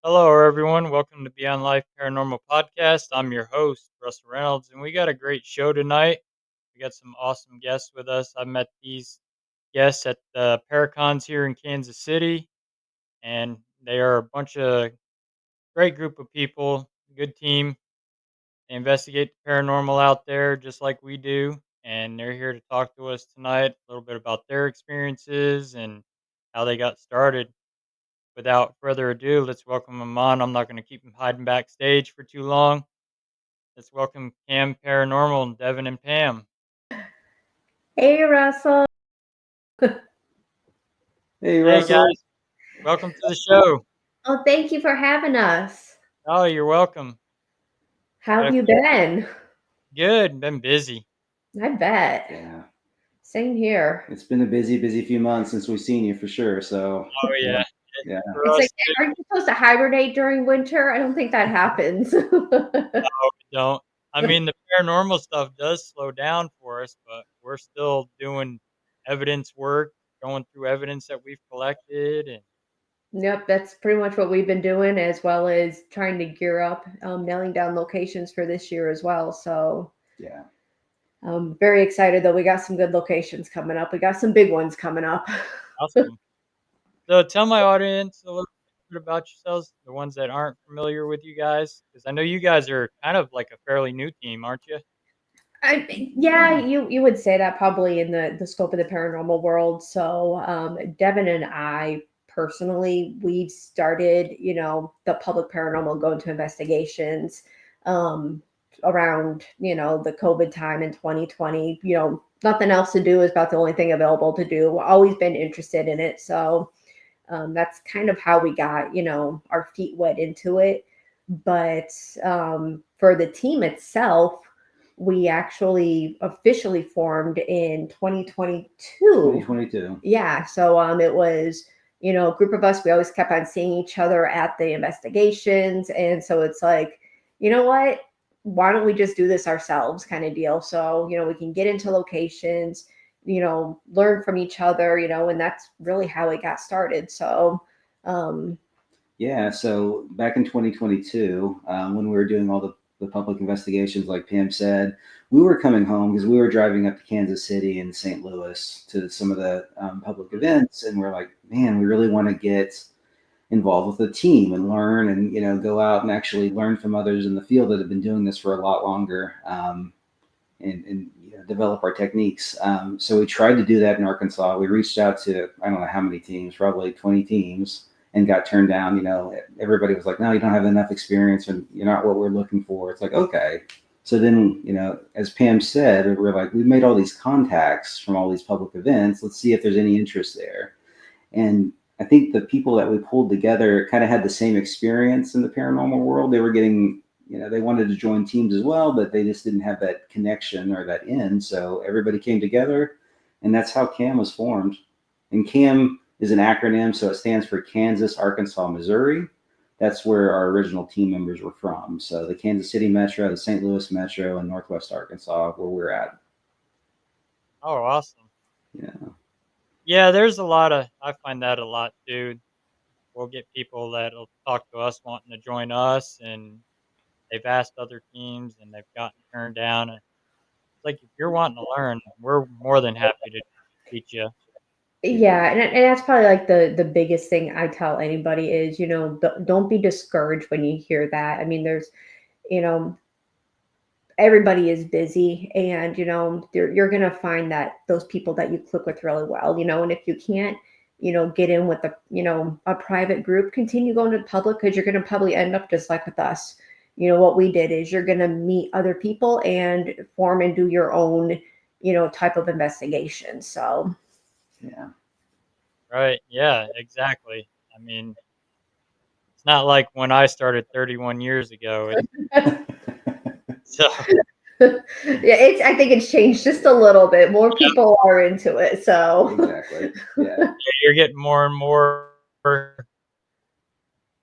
Hello, everyone. Welcome to Beyond Life Paranormal Podcast. I'm your host, Russell Reynolds, and we got a great show tonight. We got some awesome guests with us. I met these guests at the Paracons here in Kansas City, and they are a bunch of great group of people, good team. They investigate the paranormal out there just like we do, and they're here to talk to us tonight a little bit about their experiences and how they got started. Without further ado, let's welcome them on. I'm not going to keep them hiding backstage for too long. Let's welcome KAM Paranormal, Devin and Pam. Hey, Russell. Hey, Hey Russell. guys, welcome to the show. Oh, thank you for having us. Oh, you're welcome. How Got have a you been? good. Been busy. I bet. Yeah, Same here. it's been a busy few months since we've seen you for sure. So, Oh yeah, yeah, yeah. for It's like, us too. aren't you supposed to hibernate during winter? I don't think that happens. We don't. I mean, the paranormal stuff does slow down for us, but we're still doing evidence work, going through evidence that we've collected, and Yep, that's pretty much what we've been doing, as well as trying to gear up, nailing down locations for this year as well. So Yeah. I'm very excited that we got some good locations coming up. We got some big ones coming up. awesome. So tell my audience a little bit about yourselves, the ones that aren't familiar with you guys, because I know you guys are kind of like a fairly new team, aren't you? Yeah, you would say that probably in the scope of the paranormal world. So, Devin and I personally, we've started, the public paranormal go into investigations, um, around, the COVID time in 2020. Nothing else to do is about the only thing available to do. Always been interested in it. So, that's kind of how we got, our feet wet into it. But for the team itself, we actually officially formed in 2022. 2022. Yeah. So it was, a group of us, we always kept on seeing each other at the investigations. And so it's like, you know what? Why don't we just do this ourselves kind of deal? So, we can get into locations, learn from each other, and that's really how it got started. So, um, Yeah. So back in 2022, when we were doing all the public investigations, like Pam said, we were coming home because we were driving up to Kansas City and St. Louis to some of the public events, and we're like, man, we really want to get involved with a team and learn and go out and actually learn from others in the field that have been doing this for a lot longer. And develop our techniques. So we tried to do that in Arkansas. We reached out to I don't know how many teams, probably 20 teams, and got turned down. Everybody was like, "No, you don't have enough experience, and you're not what we're looking for." It's like, okay. So then, as Pam said, we're like, we made all these contacts from all these public events. Let's see if there's any interest there. And I think the people that we pulled together kind of had the same experience in the paranormal world. They were getting, they wanted to join teams as well, but they just didn't have that connection or that in. So everybody came together, and that's how KAM was formed. And KAM is an acronym, so it stands for Kansas, Arkansas, Missouri. That's where our original team members were from. So the Kansas City Metro, the St. Louis Metro, and Northwest Arkansas, where we're at. Oh, awesome. Yeah. Yeah, there's a lot of, I find that a lot too. We'll get people that'll talk to us wanting to join us, and they've asked other teams and they've gotten turned down. And it's like, if you're wanting to learn, we're more than happy to teach you. Yeah. yeah, and that's probably like the biggest thing I tell anybody is, don't be discouraged when you hear that. I mean, there's, you know, everybody is busy, and you're going to find that those people that you click with really well, and if you can't get in with a private group, continue going to the public, because you're going to probably end up just like with us. What we did is you're going to meet other people and form and do your own type of investigation. So Yeah. Right. Yeah, exactly. I mean, it's not like when I started 31 years ago. It's so yeah, I think it's changed just a little bit. More people are into it, so Exactly. Yeah. you're getting more and more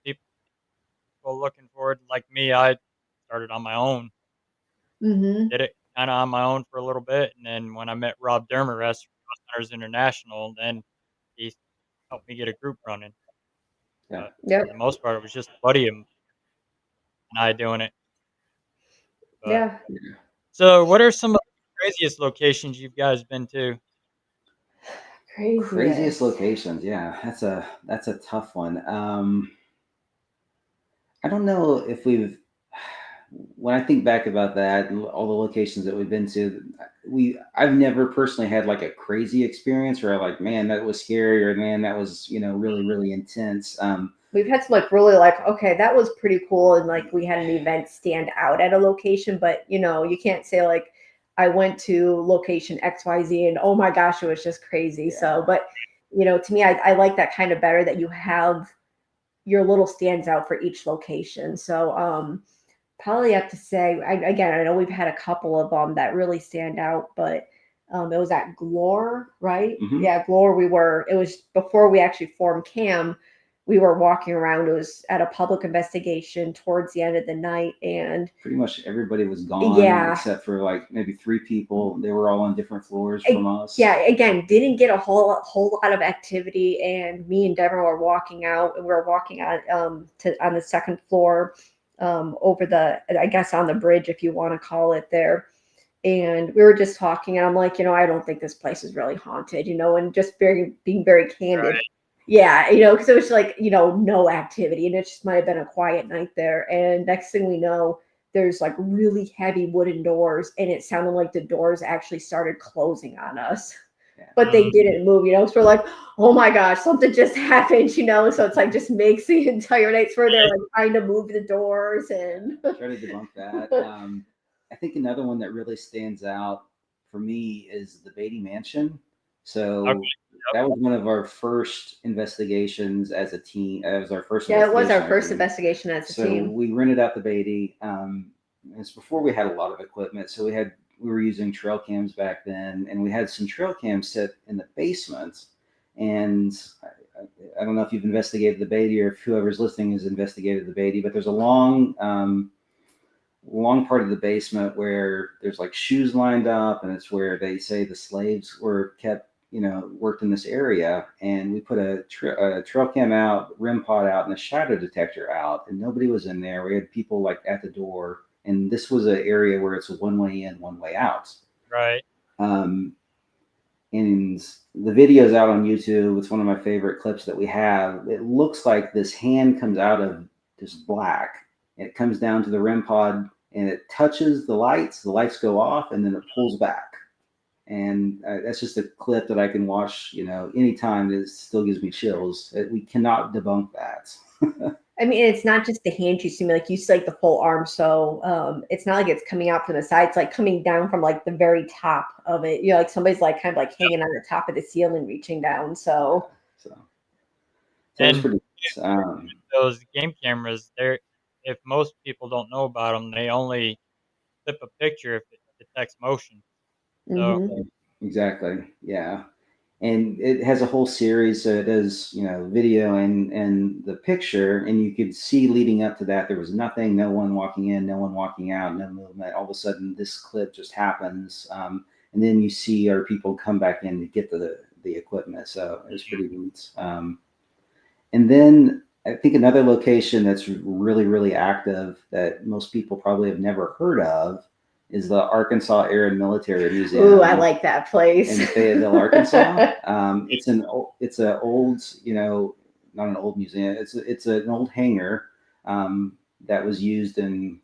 people looking forward. Like me, I started on my own, hmm did it kind of on my own for a little bit, and then when I met Rob Dermerest from Hunters International, then he helped me get a group running. Yeah. Yep. For the most part, it was just a buddy and I doing it. But Yeah. so, what are some of the craziest locations you guys been to? Craziest Craziest. locations. Yeah, that's a tough one. I don't know if we've. When I think back about that, and all the locations that we've been to, I've never personally had like a crazy experience where I'm like, man, that was scary, or man, that was really really intense. We've had some like really like, okay, that was pretty cool. And like we had an event stand out at a location, but you can't say like I went to location XYZ and oh my gosh, it was just crazy. So, Yeah. but to me, I like that kind of better that you have your little stands out for each location. So, probably have to say, again, I know we've had a couple of them that really stand out, but it was at Glore, right? Hmm. Yeah, Glore. It was before we actually formed CAM. We were walking around. It was at a public investigation towards the end of the night. And Pretty much everybody was gone yeah, except for like maybe 3 people. They were all on different floors from us. yeah, again, didn't get a whole lot of activity. And me and Devin were walking out, and we were walking on the second floor, over I guess on the bridge, if you want to call it there. And we were just talking, and I'm like, I don't think this place is really haunted, and just being very candid. Right. Yeah, because it was like, no activity, and it just might have been a quiet night there. And next thing we know, there's like really heavy wooden doors, and it sounded like the doors actually started closing on us, Yeah. but they didn't move, so we're like, oh my gosh, something just happened, so it's like just makes the entire night where they're like trying to move the doors and Try to debunk that. I think another one that really stands out for me is the Beatty Mansion. Okay. So that was one of our first investigations as a team. That was our first yeah, it was investigation our as a first team. investigation as a So team. we rented out the Beatty. It's before we had a lot of equipment. So we were using trail cams back then, and we had some trail cams set in the basement. And I don't know if you've investigated the Beatty or if whoever's listening has investigated the Beatty, but there's a long part of the basement where there's like shoes lined up, and it's where they say the slaves were kept, worked in this area. And we put a trail cam out, rim pod out, and a shadow detector out, and nobody was in there. We had people like at the door, and this was an area where it's a one way in, one way out. Right. Um, and the video's out on YouTube. It's one of my favorite clips that we have. It looks like this hand comes out of this black, and it comes down to the REM pod, and it touches the lights. The lights go off, and then it pulls back. And that's just a clip that I can watch, anytime. It still gives me chills. We cannot debunk that. I mean, it's not just the hand you see, like you see like the full arm. So it's not like it's coming out from the side. It's like coming down from like the very top of it. Like somebody's like kind of like hanging on the top of the ceiling, reaching down. So So that was And pretty. those game cameras, if most people don't know about them, they only clip a picture if it detects motion. So mhm. Exactly. Yeah. And it has a whole series. So it does, video and the picture, and you could see leading up to that there was nothing, no one walking in, no one walking out, no movement. All of a sudden, this clip just happens, and then you see our people come back in to get the equipment. So it was pretty neat. And then I think another location that's really really active that most people probably have never heard of is the Arkansas Air and Military Museum. Ooh, I like that place. In Fayetteville, Arkansas. It's an old, not an old museum. It's an old hangar that was used in,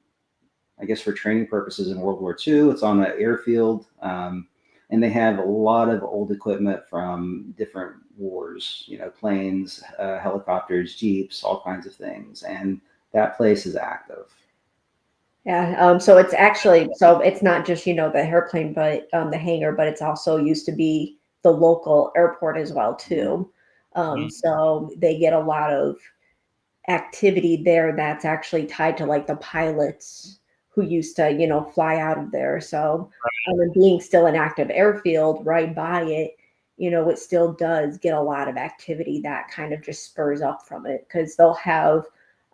I guess, for training purposes in World War II. It's on an airfield, and they have a lot of old equipment from different wars. Planes, helicopters, jeeps, all kinds of things. And that place is active. Yeah. So it's not just the airplane, but the hangar, but it's also used to be the local airport as well too. mhm, So they get a lot of activity there that's actually tied to like the pilots who used to fly out of there. So and being still an active airfield right by it, it still does get a lot of activity that kind of just spurs up from it, because they'll have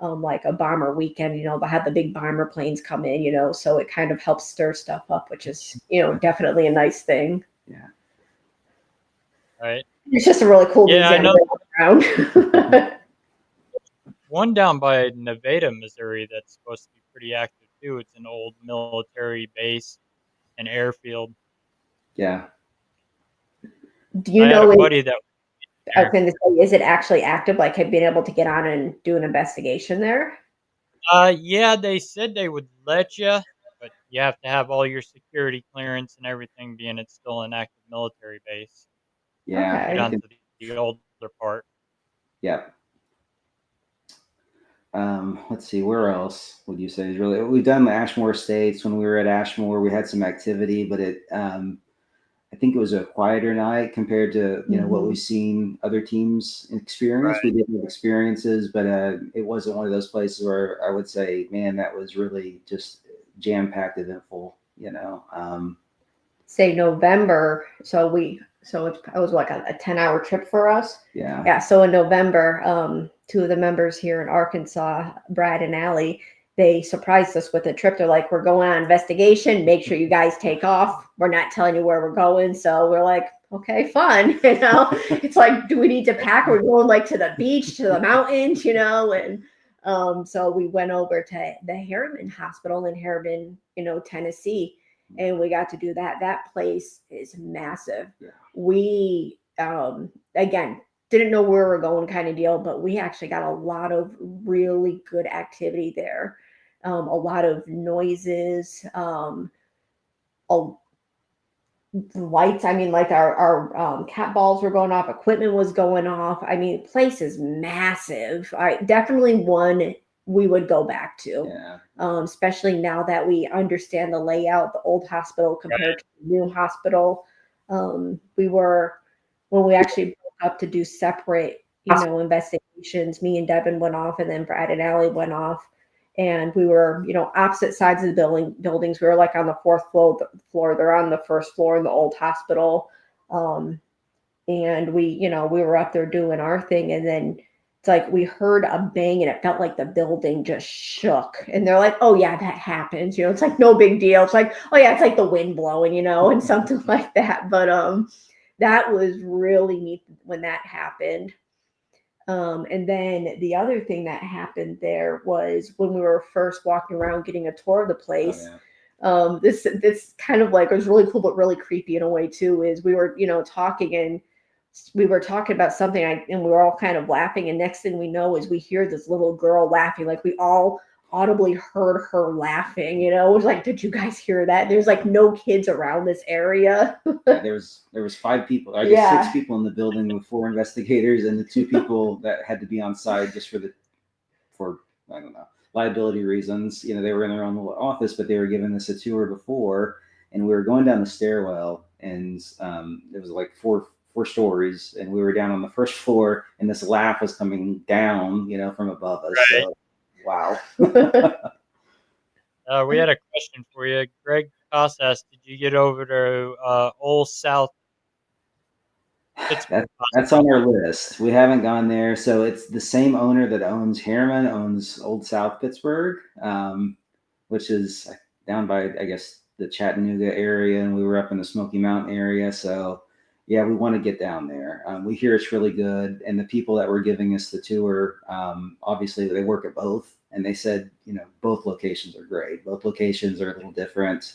like a bomber weekend, they'll have the big bomber planes come in, so it kind of helps stir stuff up, which is definitely a nice thing. Yeah. right. It's just a really cool Yeah, I museum know. to walk around. one down by Nevada, Missouri that's supposed to be pretty active too. It's an old military base and airfield. Yeah. Do you I had a know it? buddy that was I was there. going to say, is it actually active? Like, have been able to get on and do an investigation there? Yeah, they said they would let you, but you have to have all your security clearance and everything, being it's still an active military base. Yeah. Get Okay. I onto can, the older part. yeah. Let's see, where else would you say is really? We've done the Ashmore Estates. When we were at Ashmore, we had some activity, but I think it was a quieter night compared to what Hmm. we've seen other teams experience. We Right. did have experiences, but it wasn't one of those places where I would say, man, that was really just jam packed, eventful. Say November. It was like a 10-hour trip for us. Yeah, Yeah. So in November, two of the members here in Arkansas, Brad and Allie, they surprised us with a trip. They're like, we're going on investigation. Make sure you guys take off. We're not telling you where we're going. So we're like, okay, fun. It's like, do we need to pack? We're going like to the beach, to the mountains, and so we went over to the Harriman Hospital in Harriman, Tennessee, and we got to do that. That place is massive. yeah, We again didn't know where we are going, kind of deal, but we actually got a lot of really good activity there. A lot of noises, a lights. I mean, like our cat balls were going off, equipment was going off. I mean, the place is massive. I definitely one we would go back to, yeah. especially now that we understand the layout, the old hospital compared to the new hospital. We were when we actually broke up to do separate, investigations. Me and Devin went off, and then Brad and Allie went off, and we were, opposite sides of the buildings. We were like on the fourth floor. They're on the first floor in the old hospital. And we were up there doing our thing, and then it's like we heard a bang, and it felt like the building just shook. And they're like, "Oh yeah, that happens." It's like no big deal. It's like, "Oh yeah, it's like the wind blowing," and something like that. But that was really neat when that happened. And then the other thing that happened there was when we were first walking around getting a tour of the Oh place. yeah. This kind of like, it was really cool, but really creepy in a way too. Is we were talking, and we were talking about something, and we were all kind of laughing. And next thing we know is we hear this little girl laughing, like we all audibly heard her laughing. It was like, did you guys hear that? There's like no kids around this area. Yeah, there was 5 people, I guess 6 people in the building with 4 investigators, and the 2 people that had to be on site just for I don't know, liability reasons. They were in their own little office, but they were giving us a tour before, and we were going down the stairwell, and it was like four stories, and we were down on the first floor, and this laugh was coming down, from above us. Right. So, wow. We had a question for you. Greg Casas, did you get over to Old South That Pittsburgh that's on Hospital? our list. We haven't gone there, so it's the same owner that owns Harriman owns Old South Pittsburgh, which is down by, I guess, the Chattanooga area, and we were up in the Smoky Mountain area. So yeah, we want to get down there. We hear it's really good, and the people that were giving us the tour, obviously they work at both, and they said both locations are great. Both locations are a little different,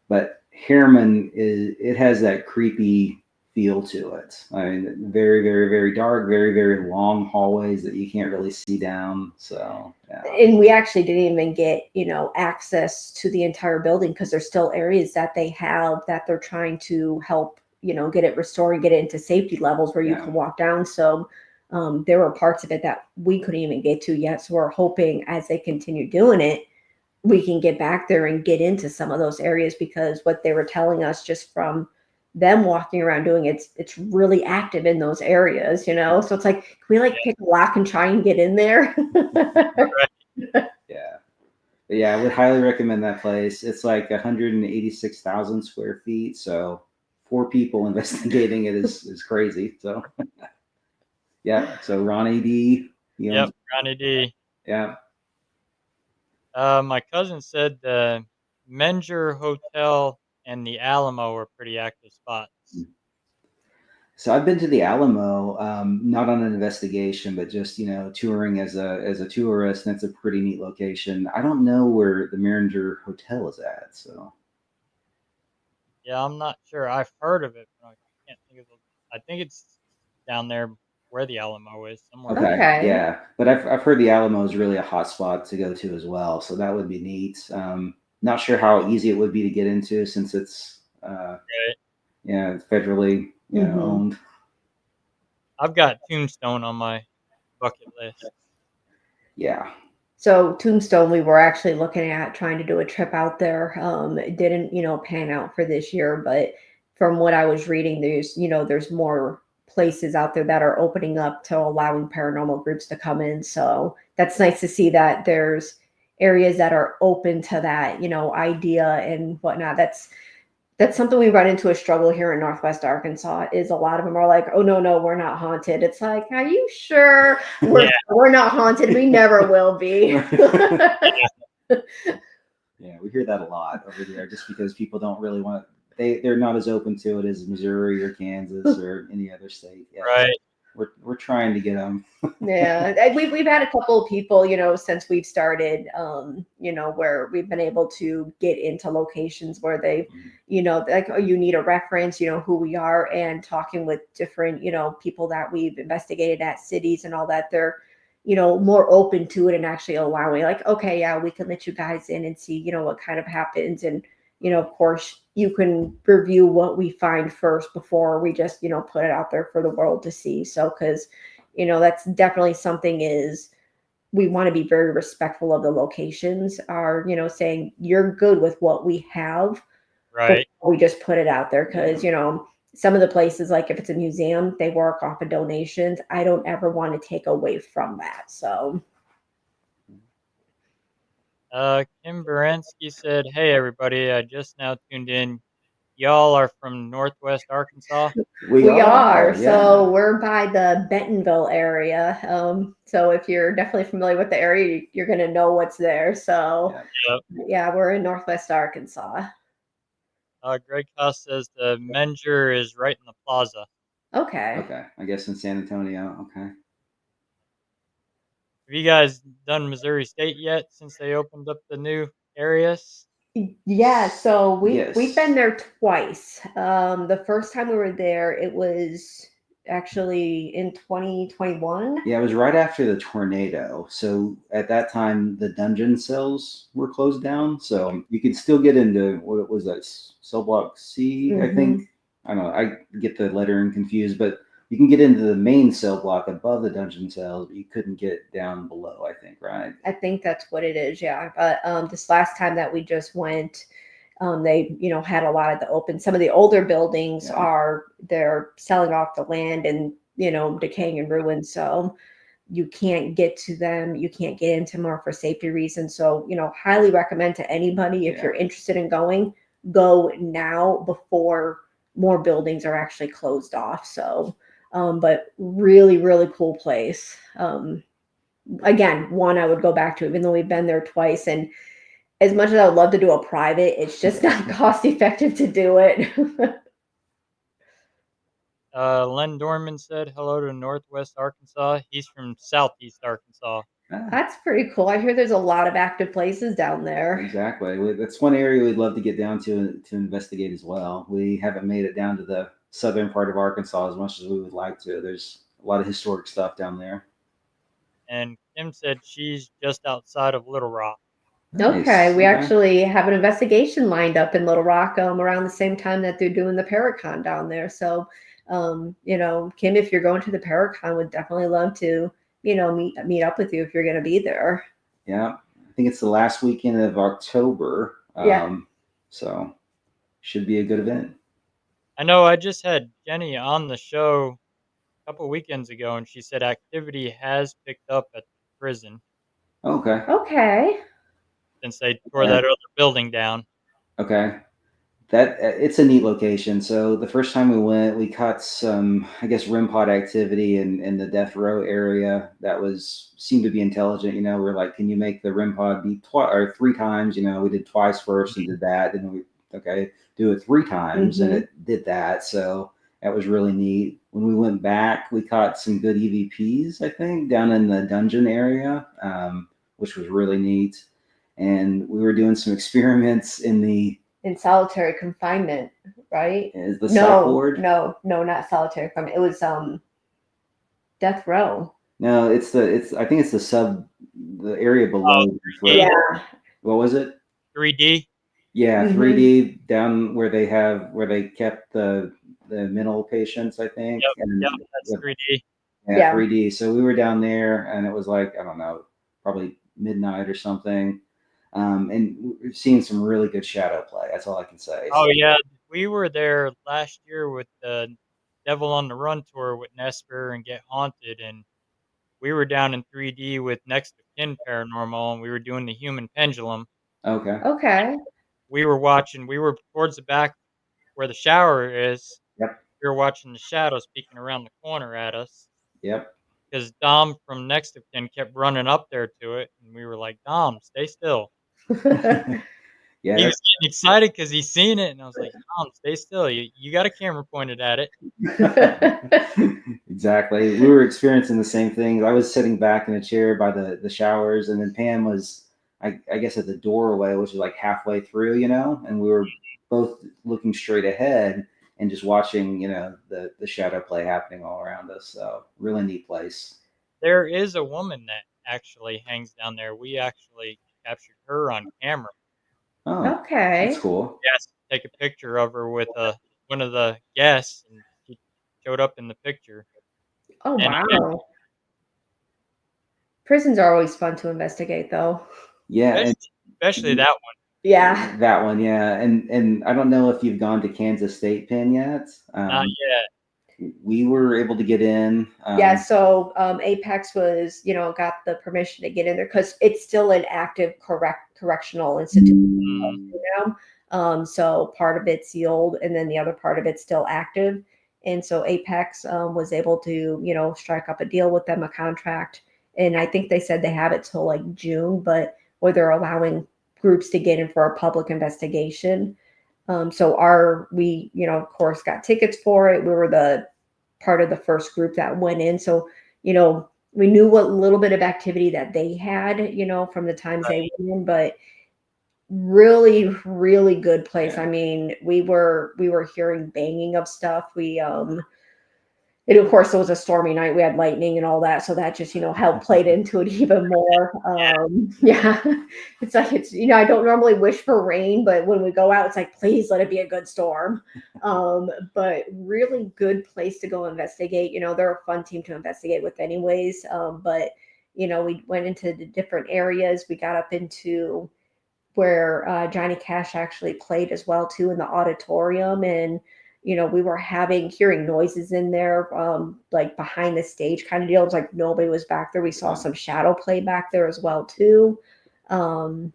but Harriman it has that creepy feel to it. I mean, very, very, very dark, very, very long hallways that you can't really see down. So yeah, And we actually didn't even get access to the entire building, because there's still areas that they have that they're trying to help get it restored and get it into safety levels where you yeah, can walk down. So there were parts of it that we couldn't even get to yet, so we're hoping as they continue doing it, we can get back there and get into some of those areas, because what they were telling us just from them walking around doing it's really active in those areas. So it's like, can we like pick a lock and try and get in there? yeah. But yeah, I would highly recommend that place. It's like 186,000 square feet. So 4 people investigating it is crazy. So yeah. So Ronnie D, he owns. Yep, Ronnie D. Yeah. My cousin said the Menger Hotel and the Alamo were pretty active spots. So I've been to the Alamo, not on an investigation, but just touring as a tourist, and it's a pretty neat location. I don't know where the Maringer Hotel is at, so Yeah, I'm not sure. I've heard of it, but I can't think of the. I think it's down there where the Alamo is, somewhere in okay, there. Okay. yeah. But I've heard the Alamo is really a hot spot to go to as well, so that would be neat. Not sure how easy it would be to get into since it's Right. federally Hmm. owned. I've got Tombstone on my bucket list. Yeah. So Tombstone, we were actually looking at trying to do a trip out there. It didn't, pan out for this year, but from what I was reading, there's more places out there that are opening up to allowing paranormal groups to come in. So that's nice to see that there's areas that are open to that, idea and whatnot. That's something we run into a struggle here in Northwest Arkansas is a lot of them are like, oh no, we're not haunted. It's like, are you sure we're Yeah, we're not haunted? We never will be. Yeah, we hear that a lot over there, just because people don't really want. They're not as open to it as Missouri or Kansas or any other state. Yeah, right. we're trying to get them. Yeah, we've had a couple of people, since we've started, where we've been able to get into locations where they, like, oh, you need a reference, who we are, and talking with different, people that we've investigated at cities and all that. They're, more open to it and actually allowing, like, okay, yeah, we can let you guys in and see, what kind of happens, and of course, you can review what we find first before we just, put it out there for the world to see. So, because that's definitely something is we want to be very respectful of the locations are, saying you're good with what we have before Right. we just put it out there. Because, Yeah. some of the places, like if it's a museum, they work off of donations. I don't ever want to take away from that. So, Kim Baranski said, "Hey everybody, I just now tuned in. Y'all are from Northwest Arkansas." We we are, are. yeah, So we're by the Bentonville area. So if you're definitely familiar with the area, you're going to know what's there. So yeah. Yep. yeah, we're in Northwest Arkansas. Greg Koss says the Menger is right in the plaza. Okay. Okay, I guess in San Antonio. Okay. Have you guys done Missouri State yet since they opened up the new areas? Yeah, so we've been Yes. there twice. The first time we were there, it was actually in 2021. Yeah, it was right after the tornado. So at that time, the dungeon cells were closed down. So you could still get into what was that, cell block C, I Hmm. think. I don't know. I get the lettering confused, but you can get into the main cell block above the dungeon cells, but you couldn't get down below, I think, right? I think that's what it is, yeah. But this last time that we just went, they had a lot of the open. Some of the older buildings Yeah. they're selling off the land and decaying and ruined. So you can't get to them. You can't get into more for safety reasons. So highly recommend to anybody if Yeah. you're interested in going, go now before more buildings are actually closed off. So, but really, really cool place. Again, one I would go back to, even though we've been there twice. And as much as I would love to do a private, it's just not cost effective to do it. Len Dorman said hello to Northwest Arkansas. He's from Southeast Arkansas. Ah, That's pretty cool. I hear there's a lot of active places down there. exactly. That's one area we'd love to get down to investigate as well. We haven't made it down to the southern part of Arkansas as much as we would like to. There's a lot of historic stuff down there. And Kim said she's just outside of Little Rock. Okay, Nice. we Okay. actually have an investigation lined up in Little Rock around the same time that they're doing the Paracon down there. So, Kim, if you're going to the Paracon, would definitely love to, meet up with you if you're going to be there. Yeah. I think it's the last weekend of October. Yeah. So should be a good event. I know I just had Jenny on the show a couple weekends ago, and she said activity has picked up at the prison Okay. Okay. since they tore Uh, that other building down. okay. That it's a neat location. So the first time we went, we caught some, I guess, REM pod activity in the death row area. That was seemed to be intelligent. We're like, can you make the REM pod beat twice or three times? We did twice first and Mhm. did that. Then we do it three times, and Hmm. it did that. So That was really neat. When we went back, we caught some good EVPs, I think, down in the dungeon area, which was really neat. And we were doing some experiments in In solitary confinement, right? the psych ward. No, not solitary confinement. It was death row. No, it's I think it's the area below death row. Yeah. What was it? 3D. Yeah, Mhm. 3D down where they kept the mental patients, I think. Yep, And yep, that's 3D. yeah, Yeah. 3D. So we were down there, and it was like, I don't know, probably midnight or something. And we've seen some really good shadow play. That's all I can say. Oh yeah, we were there last year with the Devil on the Run tour with Nesper and Get Haunted, and we were down in 3D with Next of Kin Paranormal, and we were doing the Human Pendulum. Okay. Okay. We were watching. We were towards the back where the shower is. Yep. We were watching the shadows peeking around the corner at us Yep. because Dom from Next of Kin kept running up there to it, and we were like, "Dom, stay still." Yeah, He was getting excited because he seen it, and I was like, "Dom, stay still. You got a camera pointed at it." exactly. We were experiencing the same thing. I was sitting back in a chair by the showers, and then Pam was, I guess, at the doorway, which is like halfway through, and we were both looking straight ahead and just watching, the shadow play happening all around us. So really neat place. There is a woman that actually hangs down there. We actually captured her on camera. Oh, that's Okay. cool. We asked to take a picture of her with one of the guests, and she showed up in the picture. Oh, And wow. Prisons are always fun to investigate, though. Yeah, and especially that one. Yeah. that one, yeah, and I don't know if you've gone to Kansas State Pen yet. Not yet. We were able to get in. Yeah, so Apex was, got the permission to get in there because it's still an active correctional institution Mm. now. So part of it's sealed, and then the other part of it's still active. And so Apex was able to, strike up a deal with them, a contract, and I think they said they have it till like June, but where they're allowing groups to get in for a public investigation. So we, of course, got tickets for it. We were the part of the first group that went in. So, we knew what little bit of activity that they had, from the times they went in, but really, really good place. Yeah. I mean, we were hearing banging of stuff. And of course, it was a stormy night. We had lightning and all that, so that just helped played into it even more. Yeah, it's I don't normally wish for rain, but when we go out, it's like please let it be a good storm. But really good place to go investigate. They're a fun team to investigate with, anyways. But we went into the different areas. We got up into where Johnny Cash actually played as well too in the auditorium, and we were hearing noises in there, like behind the stage kind of deal. It was like nobody was back there. We saw some shadow play back there as well too. Um,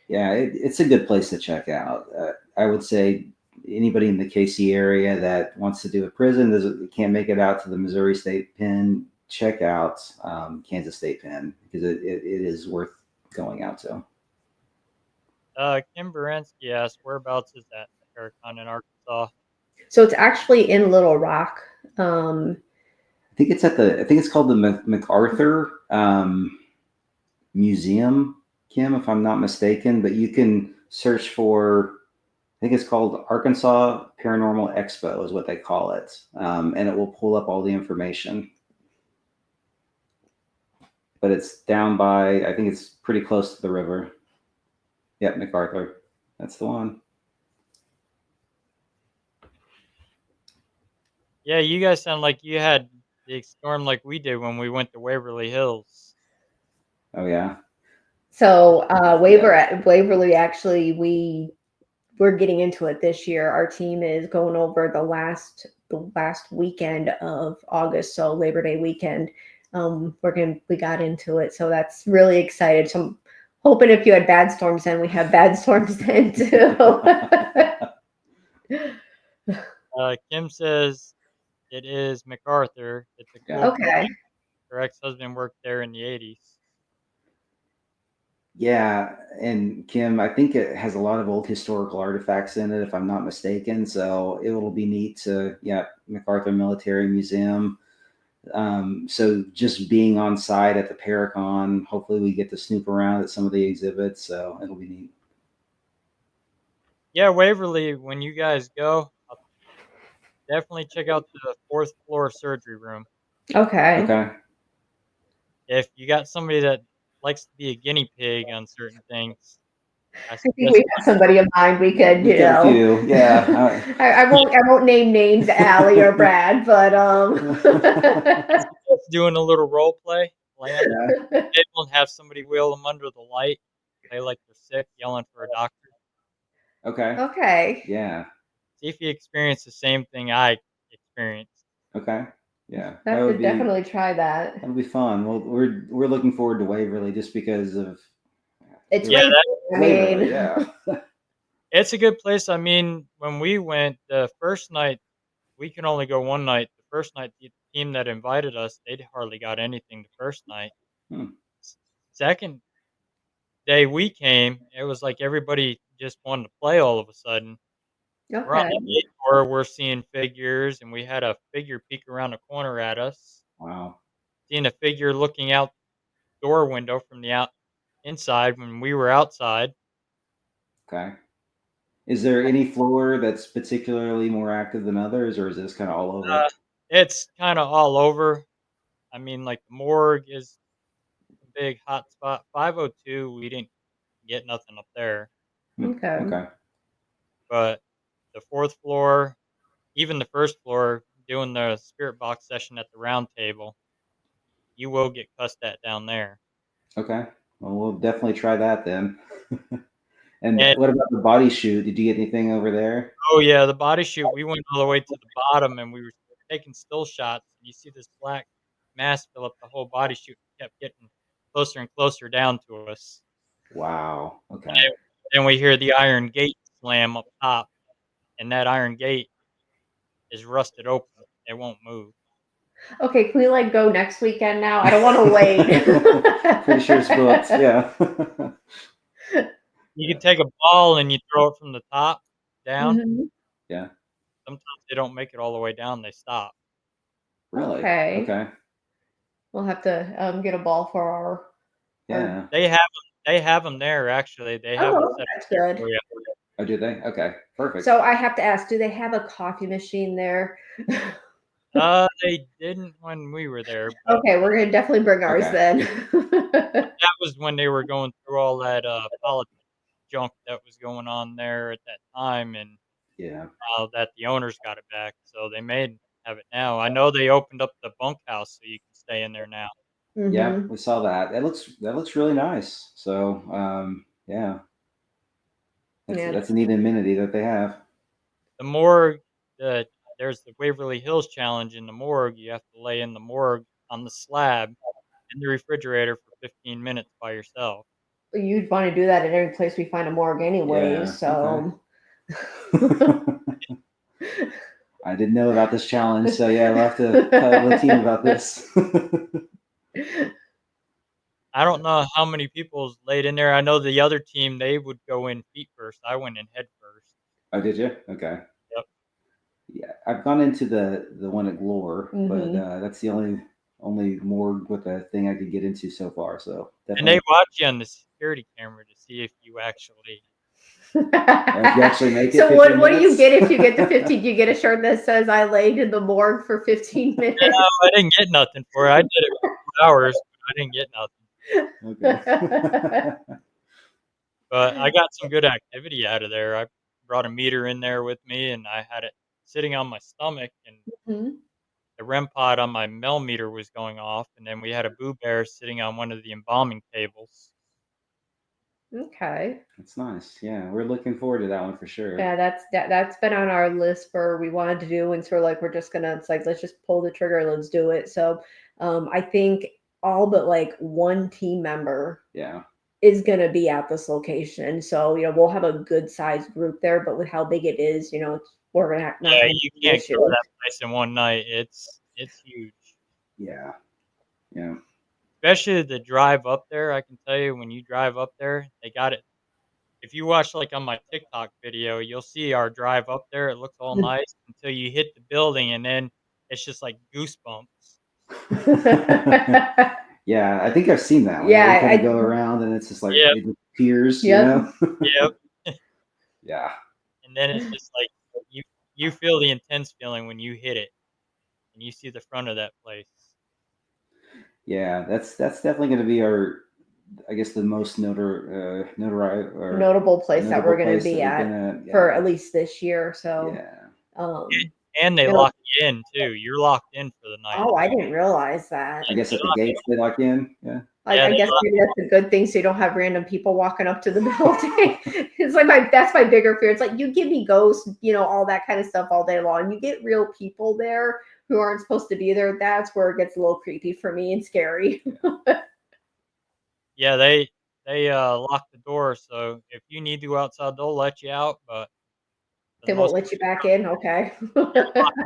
Yeah, it's a good place to check out. I would say anybody in the KC area that wants to do a prison can't make it out to the Missouri State Pen, check out Kansas State Pen because it is worth going out to. Kim Baranski asked, "Whereabouts is that Paracon in Arkansas?" so it's actually in Little Rock. I think it's called the MacArthur Museum, Kim, if I'm not mistaken. But you can search for. I think it's called Arkansas Paranormal Expo, is what they call it, and it will pull up all the information. But it's down by. I think it's pretty close to the river. Yep, MacArthur. That's the one. Yeah, you guys sound like you had the storm like we did when we went to Waverly Hills. Oh yeah. So Waverly, actually, we're getting into it this year. Our team is going over the last weekend of August, so Labor Day weekend. We got into it, so that's really excited. So I'm hoping if you had bad storms then, we have bad storms then too. Kim says it is MacArthur. It's a Yeah. cool Okay. building. Her ex-husband worked there in the 80s. Yeah, and Kim, I think it has a lot of old historical artifacts in it, if I'm not mistaken. So it will be neat to, yeah, MacArthur Military Museum. So just being on site at the Paracon, hopefully we get to snoop around at some of the exhibits. So it'll be neat. Yeah, Waverly, when you guys go, definitely check out the fourth floor surgery room. Okay. Okay. If you got somebody that likes to be a guinea pig on certain things, I I think we suggest have somebody in mind we could, We've got a few. Yeah. I won't name names, Allie or Brad, but suggest doing a little role play, lay on the Yeah. table and have somebody wheel them under the light, play like they're sick, yelling for a doctor. Okay. okay. Yeah. See if you experience the same thing I experienced. Okay. Yeah. I That have would to be definitely try that. that'll be fun. Well, we're looking forward to Waverly just because of It's Yeah, way. I Waverly. mean, Yeah. it's a good place. I mean, when we went the first night, we can only go one night. The first night, the team that invited us, they hardly got anything the first night. Hmm. Second day we came, it was like everybody just wanted to play all of a sudden. We're on okay. the main floor, we're seeing figures, and we had a figure peek around the corner at us. Wow. Seeing a figure looking out door window from the inside when we were outside. Okay. Is there any floor that's particularly more active than others, or is this kind of all Uh, over? it's kind of all over. I mean, like the morgue is a big hot spot. 502, we didn't get nothing up there, Hmm. Okay. Okay. but the fourth floor, even the first floor, doing the spirit box session at the round table, you will get cussed at down there. Okay. Well, we'll definitely try that then. And And what about the body shoot? Did you get anything over there? oh yeah, the body shoot, we went all the way to the bottom and we were taking still shots. And you see this black mass fill up the whole body shoot and kept getting closer and closer down to us. Wow. Okay. And then we hear the iron gate slam up top, and that iron gate is rusted open. It won't move. Okay, can we like go next weekend now? I don't want to wait. Pretty sure it's booked. Yeah. You can take a ball and you throw it from the top down. Mhm. Yeah. Sometimes they don't make it all the way down, they stop. Really? Okay. Okay. We'll have to get a ball for our. Yeah. They have them there, actually. They have them Oh, set up that's there good. for you. Oh, do they? Okay. Perfect. So I have to ask, do they have a coffee machine there? They didn't when we were there, but Okay, we're gonna definitely bring ours Okay. then. that was when they were going through all that, politics junk that was going on there at that time, and Yeah. now that the owners got it back, so they may have it now. I know they opened up the bunkhouse so you can stay in there now. Yeah. hmm We saw that. That looks really nice. So yeah, Yeah. that's a neat amenity that they have. The morgue, there's the Waverly Hills Challenge in the morgue. You have to lay in the morgue on the slab in the refrigerator for 15 minutes by yourself. You'd want to do that at every place we find a morgue anyways, Yeah. Okay. so I didn't know about this challenge, so yeah, we'll have to tell the team about this. I don't know how many people's laid in there. I know the other team, they would go in feet first. I went in head first. Oh, did you? Okay. Yep. Yeah, I've gone into the one at Glore, but Mhm. that's the only morgue with a thing I could get into so far. So And they definitely, watch you on the security camera to see if you actually. if you actually make it So what 15 what do you minutes. get if you get the 15? Do you get a shirt that says I laid in the morgue for 15 minutes? No, I didn't get nothing for it. I did it for 2 hours, but I didn't get nothing. Okay. But I got some good activity out of there. I brought a meter in there with me, and I had it sitting on my stomach, and Mhm. the REM pod on my Mel meter was going off, and then we had a Boo Bear sitting on one of the embalming tables. Okay. That's nice. Yeah, we're looking forward to that one for sure. Yeah, that's been on our list for we wanted to do, and so we're like, we're just gonna. It's like let's just pull the trigger, let's do it. So, I think all but like one team member Yeah. is gonna be at this location. So we'll have a good sized group there, but with how big it is, we're gonna not Yeah, gonna you have the can't cover issue. that place in one night. It's huge. Yeah. Yeah. especially the drive up there. I can tell you when you drive up there, they got it. If you watch like on my TikTok video, you'll see our drive up there. It looks all nice until you hit the building, and then it's just like goosebumps. Yeah, I think I've seen that one. Yeah, Where you kind of go around and it's just like Yep, it just appears, you yep. know? yep. Yeah. And then it's just like you you feel the intense feeling when you hit it and you see the front of that place. Yeah, that's definitely going to be our, I guess, the most Notable place that notable we're going to place that be we've been at at. for Yeah, at least this year. So, yeah. um, And they it'll. lock you in too. You're locked in for the night. Oh, I didn't realize that. I guess They at the lock gates they lock you in. Yeah, Yeah, I they guess lock maybe that's a good thing, so you don't have random people walking up to the building. It's like that's my bigger fear. It's like you give me ghosts, all that kind of stuff all day long. You get real people there who aren't supposed to be there. That's where it gets a little creepy for me and scary. Yeah, they lock the door, so if you need to go outside, they'll let you out, but for the They won't most let you back in. Okay. you're locked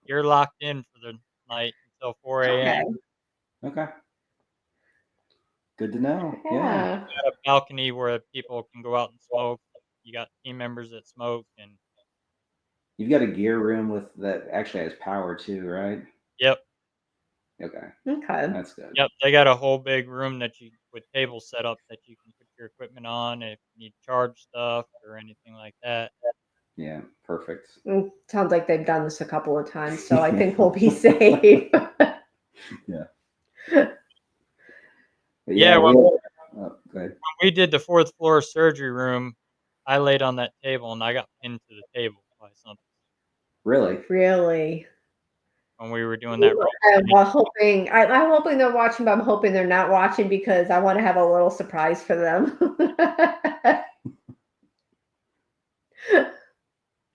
you're locked in for the night until 4 AM. Okay. okay. Good to know. Yeah, Yeah. Got a balcony where people can go out and smoke. You got team members that smoke, and you've got a gear room with that actually has power too, right? yep, Okay, Okay. that's good. yep, they got a whole big room that you with tables set up that you can put your equipment on if you need charge stuff or anything like that. Yeah, perfect. Sounds like they've done this a couple of times, so I Yeah, think we'll be safe. yeah. But Yeah, yeah, when oh, go ahead. we did the 4th floor surgery room, I laid on that table and I got pinned to the table by something Really? Really. when we were doing that I'm hoping they're watching, but I'm hoping they're not watching because I want to have a little surprise for them.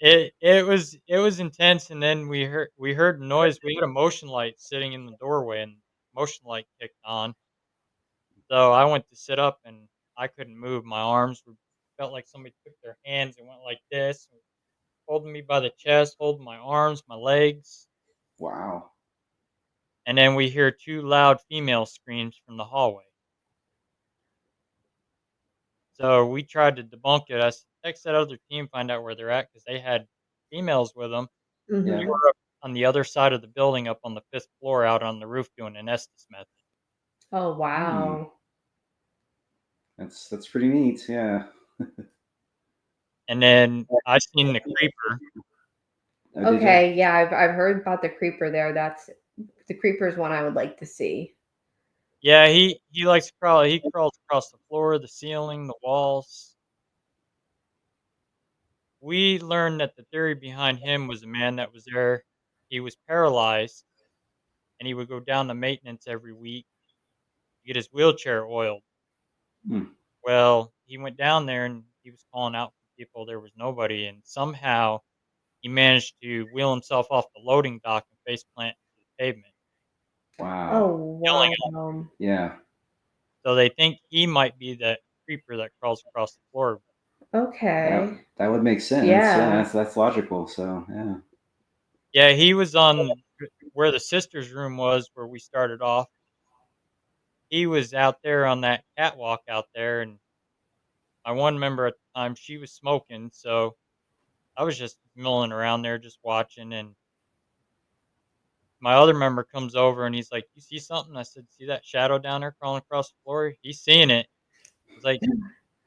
it was intense, and then we heard noise. We had a motion light sitting in the doorway, and motion light kicked on. So I went to sit up, and I couldn't move. My arms felt like somebody took their hands and went like this, holding me by the chest, holding my arms, my legs. Wow. And then we hear 2 loud female screams from the hallway. So we tried to debunk it. I text that other team, find out where they're at because they had females with them. We Yeah. Hmm. were up on the other side of the building, up on the 5th floor, out on the roof doing an Estes method. Oh Hmm. wow. That's pretty neat. Yeah. And then I seen the creeper. Oh, did you? Okay, yeah, I've heard about the creeper there. That's the creeper is one I would like to see. Yeah, he likes to crawl. He crawls across the floor, the ceiling, the walls. We learned that the theory behind him was a man that was there. He was paralyzed, and he would go down to maintenance every week to get his wheelchair oiled. Hmm. Well, he went down there and he was calling out for people. There was nobody, and somehow he managed to wheel himself off the loading dock and face plant into the pavement, Wow. Oh killing him. wow. Yeah. So they think he might be that creeper that crawls across the floor. That Okay. that would make sense. Yeah, Yeah. that's logical. So yeah. Yeah, he was on where the sister's room was, where we started off. He was out there on that catwalk out there, and my one member at the time, she was smoking, so I was just milling around there, just watching. And my other member comes over and he's like, "You see something?" I said, "See that shadow down there crawling across the floor?" He's seeing it. He's like,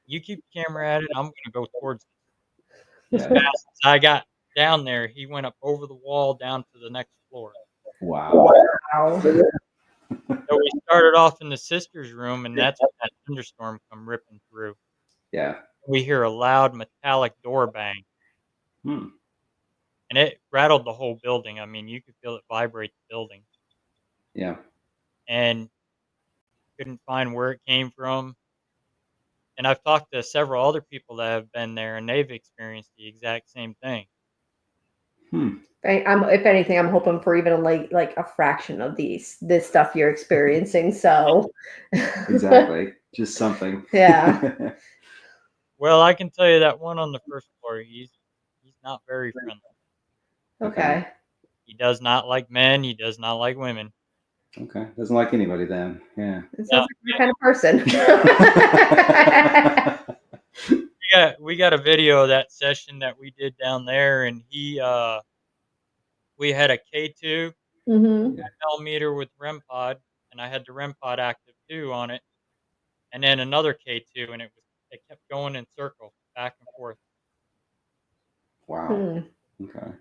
"You keep the camera at it. I'm gonna go towards it." As Yeah. fast as I got down there, he went up over the wall down to the next floor. Wow. Wow. So we started off in the sister's room, and that's when that thunderstorm come ripping through. Yeah. We hear a loud metallic door bang, Hmm. and it rattled the whole building. I mean, you could feel it vibrate the building, Yeah. and couldn't find where it came from. And I've talked to several other people that have been there, and they've experienced the exact same thing. Hmm. I'm, if anything, I'm hoping for even like a fraction of this stuff you're experiencing. So, Exactly. Just something. yeah. Well, I can tell you that one on the first floor, he's not very friendly. Okay. Okay. He does not like men. He does not like women. Okay. Doesn't like anybody then. Yeah. It Yeah, sounds like your kind of person. we got a video of that session that we did down there, and we had a K2 hmm millimeter with REM pod, and I had the REM pod active too on it, and then another K2, and it kept going in circle back and forth. Wow. Hmm. Okay.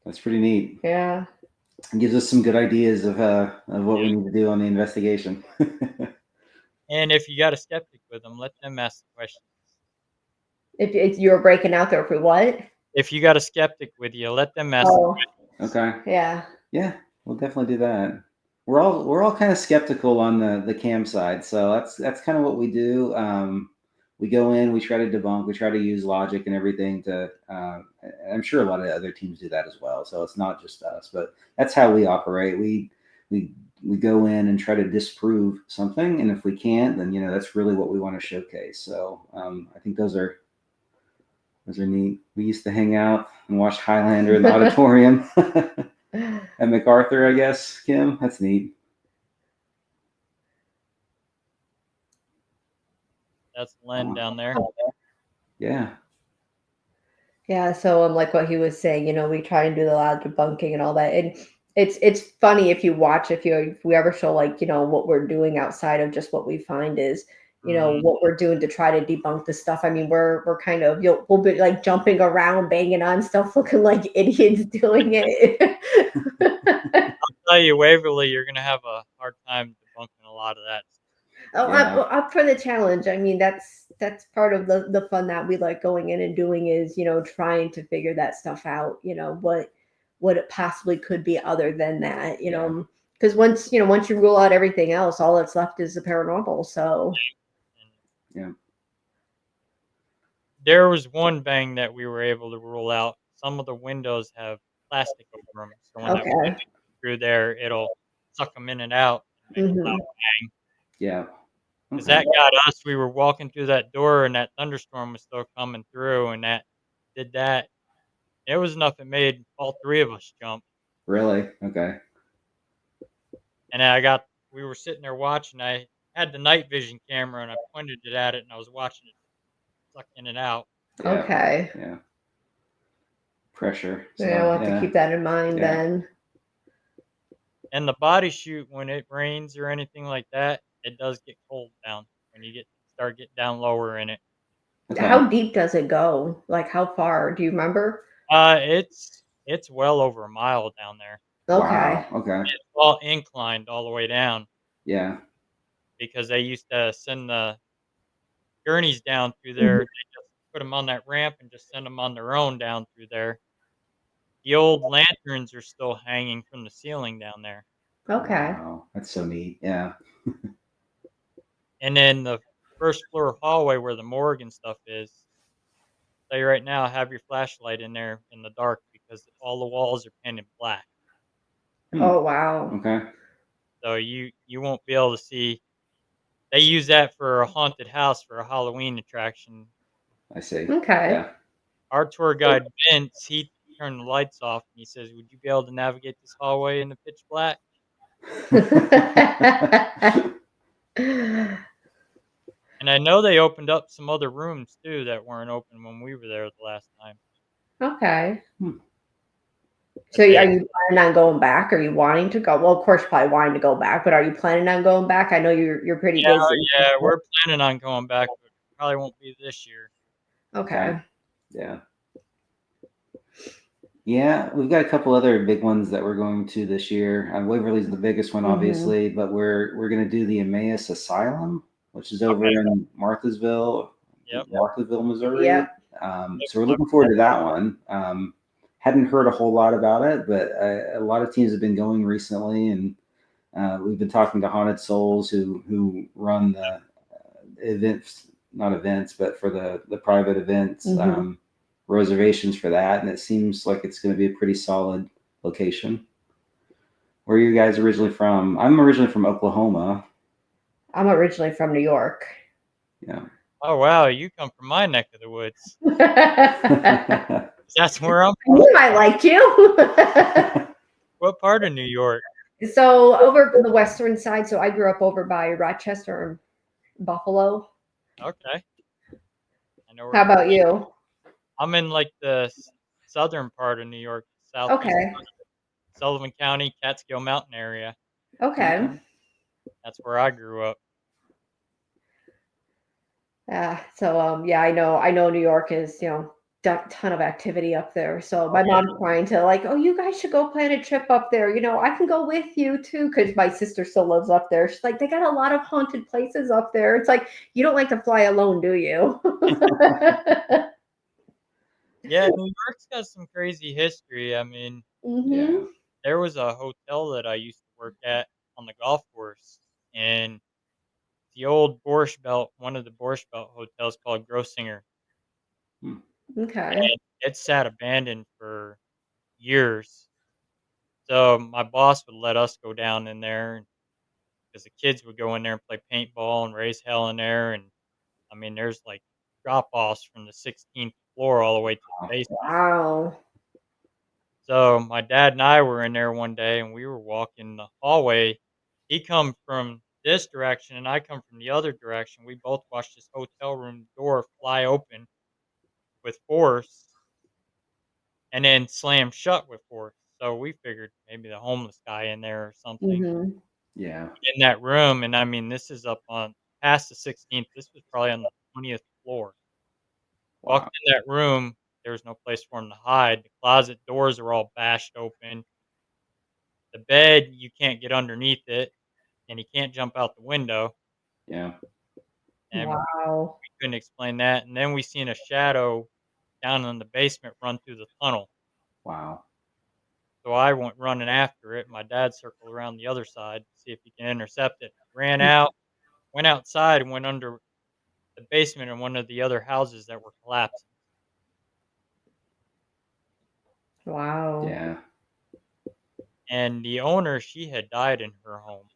That's pretty neat. Yeah. It gives us some good ideas of what we need to do on the investigation. And if you got a skeptic with them, let them ask the questions. If you were breaking out there for what? If you got a skeptic with you, let them ask. Oh, Okay. yeah. Yeah, we'll definitely do that. We're all kind of skeptical on the cam side, so that's kind of what we do. We go in, we try to debunk, we try to use logic and everything to. I'm sure a lot of other teams do that as well, so it's not just us, but that's how we operate. We go in and try to disprove something, and if we can't, then that's really what we want to showcase. So I think those are neat. We used to hang out and watch Highlander in the auditorium. At MacArthur, I guess, Kim. That's neat. That's Len down there. Yeah. Yeah, so like what he was saying, we try and do a lot of debunking and all that. And it's funny if you watch, if we ever show like, what we're doing outside of just what we find is, Mhm. what we're doing to try to debunk the stuff. I mean, we're kind of we'll be like jumping around, banging on stuff, looking like idiots doing it. I'll tell you, Waverly, you're gonna have a hard time debunking a lot of that. Oh, Yeah. up for the challenge. I mean, that's part of the fun that we like going in and doing is trying to figure that stuff out. What it possibly could be other than that. Because once you rule out everything else, all that's left is the paranormal. So And Yeah. there was one bang that we were able to rule out. Some of the windows have plastic over them, so when that wind okay. comes through there, it'll suck them in and out and make a hmm loud bang. Yeah. Because Okay. that got us. We were walking through that door, and that thunderstorm was still coming through, and that did that. It was enough. It made all three of us jump. Really? Okay. And we were sitting there watching. I had the night vision camera, and I pointed it at it, and I was watching it suck in and out. Yeah. Okay. Yeah. Pressure. Yeah, So I'll have to yeah. keep that in mind Yeah. then. And the body chute, when it rains or anything like that, it does get cold down when you start getting down lower in it. Okay. How deep does it go? Like how far? Do you remember? It's well over a mile down there. Okay. Wow. Okay. It's all inclined all the way down Yeah. because they used to send the gurneys down through there. Mhm. They just put them on that ramp and just send them on their own down through there. The old lanterns are still hanging from the ceiling down there. Okay. Wow. That's so neat. Yeah. And then the first floor hallway where the morgue and stuff is, tell you right now, have your flashlight in there in the dark because all the walls are painted black. Hmm. Oh wow. Okay. So you won't be able to see. They use that for a haunted house for a Halloween attraction. I see. Okay. Yeah. Our tour guide Vince, he turned the lights off and he says, "Would you be able to navigate this hallway in the pitch black?" And I know they opened up some other rooms too that weren't open when we were there the last time. Okay. Hmm. So But they, are you planning on going back? Are you wanting to go? Well, of course, you're probably wanting to go back, but are you planning on going back? I know you're pretty yeah, busy. yeah, we're planning on going back, but probably won't be this year. Okay. Okay. Yeah. Yeah, we've got a couple other big ones that we're going to this year. Waverly's the biggest one, hmm obviously, but we're going to do the Emmaus Asylum, which is over Okay. in Marthasville, Yep. Marthasville, Missouri. Yep. So we're looking forward to that one. Hadn't heard a whole lot about it, but a lot of teams have been going recently, and we've been talking to Haunted Souls who run the events, not events, but for the private events. hmm Reservations for that, and it seems like it's going to be a pretty solid location. Where are you guys originally from? I'm originally from Oklahoma. I'm originally from New York. Yeah. Oh wow, you come from my neck of the woods. I 'Cause that's where I'm from. knew I liked you. What part of New York? So over the western side, so I grew up over by Rochester and Buffalo. Okay, I know where How you're about at. you? I'm in like the southern part of New York, southeast Okay. Sullivan County, Catskill Mountain area. Okay. Okay. That's where I grew up. Yeah, I know New York is, ton of activity up there. So Oh my yeah, mom's trying to like, oh, you guys should go plan a trip up there. I can go with you too, because my sister still lives up there. She's like, they got a lot of haunted places up there. It's like, you don't like to fly alone, do you? yeah. New York's got some crazy history. I mean, Yeah. Hmm. there was a hotel that I used to work at on the golf course, and the old Borscht Belt, one of the Borscht Belt hotels called Grossinger, Hmm. Okay. and it sat abandoned for years. So my boss would let us go down in there because the kids would go in there and play paintball and raise hell in there. And I mean, there's like drop offs from the 16th floor all the way to the Wow. basement. Wow. So my dad and I were in there one day and we were walking the hallway. He come from this direction and I come from the other direction. We both watched this hotel room door fly open with force and then slam shut with force. So we figured maybe the homeless guy in there or something Hmm. Yeah. in that room. And I mean, this is up on past the 16th. This was probably on the 20th floor. Walked Wow. in that room. There was no place for him to hide. The closet doors are all bashed open. The bed, you can't get underneath it, and he can't jump out the window, Yeah. and Wow. we couldn't explain that, and then we seen a shadow down in the basement run through the tunnel. Wow. So I went running after it. My dad circled around the other side to see if he can intercept it. Ran out, went outside, and went under the basement in one of the other houses that were collapsing. Wow. Yeah. And the owner, she had died in her home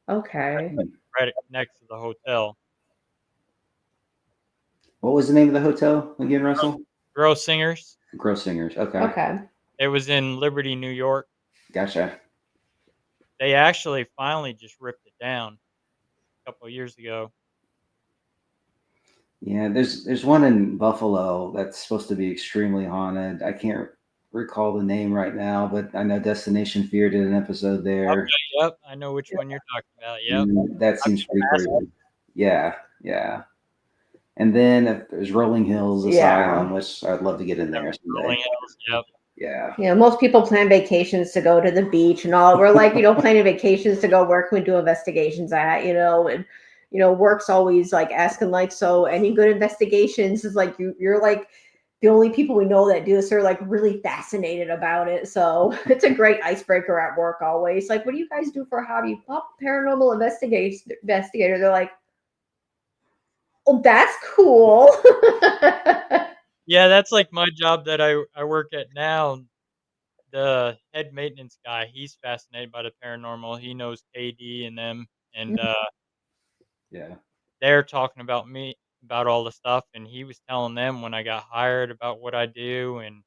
Okay. Hmm. right next to the hotel. What was the name of the hotel again, Russell? Gross Singers. Gross Singers. Okay. Okay. It was in Liberty, New York. Gotcha. They actually finally just ripped it down a couple of years ago. Yeah, there's one in Buffalo that's supposed to be extremely haunted. I can't recall the name right now, but I know Destination Fear did an episode there. Okay, yep, I know which one you're talking about. Yep. And that I've seems been pretty asked. crazy. Yeah, yeah. And then if there's Rolling Hills Yeah. Asylum, which I'd love to get in there Rolling someday. Hills. Yep. Yeah. Most people plan vacations to go to the beach and all. We're like, planning vacations to go where can we do investigations at, and work's always like asking like, so any good investigations is like you're like the only people we know that do this are like really fascinated about it. So it's a great icebreaker at work always. Like, what do you guys do for a hobby? Oh, paranormal investigator. They're like, oh, that's cool. Yeah, that's like my job that I work at now. The head maintenance guy, he's fascinated by the paranormal. He knows KD and them, and Yeah. they're talking about me about all the stuff. And he was telling them when I got hired about what I do, and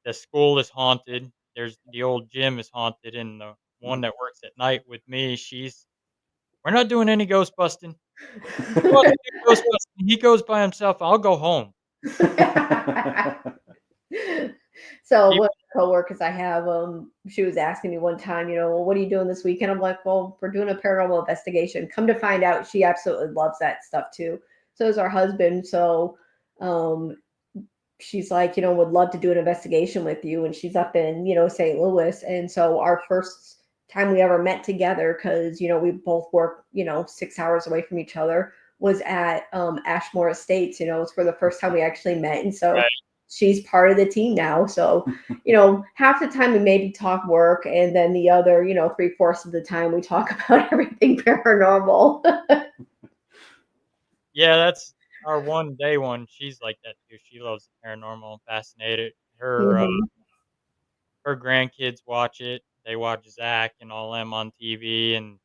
the school is haunted. There's the old gym is haunted, and the one that works at night with me, we're not doing any ghost busting. Who wants to do ghost busting? He goes by himself. I'll go home. So He one of the coworkers I have, she was asking me one time, well, what are you doing this weekend? I'm like, well, we're doing a paranormal investigation. Come to find out, she absolutely loves that stuff too. So is our husband. So, um, she's like, would love to do an investigation with you. And she's up in, St. Louis. And so our first time we ever met together, because, we both work, 6 hours away from each other, was at Ashmore Estates. It's for the first time we actually met. And so right. she's part of the team now. So, half the time we maybe talk work, and then the other, three-fourths of the time we talk about everything paranormal. Yeah, that's our one day one. She's like that too. She loves the paranormal, fascinated. Mhm. Her grandkids watch it. They watch Zach and all them on TV, and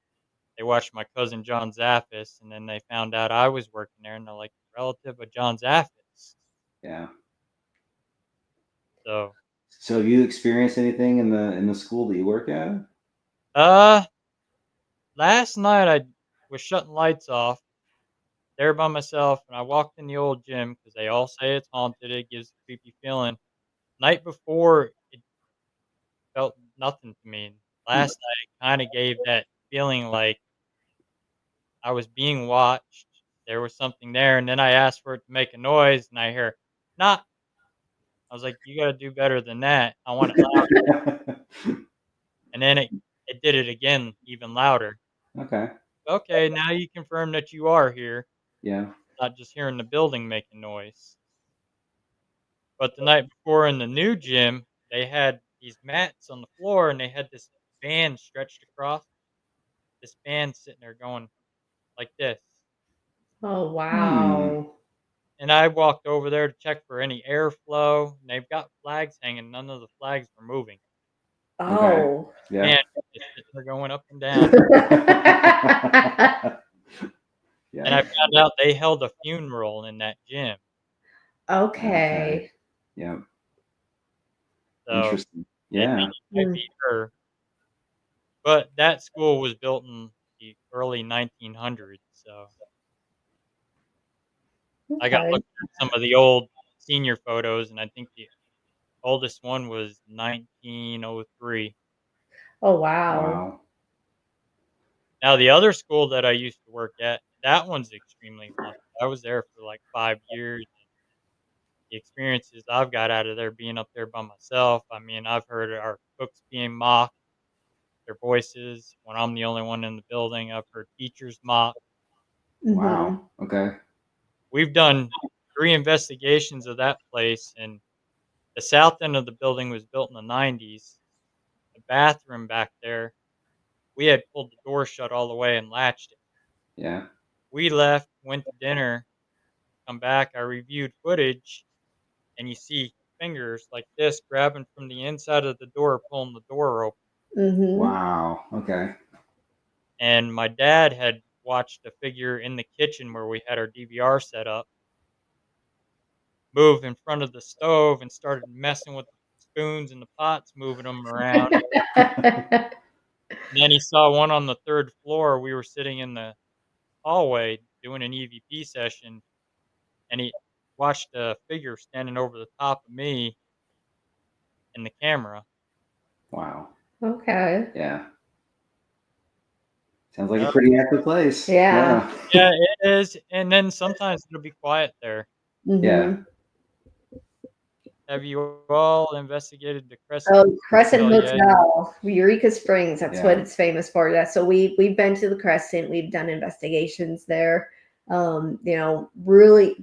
they watched my cousin John Zaffis, and then they found out I was working there, and they're like, relative of John Zaffis. Yeah. So So have you experienced anything in the school that you work at? Uh, Last night I was shutting lights off there by myself, and I walked in the old gym because they all say it's haunted. It gives a creepy feeling. Night before, it felt nothing to me. Hmm. Last night, it kind of gave that feeling like I was being watched. There was something there, and then I asked for it to make a noise, and I hear, "Not." I was like, "You gotta do better than that. I want it loud." And then it did it again, even louder. Okay. Okay, now you confirm that you are here, Yeah. not just hearing the building making noise. But the night before in the new gym, they had these mats on the floor, and they had this band stretched across. This band sitting there going like this. Oh, Hmm. wow. And I walked over there to check for any airflow, and they've got flags hanging. None of the flags were moving. Okay. Oh. Yeah. Man, just sitting there going up and down. And Yeah. I found out they held a funeral in that gym. Okay. Okay. Yeah. So Interesting. they think Yeah. it might be her. But that school was built in the early 1900s. So I got Okay. looking at some of the old senior photos, and I think the oldest one was 1903. Oh, wow. Wow. Now, the other school that I used to work at, that one's extremely haunted. I was there for like 5 years. The experiences I've got out of there being up there by myself, I mean, I've heard our cooks being mocked, their voices when I'm the only one in the building. I've heard teachers mocked. Mm-hmm. Wow. Okay. We've done 3 investigations of that place, and the south end of the building was built in the '90s. The bathroom back there, we had pulled the door shut all the way and latched it. Yeah. We left, went to dinner, come back, I reviewed footage, and you see fingers like this grabbing from the inside of the door, pulling the door open. Mm-hmm. Wow. Okay. And my dad had watched a figure in the kitchen where we had our DVR set up move in front of the stove and started messing with the spoons and the pots, moving them around. And then he saw one on the 3rd floor. We were sitting in the hallway doing an EVP session, and he watched a figure standing over the top of me in the camera. Wow. Okay. Yeah. Sounds like a Uh, pretty active place. Yeah. Yeah. yeah, it is, and then sometimes it'll be quiet there. Yeah. Mm-hmm. Have you all investigated the Crescent Oh, Crescent Hotel yet? Hotel, Eureka Springs. That's what Yeah. it's famous for. Yeah. So we've been to the Crescent. We've done investigations there. Really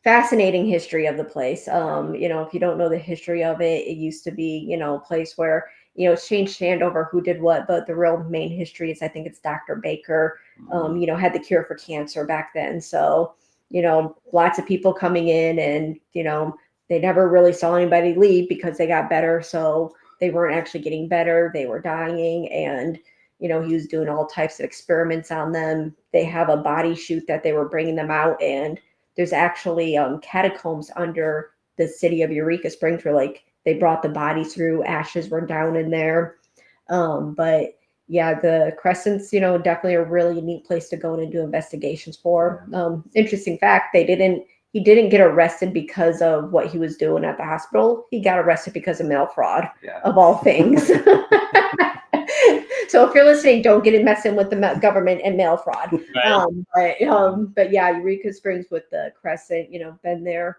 fascinating history of the place. If you don't know the history of it, it used to be, a place where, it's changed hand over who did what, but the real main history is I think it's Dr. Baker, had the cure for cancer back then. So, lots of people coming in and, they never really saw anybody leave because they got better. So they weren't actually getting better. They were dying. And, he was doing all types of experiments on them. They have a body chute that they were bringing them out, and there's actually catacombs under the city of Eureka Springs where like they brought the bodies through, ashes were down in there. But yeah, the Crescent's, definitely a really neat place to go in and do investigations for. Interesting fact, he didn't get arrested because of what he was doing at the hospital. He got arrested because of mail fraud, Yeah. of all things. So if you're listening, don't get it messing with the government and mail fraud. Right. But yeah, Eureka Springs with the Crescent, been there.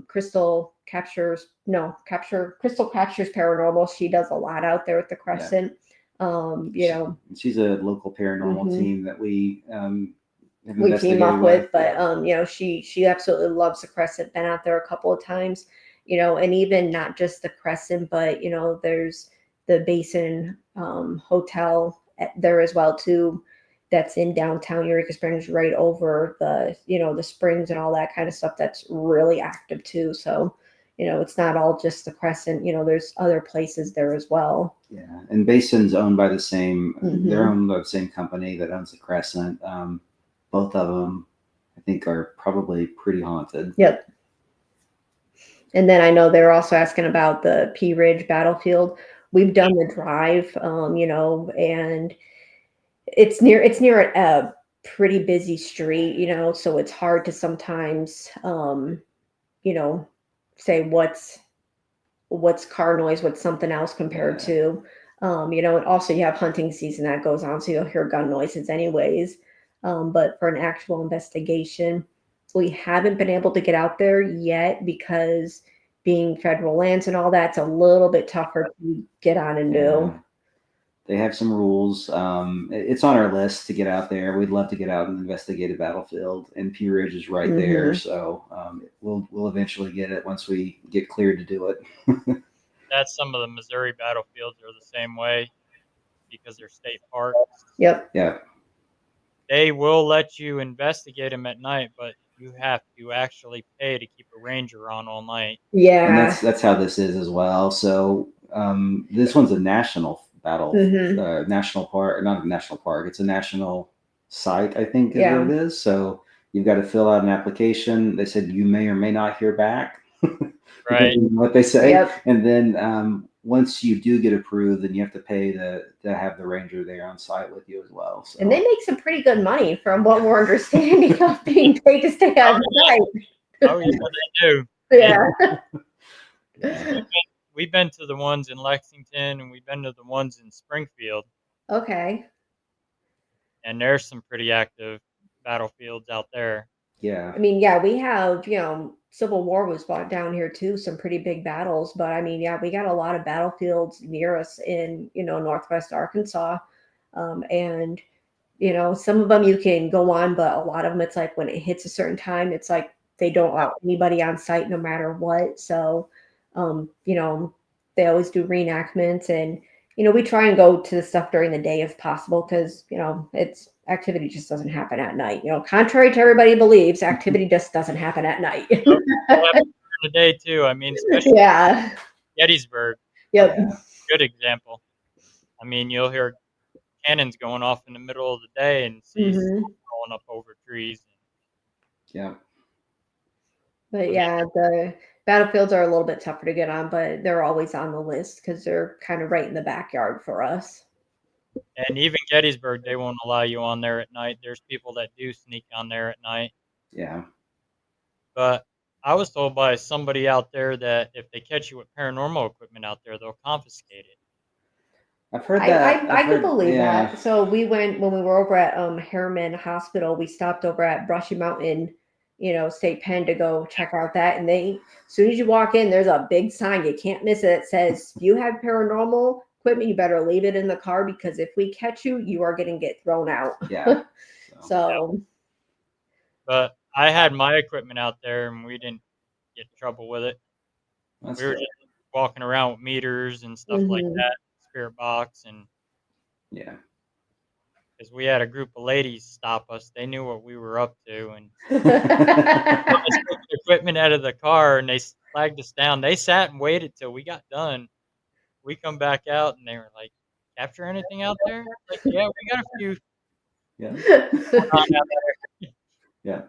Crystal captures paranormal. She does a lot out there at the Yeah. Crescent. She's a local paranormal Mhm. team that we have We team investigated up with, but Yeah. she absolutely loves the Crescent. Been out there a couple of times, and even not just the Crescent, but there's the Basin Hotel there as well too. That's in downtown Eureka Springs, right over the springs and all that kind of stuff. That's really active too. So, it's not all just the Crescent. There's other places there as well. Yeah, and Basin's owned by the same. They're Mhm. owned by the same company that owns the Crescent. Both of them, I think, are probably pretty haunted. Yep. And then I know they're also asking about the Pea Ridge battlefield. we've done the drive, and it's near a pretty busy street, so it's hard to sometimes, you know, say what's car noise, what's something else compared Yeah. to, and also you have hunting season that goes on, so you'll hear gun noises anyways. But for an actual investigation, we haven't been able to get out there yet because being federal lands and all that's a little bit tougher to get on and Yeah. do. They have some rules. It's on our list to get out there. We'd love to get out and investigate a battlefield, and Pea Ridge is right there. Hmm. So we'll eventually get it once we get cleared to do it. That's some of the Missouri battlefields are the same way because they're state parks. Yep. Yeah. They will let you investigate them at night, but you have to actually pay to keep a ranger on all night. And Yeah. that's how this is as well. So this one's a national Hmm. national park, not a national park. It's a national site, I think, is what it Yeah. is. So you've got to fill out an application. They said you may or may not hear back, Right. depending on what they say. Yep. And then once you do get approved, then you have to pay to have the ranger there on site with you as well. And they So make some pretty good money from what we're understanding of being paid to stay Oh, on yeah. site. Oh, yeah, they do. Yeah. 'Cause we've been to the ones in Lexington and we've been to the ones in Springfield, Okay. and there's some pretty active battlefields out there. yeah, I mean, yeah, we have, Civil War was fought down here too, some pretty big battles. But I mean, yeah, we got a lot of battlefields near us in, Northwest Arkansas. And, some of them you can go on, but a lot of them, it's like when it hits a certain time, it's like they don't allow anybody on site no matter what. So, um, you know, they always do reenactments, and, we try and go to the stuff during the day if possible because, it's activity just doesn't happen at night. Contrary to everybody believes, activity just doesn't happen at night. Yep. It'll happen during the day too. I mean, especially Yeah. Gettysburg, Yep. yeah, good example. I mean, you'll hear cannons going off in the middle of the day and see Hmm. smoke rolling up over trees. yeah. But I mean, yeah, the battlefields are a little bit tougher to get on, but they're always on the list because they're kind of right in the backyard for us. and even Gettysburg, they won't allow you on there at night. There's people that do sneak on there at night. Yeah. But I was told by somebody out there that if they catch you with paranormal equipment out there, they'll confiscate it. I've heard I, that. I I've I could heard, believe yeah. that. So we went when we were over at Harriman Hospital. We stopped over at Brushy Mountain, State Pen to go check out that. And as soon as you walk in, there's a big sign you can't miss it. It says, "If you have paranormal equipment, you better leave it in the car because if we catch you, you are going to get thrown out." Yeah. So So, But I had my equipment out there and we didn't get in trouble with it. that's We were good. just walking around with meters and stuff like mhm. that, spirit box, and Yeah. because we had a group of ladies stop us, they knew what we were up to, and saw us taking equipment out of the car, and they flagged us down. They sat and waited till we got done. We come back out, and they were like, "Capture anything out there?" Like, "Yeah, we got a few Yeah. going on out there." Yeah.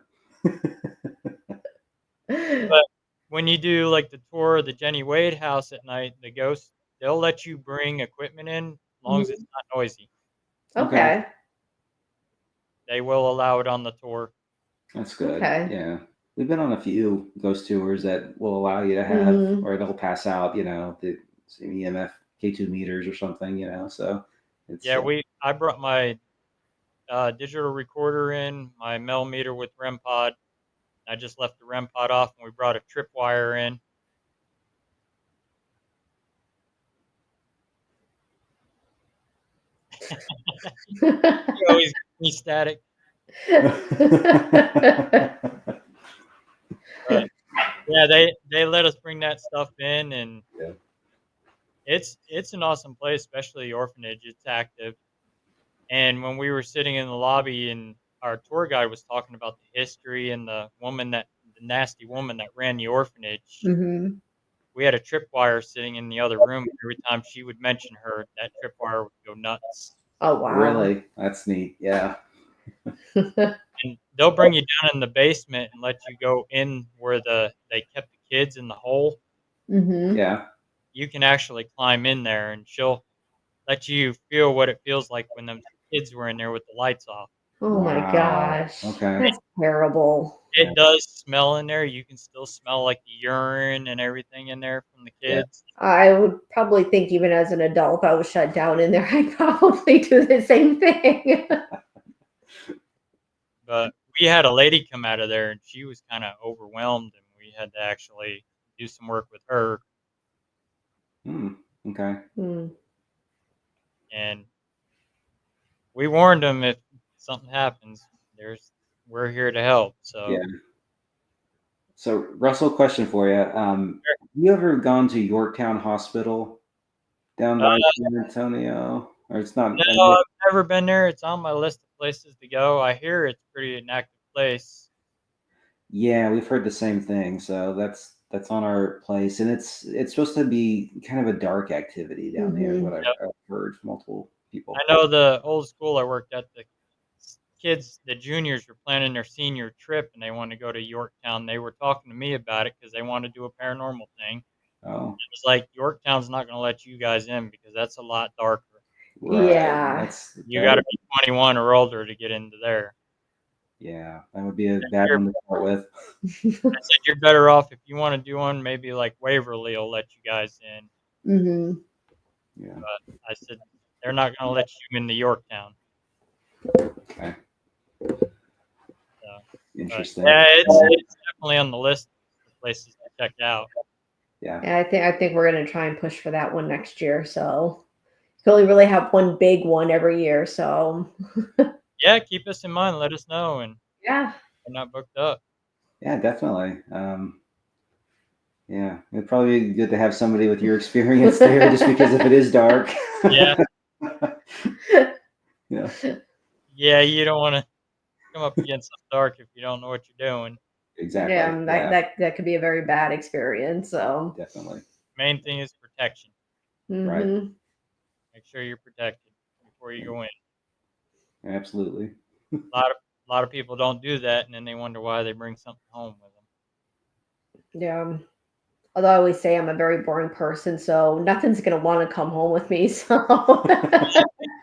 But when you do like the tour of the Jenny Wade house at night, the ghosts they'll let you bring equipment in as long as it's not noisy. Okay. Okay. They will allow it on the tour. That's good. Okay. Yeah. We've been on a few ghost tours that will allow you to have, Hmm. or they'll pass out, the EMF K2 meters or something, So it's, Yeah, I brought my digital recorder in, my millimeter with REM pod. I just left the REM pod off, and we brought a tripwire in. You always give me static, but yeah, they let us bring that stuff in, and yeah. it's an awesome place, especially the orphanage. It's active, and when we were sitting in the lobby, and our tour guide was talking about the history and the nasty woman that ran the orphanage. Hmm. We had a tripwire sitting in the other room. Every time she would mention her, that tripwire would go nuts. Oh wow. Really? That's neat. Yeah. And they'll bring you down in the basement and let you go in where they kept the kids in the hole. Hmm. Yeah. you can actually climb in there, and she'll let you feel what it feels like when them kids were in there with the lights off. Oh my Wow. gosh. Okay. That's terrible. Yeah. It does smell in there. You can still smell, like, the urine and everything in there from the Yeah. kids. I would probably think even as an adult, if I was shut down in there, I'd probably do the same thing. But we had a lady come out of there, and she was kinda overwhelmed, and we had to actually do some work with her, Okay. Hmm. and we warned them if something happens, we're here to help, Yeah. so So, Russell, question for you. Have you ever gone to Yorktown Hospital down by San Antonio? Or it's not. no, I've never been there. It's on my list of places to go. I hear it's pretty an active place. Yeah, we've heard the same thing. So that's on our place, and it's supposed to be kind of a dark activity down there. Is Hmm. what I've, Yep. I've heard from multiple I people. know the old school I worked at, the juniors were planning their senior trip, and they wanted to go to Yorktown. They were talking to me about it because they wanna do a paranormal thing. Oh, It was like, "Yorktown's not gonna let you guys in because that's a lot darker. right. Yeah. You gotta be 21 or older to get into there." Yeah, that would be a bad You're one to start with. I said, "You're better off if you wanna do one, maybe like Waverly will let you guys in." Hmm. Yeah. But I said, "They're not gonna let you into Yorktown." Okay. So, but Interesting. yeah, it's definitely on the list of places to check out. Yeah. Yeah, I think we're gonna try and push for that one next year. So you only really have one big one every year. So Yeah, keep us in mind, let us know, and yeah. we're not booked up. Yeah, definitely. Yeah, it'd probably be good to have somebody with your experience there, just because if it is dark. Yeah. Yeah, Yeah, you don't wanna come up against something dark if you don't know what you're doing. exactly. Yeah, that Yeah, that could be a very bad experience. So definitely. Main thing is protection. Right. hmm. Make sure you're protected before you Yeah, go in. absolutely. A lot of people don't do that, and then they wonder why they bring something home with them. Yeah. Although I always say I'm a very boring person, so nothing's gonna want to come home with me. So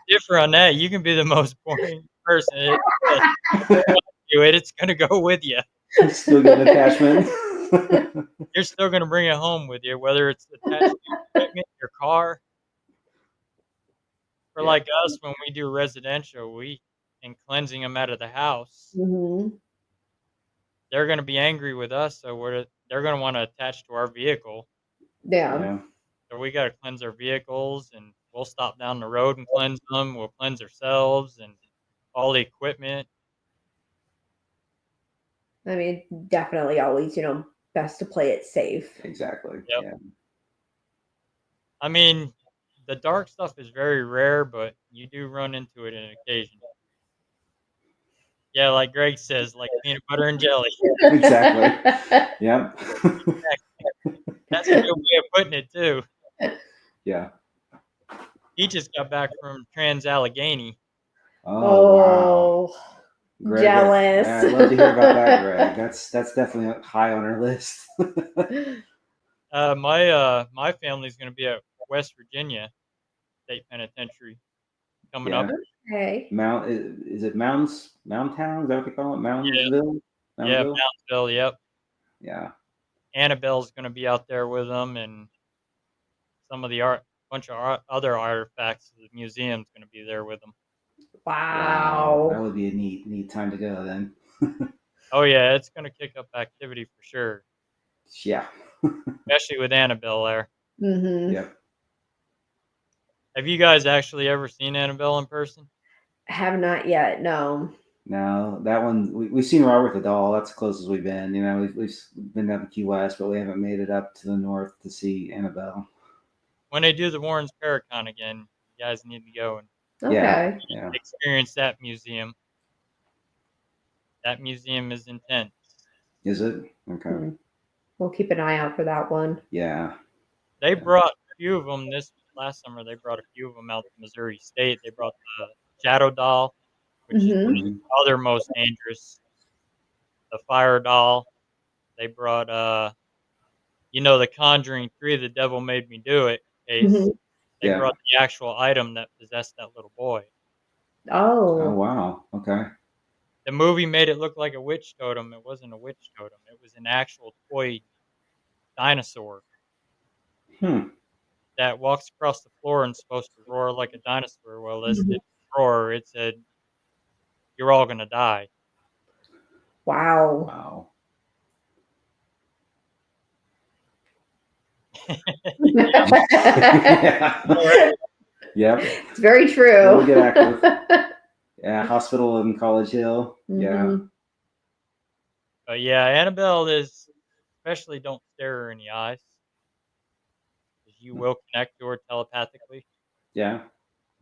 Differ on that, you can be the most boring person. If you want to do it, it's gonna go with you. Still get an attachment. You're still gonna bring it home with you, whether it's attached to your equipment, your car. For Yeah, like us, when we do residential, we and cleansing them out of the house, hmm. they're gonna be angry with us, so they're gonna wanna attach to our vehicle. Yeah. yeah, So we gotta cleanse our vehicles, and we'll stop down the road and cleanse them. We'll cleanse ourselves and all the equipment. I mean, definitely always, best to play it safe. exactly. Yep. Yeah, I mean, the dark stuff is very rare, but you do run into it on occasion. Yeah, like Greg says, like peanut butter and jelly. exactly. Yeah, That's a good way of putting it too. yeah. He just got back from Trans-Allegheny. Oh wow, Oh, Greg. jealous. I'd love to hear about that, Greg. That's definitely high on our list. My family's gonna be at West Virginia State Penitentiary coming Yeah. up. Okay. Is it Mound Town? Is that what they call it? Yeah, Moundsville? yeah, Moundsville? Moundsville, yep. Yeah. Annabelle's gonna be out there with them, and some of the bunch of other artifacts of the museum's gonna be there with them. Wow. That Wow. would be a neat time to go then. Oh yeah, it's gonna kick up activity for sure, Yeah. especially with Annabelle there. Hmm. Yep. Have you guys actually ever seen Annabelle in person? Have not yet. No. Now that one we've seen Robert the Doll. That's the closest we've been. We've been up to Key West, but we haven't made it up to the north to see Annabelle. When they do the Warrens Paracon again, you guys need to go and Yeah. Okay. Yeah. experience that museum. That museum is intense. Is it? Okay. Hmm. We'll keep an eye out for that one. Yeah. They Yeah. brought a few of them this last summer. They brought a few of them out to Missouri State. They brought the Shadow Doll, which is Hmm. Mhm. the other most dangerous. The Fire Doll. They brought The Conjuring 3, The Devil Made Me Do It case, Mhm. they Yeah. brought the actual item that possessed that little boy. Oh, Oh. wow. Okay. The movie made it look like a witch totem. It wasn't a witch totem. It was an actual toy dinosaur Hmm. that walks across the floor and supposed to roar like a dinosaur. Well, as it Mhm. didn't roar, it said, "You're all gonna die." Wow. Wow. Yeah. Yep. It's very We'll true. get active. Yeah. Hospital in College Hill. Yeah. Mhm. But yeah, Annabelle is, especially don't stare her in the eyes, 'cause you will connect to her telepathically. Yeah.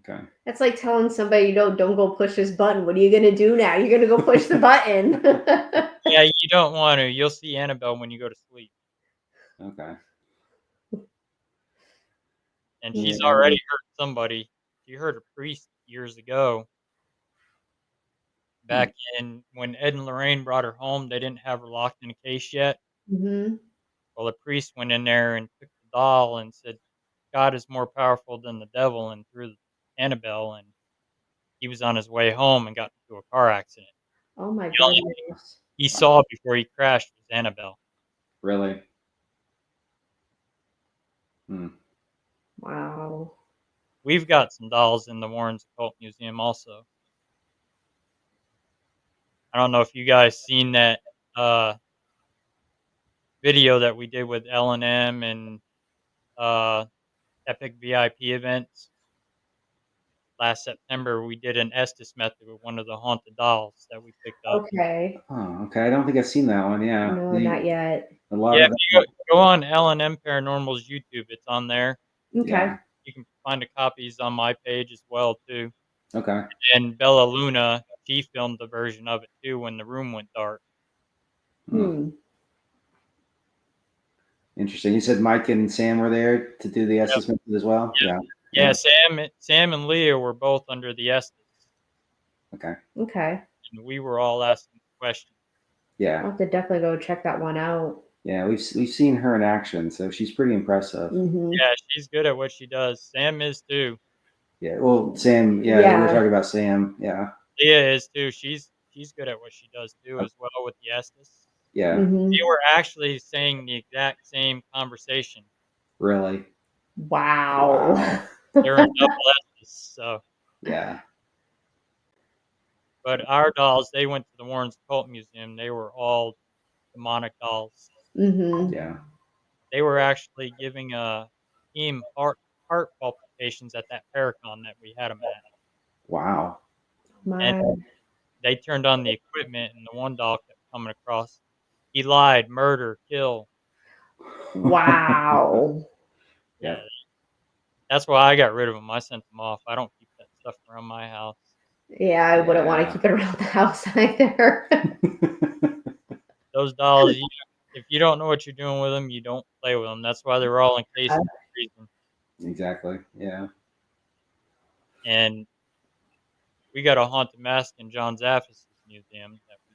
Okay. That's like telling somebody, don't go push this button. What are you gonna do now? You're gonna go push the button. Yeah, you don't want to. You'll see Annabelle when you go to sleep, Okay. and she's Yeah. already hurt somebody. She hurt a priest years ago. Hmm. Back in when Ed and Lorraine brought her home, they didn't have her locked in a case yet. Hmm. Well, the priest went in there and took the doll and said, "God is more powerful than the devil," and threw Annabelle, and he was on his way home and got into a car accident. Oh my The only thing goodness. he Wow. saw before he crashed was Annabelle. Really. Hmm. Wow. We've got some dolls in the Warrens Occult Museum also. I don't know if you guys seen that uh, video that we did with L&M and uh, Epic VIP events. Last September, we did an Estes method with one of the haunted dolls that we picked up. Okay. Oh, okay. I don't think I've seen that one. Yeah. No, not yet. A lot Yeah, of if that. you go on L&M Paranormal's YouTube, it's on there. Okay. Yeah. You can find the copies on my page as well too. Okay. And Bella Luna, she filmed the version of it too when the room went dark. Hmm. Hmm. Interesting. You said Mike and Sam were there to do the Yep, Estes method as well. yep. Yeah. Yeah, Yeah. Sam and Leah were both under the Estes, Okay. Okay. and we were all asking questions. Yeah. I'll have to definitely go check that one out. Yeah. We've seen her in action, so she's pretty impressive. Hmm. Yeah, she's good at what she does. Sam is too. Yeah. Well, Sam. Yeah, we're Yeah. talking about Sam. Yeah. Leah is too. She's good at what she does too as well with the Estes. Yeah. Hmm. They were actually saying the exact same conversation. Really. Wow. Wow. They're in double S's, so Yeah. but our dolls, they went to the Warrens Occult Museum. They were all demonic dolls. Hmm. Yeah. They were actually giving team heart palpitations at that Paracon that we had them at, Wow. and My. they turned on the equipment, and the one doll kept coming across. He lied, murder, kill. Wow. Yeah, Yep. that's why I got rid of them. I sent them off. I don't keep that stuff around my house. Yeah, I wouldn't want to Yeah. keep it around the house either. Those dolls, if you don't know what you're doing with them, you don't play with them. That's why they're all encased for a reason. Exactly. Yeah. And we got a haunted mask in John Zaffis' museum that we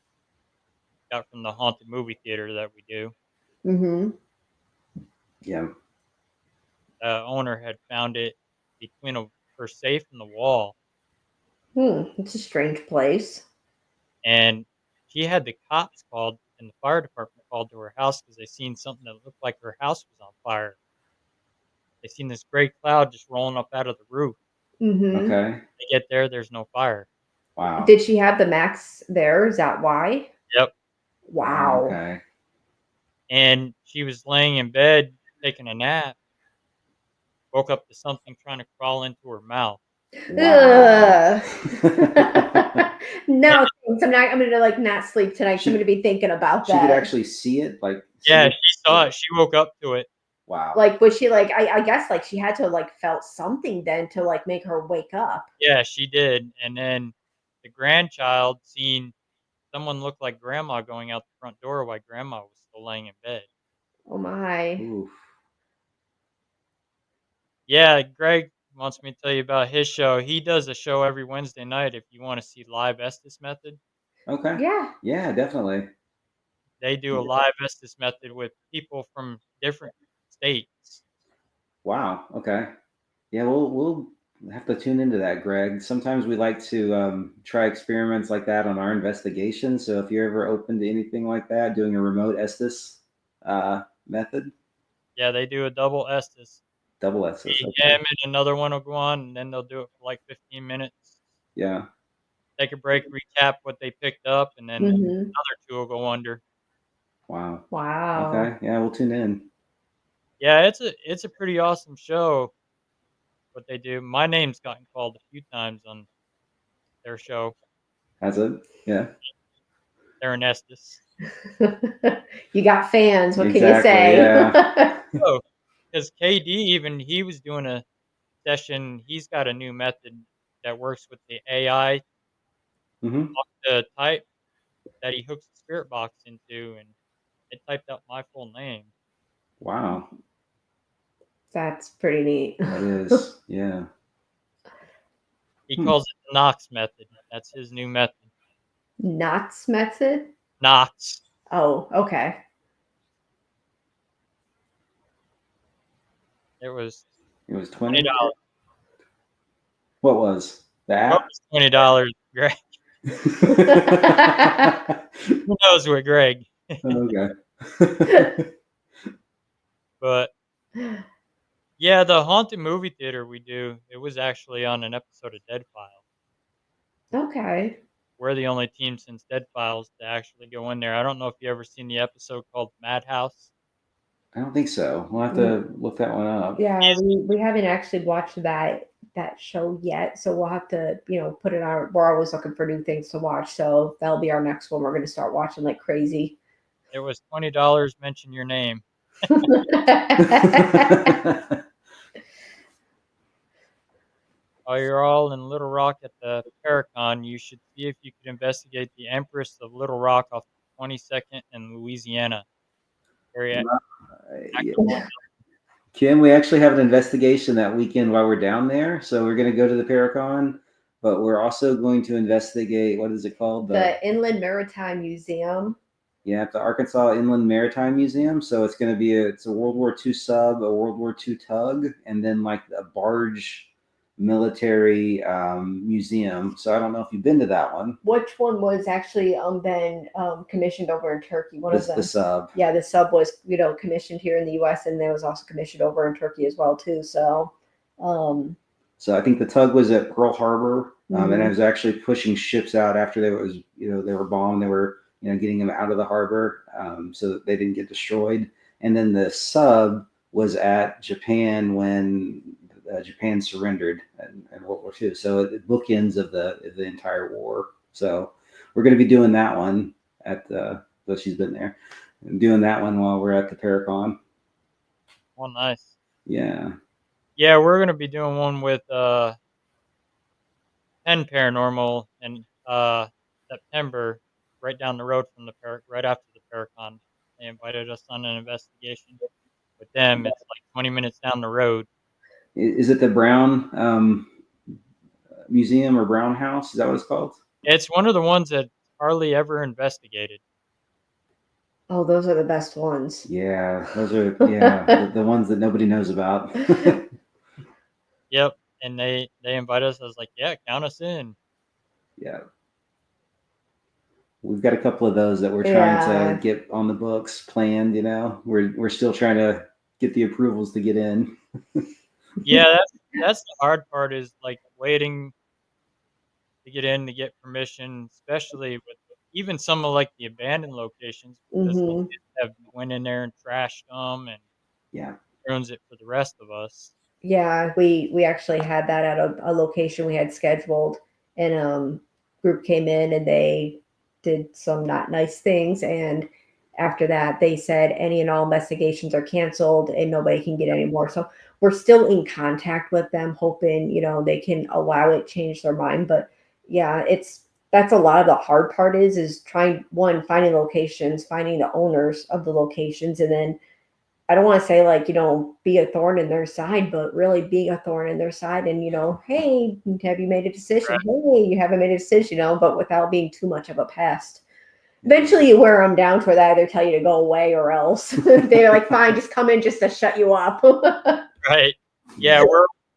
got from the haunted movie theater that we do. Hmm. Yeah. The owner had found it between her safe and the wall, It's a strange place. and she had the cops called and the fire department called to her house because they seen something that looked like her house was on fire. They seen this gray cloud just rolling up out of the roof. Hmm. Okay. They get there, there's no fire. Wow. Did she have the max there? Is that why? Yep. Oh, Wow. okay. And she was laying in bed taking a nap, woke up to something trying to crawl into her mouth. Wow. Ugh. And No, thanks. I'm gonna like not sleep tonight. So I'm she gonna be thinking about she could that. actually see it, like see yeah, it. she saw it. She woke up to it. Wow. Like, was she like? I guess like she had to like felt something then to like make her wake up. Yeah, she did. And then the grandchild seen someone look like grandma going out the front door while grandma was still laying in bed. Oh my. Oof. Yeah, Greg wants me to tell you about his show. He does a show every Wednesday night if you want to see live Estes method. Okay. Yeah. Yeah, definitely. They do a live Estes method with people from different states. Wow. Okay. Yeah, we'll have to tune into that, Greg. Sometimes we like to try experiments like that on our investigation. So if you're ever open to anything like that, doing a remote Estes method, Yeah, they do a double Estes. double Estes. Me, Okay. him, and another one will go on, and then they'll do it for like 15 minutes. Yeah. Take a break, recap what they picked up, and then Hmm. another two will go under. Wow. Wow. Okay. Yeah, we'll tune in. Yeah, it's a pretty awesome show what they do. My name's gotten called a few times on their show. Has it? Yeah. They're in Estes. You got fans. What can you Exactly. say? Yeah. Oh, because KD even he was doing a session. He's got a new method that works with the AI Hmm. the type that he hooks the spirit box into, and it typed out my full name. Wow. That's pretty neat. That is. Yeah. He Hmm. calls it the Knox method. That's his new method. Knots method? Knox. Oh, okay. It was It was $20. 20. What was the What app? was $20, Greg? Who knows with Greg? Okay. But yeah, the haunted movie theater we do, it was actually on an episode of Dead Files. Okay. We're the only team since Dead Files to actually go in there. I don't know if you ever seen the episode called Madhouse. I don't think so. We'll have to look that one up. Yeah, we haven't actually watched that show yet, so we'll have to, put it on. We're always looking for new things to watch, so that'll be our next one. We're going to start watching like crazy. It was $20. Mention your name. While you're all in Little Rock at the Paracon, you should see if you could investigate the Empress of Little Rock off 22nd in Louisiana. Very Yeah. active. Kim, we actually have an investigation that weekend while we're down there. So we're going to go to the Paracon, but we're also going to investigate, what is it called? The Inland Maritime Museum. Yeah, the Arkansas Inland Maritime Museum. So it's going to be it's a World War II sub, a World War II tug, and then like a barge military museum. So I don't know if you've been to that one. Which one was actually been commissioned over in Turkey? One of them. The sub. Yeah, the sub was commissioned here in the U.S. and it was also commissioned over in Turkey as well too. So, So I think the tug was at Pearl Harbor, and it Mhm. was actually pushing ships out after they were bombed. They were getting them out of the harbor so that they didn't get destroyed. And then the sub was at Japan when Japan surrendered in World War II. So it bookends of the entire war. So we're going to be doing that one at though she's been there, and doing that one while we're at the Paracon. Oh, nice. Yeah. Yeah, we're gonna be doing one with KAM Paranormal in September, right down the road from right after the Paracon. They invited us on an investigation with them. It's like 20 minutes down the road. Is it the Brown Museum or Brown House? Is that what it's called? It's one of the ones that hardly ever investigated. Oh, those are the best ones. Yeah, those are the ones that nobody knows about. Yep, and they invited us. I was like, yeah, count us in. Yeah, we've got a couple of those that we're trying to get on the books planned. We're still trying to get the approvals to get in. Yeah, that's the hard part is like waiting to get in to get permission, especially with even some of like the abandoned locations because the Hmm. kids have went in there and trashed them and Yeah, ruins it for the rest of us. Yeah, we actually had that at a location we had scheduled, and group came in and they did some not nice things, and after that they said any and all investigations are canceled and nobody can get any more. So we're still in contact with them, hoping they can allow it, change their mind. But yeah, that's a lot of the hard part is trying finding locations, finding the owners of the locations, and then I don't want to say like, be a thorn in their side, but really being a thorn in their side and, hey, have you made a decision? Right. Hey, you haven't made a decision, but without being too much of a pest. Eventually, you wear them down to where they either tell you to go away or else they're like, "Fine, just come in just to shut you up." Right. Yeah,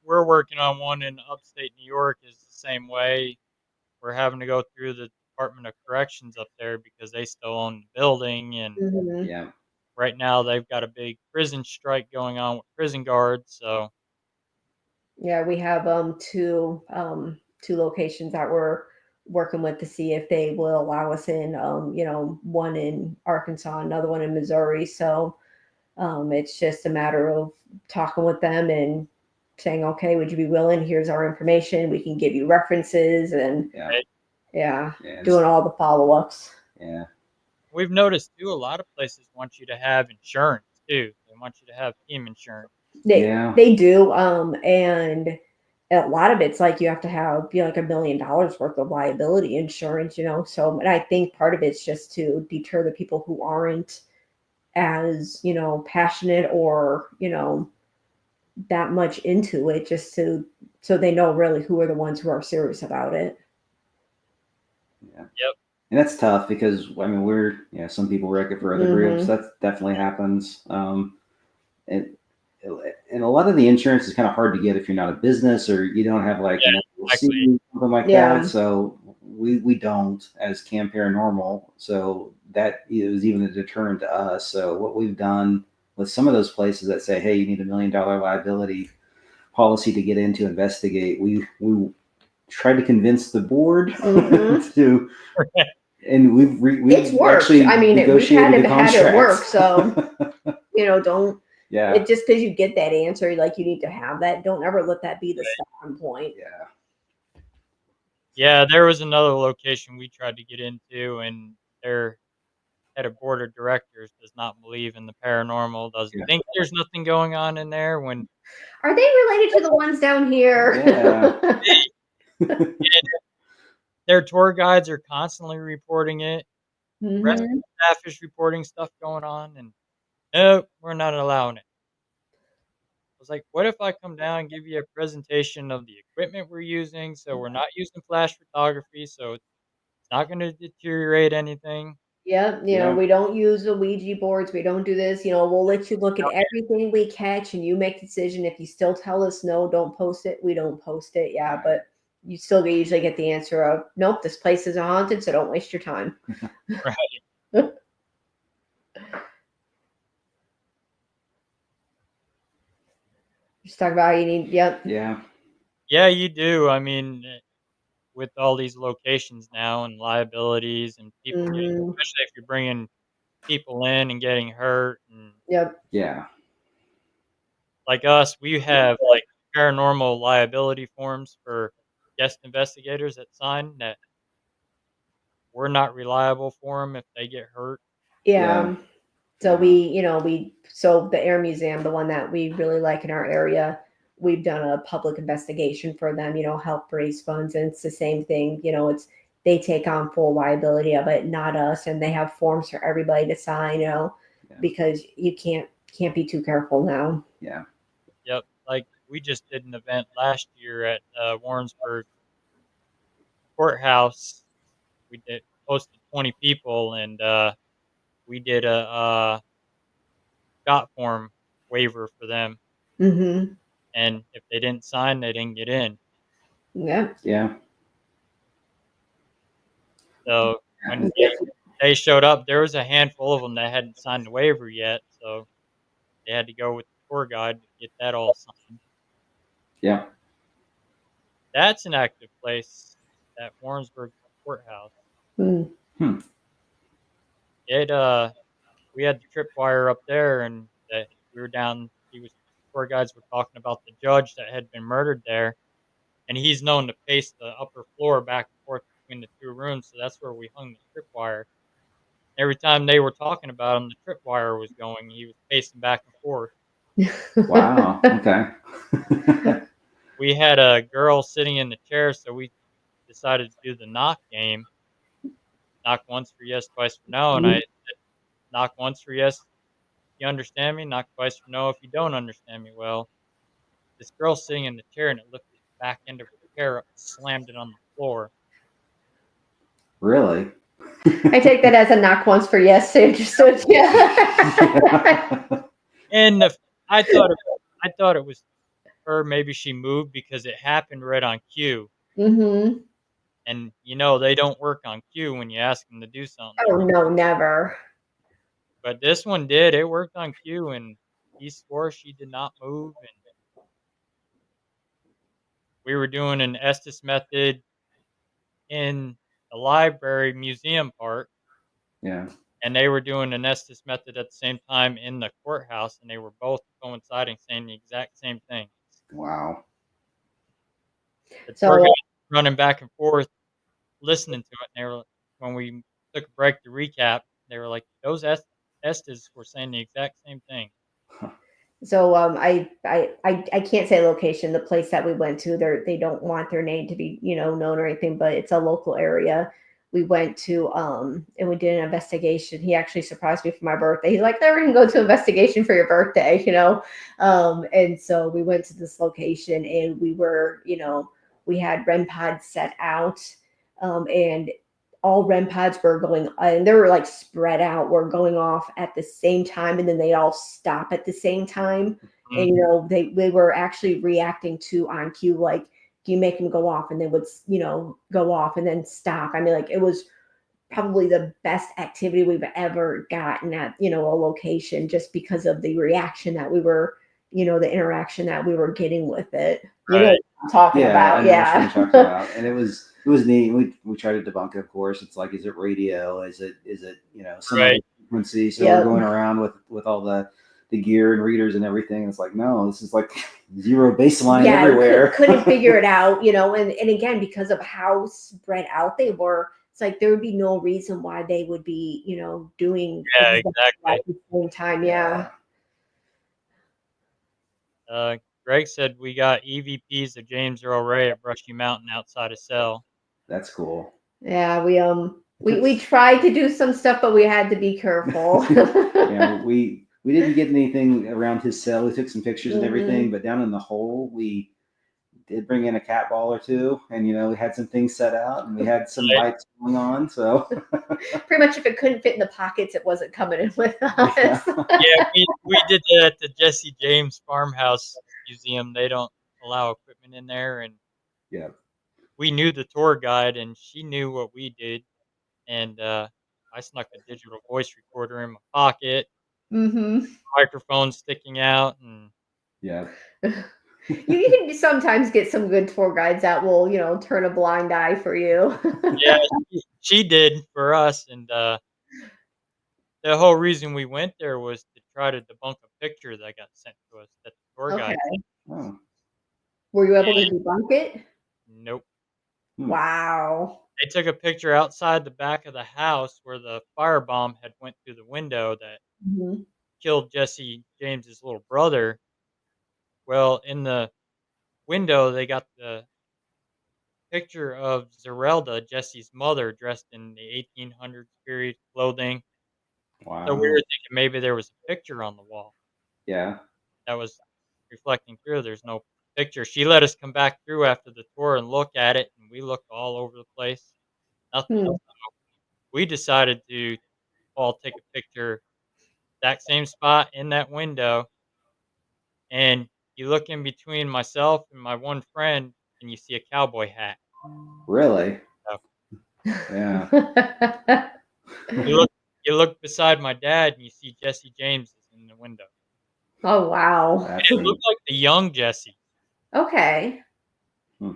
we're working on one in upstate New York is the same way. We're having to go through the Department of Corrections up there because they still own the building, and Mhm. Yeah. right now they've got a big prison strike going on with prison guards, so Yeah, we have two locations that we're working with to see if they will allow us in. One in Arkansas, another one in Missouri. So it's just a matter of talking with them and saying, okay, would you be willing? Here's our information. We can give you references and Yeah. right. yeah, Yeah. doing all the follow ups. Yeah. We've noticed too a lot of places want you to have insurance too. They want you to have team insurance. Yeah. They do, and a lot of it's like you have to have like $1 million worth of liability insurance, So, and I think part of it's just to deter the people who aren't as passionate or that much into it, just to so they know really who are the ones who are serious about it. Yeah. Yep. And that's tough because I mean some people wreck it for other groups. Mm-hmm. That definitely happens. And and a lot of the insurance is kind of hard to get if you're not a business or you don't have like Yeah, an exactly. LLC, something like Yeah. that. So we don't as KAM Paranormal. So that is even a deterrent to us. So what we've done with some of those places that say, hey, you need $1 million liability policy to get in to investigate, we tried to convince the board Mm-hmm. to, and It's we've worked. actually I mean, we've negotiated the had it work. contracts. So don't Yeah. it just because you get that answer, like you need to have that. Don't ever let that be the stopping point. Yeah. Yeah, there was another location we tried to get into, and their head of board of directors does not believe in the paranormal, doesn't Yeah. think there's nothing going on in there when Are they related to the ones down here? Yeah. their tour guides are constantly reporting it. Rest of Hmm. the staff is reporting stuff going on, and no, we're not allowing it. I was like, what if I come down and give you a presentation of the equipment we're using? So we're not using flash photography, so it's not going to deteriorate anything. Yep. Yeah. We don't use the Ouija boards. We don't do this. We'll let you look at everything we catch and you make the decision. If you still tell us no, don't post it, we don't post it. Yeah. Right. But you still usually get the answer of, nope, this place is haunted, so don't waste your time. Right. Just talk about how you need, yep. Yeah. Yeah, you do. I mean, with all these locations now and liabilities and people getting, Hmm. especially if you're bringing people in and getting hurt, and Yep. Yeah. like us, we have like paranormal liability forms for guest investigators that sign that we're not reliable for them if they get hurt. Yeah. Yeah. So Yeah. so the Air Museum, the one that we really like in our area, we've done a public investigation for them, help raise funds. And it's the same thing, they take on full liability of it, not us. And they have forms for everybody to sign, Yeah. because you can't be too careful now. Yeah. Yep. Like we just did an event last year at Warrensburg Courthouse. We did hosted 20 people, and we did a Scott form waiver for them. Mm-hmm. And if they didn't sign, they didn't get in. Yeah. Yeah. So when they showed up, there was a handful of them that hadn't signed the waiver yet. So they had to go with the tour guide to get that all signed. Yeah. That's an active place, that Warrensburg Courthouse. Mm. Hmm. It we had the tripwire up there, and we were down. He was Tour guides were talking about the judge that had been murdered there, and he's known to pace the upper floor back and forth between the two rooms. So that's where we hung the tripwire. Every time they were talking about him, the tripwire was going. He was pacing back and forth. Wow. Okay. We had a girl sitting in the chair, so we decided to do the knock game. Knock once for yes, twice for no, and I knock once for yes, you understand me. Knock twice for no if you don't understand me. Well, this girl sitting in the chair, and it lifted the back end of her chair up, slammed it on the floor. Really? I take that as a knock once for yes, so understood. Yeah. Yeah. And I thought it was her. Maybe she moved because it happened right on cue. Mm-hmm. And they don't work on cue when you ask them to do something. Oh no, never. But this one did. It worked on cue, and he swore she did not move. And we were doing an Estes method in the library museum part, Yeah. and they were doing an Estes method at the same time in the courthouse, and they were both coinciding, saying the exact same thing. Wow. The tour So guide running back and forth, listening to it, and they were when we took a break to recap, they were like, "Those Estes were saying the exact same thing." I can't say location. The place that we went to, they don't want their name to be known or anything, but it's a local area. We went to and we did an investigation. He actually surprised me for my birthday. He's like, "Never even go to investigation for your birthday." And so we went to this location and we had REM pods set out, and all REM pods were going, and they were like spread out, were going off at the same time, and then they all stop at the same time. Mhm. And they were actually reacting to on cue, like, do you make them go off, and they would go off and then stop. I mean, like, it was probably the best activity we've ever gotten at a location, just because of the reaction that we were, the interaction that we were getting with it. Right. What I'm talking Yeah, I about. know which one Yeah. you're talking about, and it was neat. We tried to debunk it, of course. It's like, is it radio? Is it some other Right. frequency? So we're Yep. going around with all the gear and readers and everything. It's like, no, this is like zero baseline Yeah, everywhere. couldn't figure it out, and again, because of how spread out they were, it's like there would be no reason why they would be, doing Yeah, exactly at exactly. the same time. Yeah. Yeah, Greg said we got EVPs of James Earl Ray at Brushy Mountain outside of Cell. that's cool. Yeah, we tried to do some stuff, but we had to be careful. Yeah, we didn't get anything around his cell. We took some pictures and everything, Mhm. but down in the hole, we did bring in a cat ball or two, and we had some things set out, and we had some Right? lights going on. So Pretty much, if it couldn't fit in the pockets, it wasn't coming in with yeah, us. Yeah, we did that at the Jesse James Farmhouse Museum. They don't allow equipment in there, and yeah, we knew the tour guide, and she knew what we did. And I snuck a digital voice recorder in my pocket, Hmm. microphone sticking out, and yeah. You can sometimes get some good tour guides that will, turn a blind eye for you. yeah, she did for us. And the whole reason we went there was to try to debunk a picture that got sent to us that the tour Okay. guide sent. Oh, Were you able to debunk it? Nope. hmm. Wow. They took a picture outside the back of the house where the firebomb had went through the window that Mhm. killed Jesse James's little brother. Well, in the window, they got the picture of Zerelda, Jesse's mother, dressed in the 1800s period clothing. So we were Wow. thinking maybe there was a picture on the wall Yeah. that was reflecting through. There's no picture. She let us come back through after the tour and look at it, and we looked all over the place. Nothing. Hmm. We decided to all take a picture that same spot in that window, and you look in between myself and my one friend, and you see a cowboy hat. Really? So Yeah. you look you look beside my dad, and you see Jesse James is in the window. Oh wow. That's It looked neat. like the young Jesse, Okay. Hmm.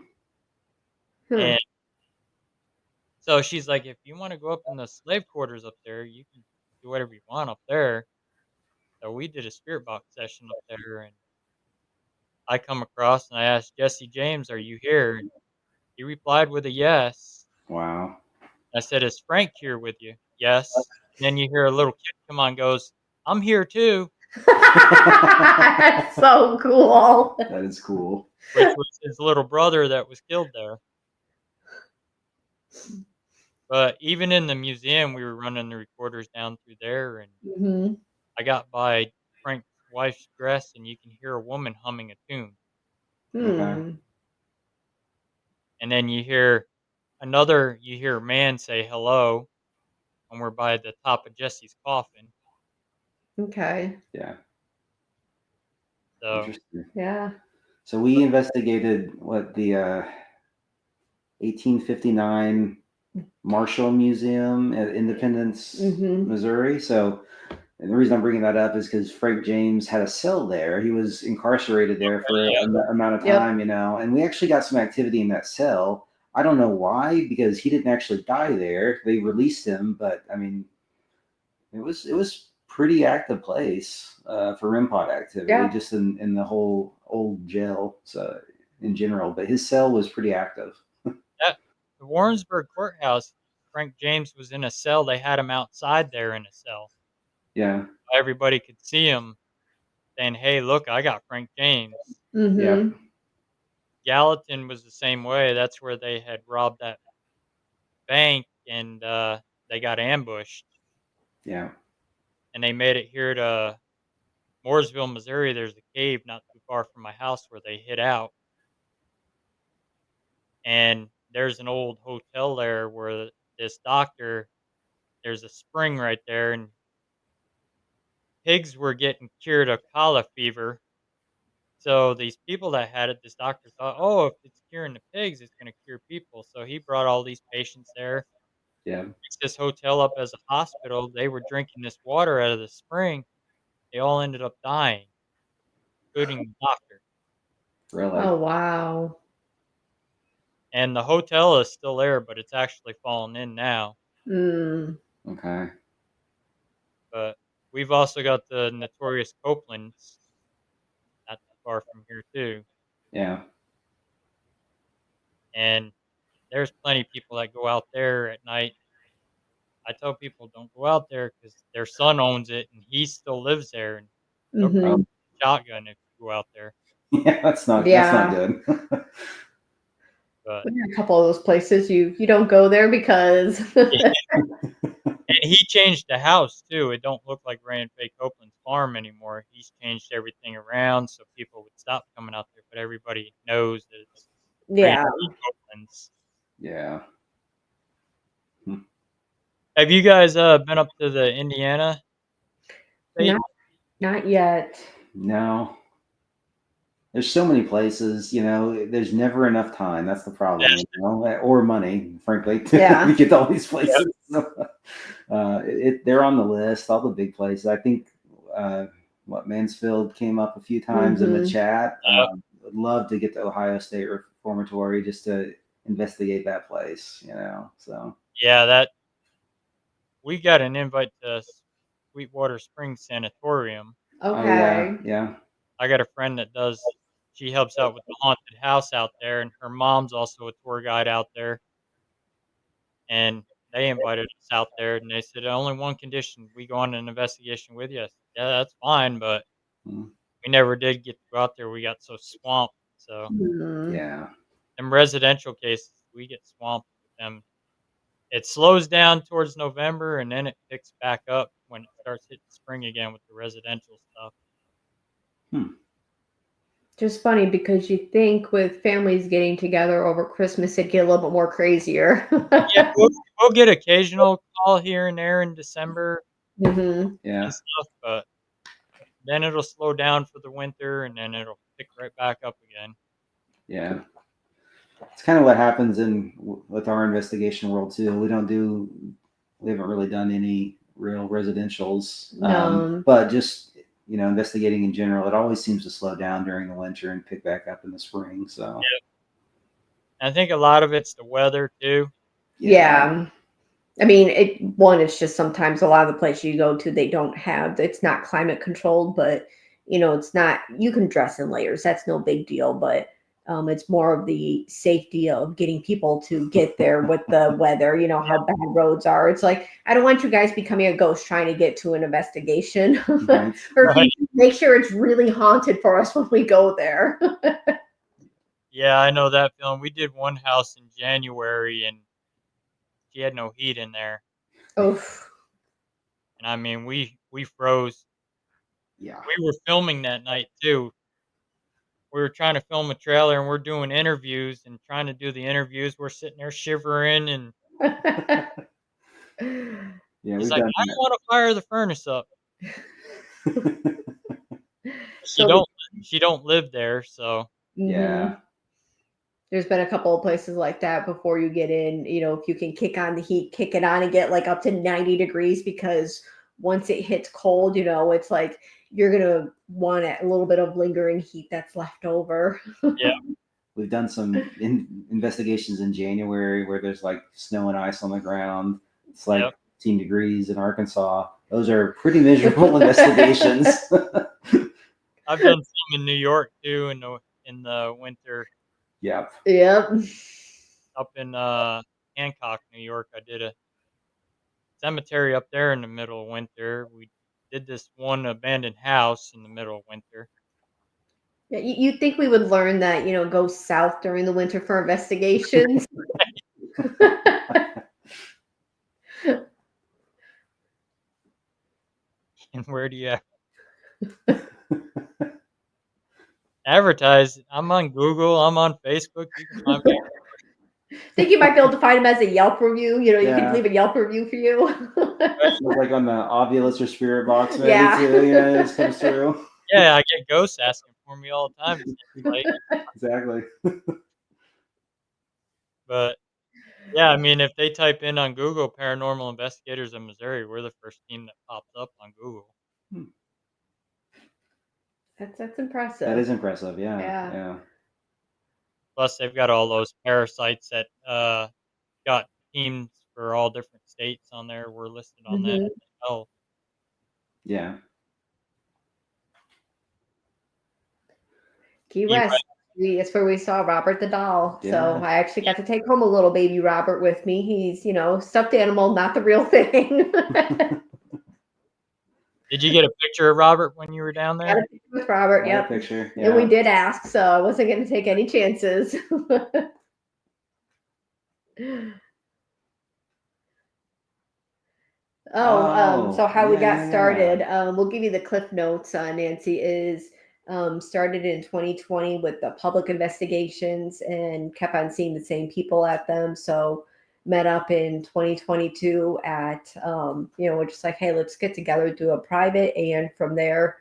Hmm. and so she's like, "If you wanna go up in the slave quarters up there, you can do whatever you want up there." So we did a spirit box session up there, and I come across and I asked Jesse James, "Are you here?" And he replied with a yes. Wow. I said, "Is Frank here with you?" "Yes." And then you hear a little kid come on, goes, "I'm here too," That's so cool. That is cool. which was his little brother that was killed there. But even in the museum, we were running the recorders down through there, and Hmm. I got by Frank's wife's dress, and you can hear a woman humming a tune. Okay. Hmm. And then you hear a man say hello, when we're by the top of Jesse's coffin. Okay. Yeah. So Interesting. Yeah. So we investigated what the 1859 Marshall Museum at Independence, Mhm. Missouri. So, and the reason I'm bringing that up is because Frank James had a cell there. He was incarcerated there for yeah, an amount of Yep. time, and we actually got some activity in that cell. I don't know why, because he didn't actually die there. They released him, but I mean, it was pretty active place for REM pod activity, Yeah. just in the whole old jail, so in general. But his cell was pretty active. that the Warrensburg courthouse. Frank James was in a cell. They had him outside there in a cell. Yeah, Everybody could see him saying, "Hey, look, I got Frank James." yeah, Mhm. Gallatin was the same way. That's where they had robbed that bank, and they got ambushed, yeah, and they made it here to Mooresville, Missouri. There's a cave not too far from my house where they hid out, and there's an old hotel there where this doctor. There's a spring right there, and pigs were getting cured of cholera fever. So these people that had it, this doctor thought, oh, if it's curing the pigs, it's going to cure people. So he brought all these patients there, yeah. fixed this hotel up as a hospital. They were drinking this water out of the spring. They all ended up dying, including the doctor. Really? Oh wow. And the hotel is still there, but it's actually fallen in now. Mm. Okay. But we've also got the notorious Copelands not too far from here too. Yeah. And there's plenty of people that go out there at night. I tell people don't go out there because their son owns it and he still lives there, and they'll Oh, Mhm. shotgun if you go out there. yeah. That's not Yeah. good. But We got a couple of those places you don't go there because and he changed the house too. It don't look like Ray and Faye Copeland's farm anymore. He's changed everything around so people would stop coming out there, but everybody knows that it's Ray and yeah. Faye Copeland's. Yeah. Hmm. Have you guys been up to the Indiana state? Not not yet. No. There's so many places, there's never enough time. That's the problem, or money, frankly, to Yeah. get to all these Yep. places. So, they're on the list, all the big places. I think Mansfield came up a few times in the Mhm. chat. Yep. Would love to get to Ohio State Reformatory just to investigate that place. So, Yeah, that we got an invite to Sweetwater Springs Sanatorium. oh yeah, Okay. yeah, I got a friend that does she helps out with the haunted house out there, and her mom's also a tour guide out there, and they invited us out there, and they said, "Only one condition, we go on an investigation with you." I said, "Yeah, that's fine," but mm, we never did get to go out there, we got so swamped, so Mhm. yeah, them residential cases, we get swamped with them. It slows down towards November, and then it picks back up when it starts hitting spring again with the residential stuff. hmm. Just funny because you think with families getting together over Christmas it'd get a little bit more crazier. Yeah, we'll get occasional call here and there in December Mhm. and Yeah, stuff, but then it'll slow down for the winter, and then it'll pick right back up again. yeah. It's kind of what happens with our investigation world too. We haven't really done any real residentials, No. but just investigating in general, it always seems to slow down during the winter and pick back up in the spring. So Yeah, and I think a lot of it's the weather too. yeah, Yeah. I mean, it's just sometimes a lot of the places you go to, they don't have, it's not climate controlled, but it's not, you can dress in layers. That's no big deal. But it's more of the safety of getting people to get there with the weather, how bad roads are. It's like, I don't want you guys becoming a ghost trying to get to an investigation. right. Or can Right. you make sure it's really haunted for us when we go there? Yeah, I know that feeling. We did one house in January, and she had no heat in there, Oof. and I mean, we froze. Yeah, We were filming that night too. We were trying to film a trailer, and we're doing interviews and trying to do the interviews. We're sitting there shivering, and Yeah, He's we've like, done "I don't wanna fire the furnace up." that. She So we don't she don't live there, so mhm. Yeah. There's been a couple of places like that before you get in, if you can kick on the heat, kick it on and get like up to 90 degrees because once it hits cold, it's like you're going to want a little bit of lingering heat that's left over. yeah, We've done some investigations in January where there's like snow and ice on the ground. It's like yep. 15 degrees in Arkansas. Those are pretty miserable investigations. I've done some in New York too in the winter Yep. Yep. up in, Hancock, New York. I did a cemetery up there in the middle of winter. We did this one abandoned house in the middle of winter. Yeah, you'd think we would learn that, go south during the winter for investigations. And where do you advertise? I'm on Google, I'm on Facebook, you can find me. Think you might be able to find them as a Yelp review. You could Yeah. leave a Yelp review for you. Like on the Ovulus or Spirit Box, maybe Yeah. too. Yeah, it just comes through. Yeah, I get ghosts asking for me all the time, it seems like. Exactly. But, yeah, I mean, if they type in on Google "paranormal investigators in Missouri," we're the first team that pops up on Google. Hmm. That's That impressive. is impressive. Yeah. Yeah. Yeah. Plus, they've got all those parasites that, got teams for all different states on there. We're listed on that Hmm. as well. Yeah. Key Key West. It's where we saw Robert the doll. So Yeah. I actually got to take home a little baby Robert with me. He's, stuffed animal, not the real thing. Got Did you get a picture of Robert when you were down a there? picture with Robert. Got a Yep. picture. And we Yeah. did ask, so I wasn't going to take any chances. So Oh, how we yeah, got yeah, yeah. started, we'll give you the cliff notes. Nancy is started in 2020 with the public investigations and kept on seeing the same people at them. So met up in 2022 at, we're just like, hey, let's get together, do a private, and from there,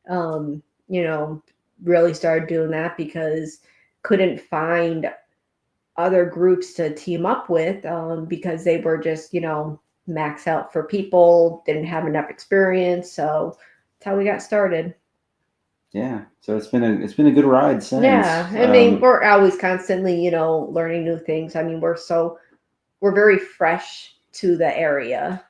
um, you know, really started doing that because couldn't find other groups to team up with because they were just, max out for people, didn't have enough experience. So that's how we got started. Yeah. So it's been a good ride since. Yeah. I mean, we're always constantly, learning new things. I mean, we're very fresh to the area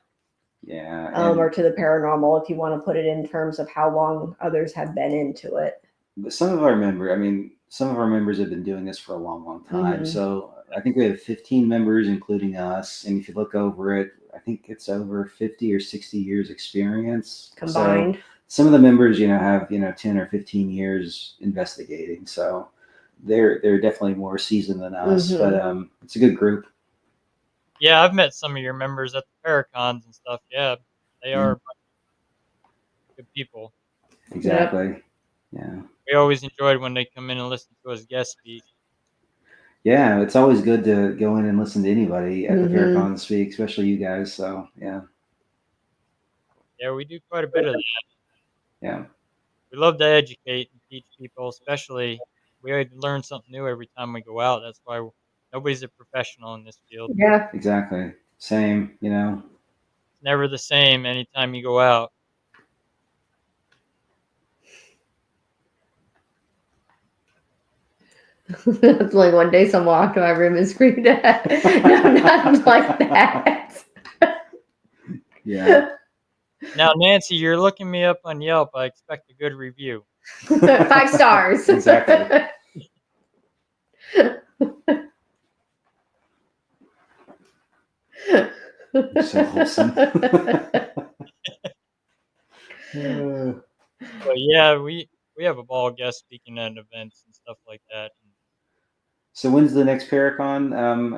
Yeah, or and to the paranormal, if you want to put it in terms of how long others have been into it. some of our members have been doing this for a long, long time. Hmm. So I think we have 15 members, including us. And if you look over it, I think it's over 50 or 60 years experience. So Combined. some of the members, have 10 or 15 years investigating. So they're definitely more seasoned than us. But Hmm. it's a good group. Yeah, I've met some of your members at the Paracons and stuff. Yeah, they Yeah, are good people. Yep. exactly. Yeah. We always enjoyed when they come in and listen to us guest speak. Yeah, it's always good to go in and listen to anybody at the Hmm. Paracon speak, especially you guys. So yeah, Yeah, we do quite a bit of that. yeah, We love to educate and teach people, especially we learn something new every time we go out. That's why nobody's a professional in this field. Yeah. exactly. Same. It's never the same anytime you go out. It's like one day someone walked in my room and screamed at no, not like that. Yeah. Now, Nancy, you're looking me up on Yelp. I expect a good review. 5 stars. Exactly. You're so wholesome. But yeah, we have a ball guest speaking at events and stuff like that. So when's the next Paracon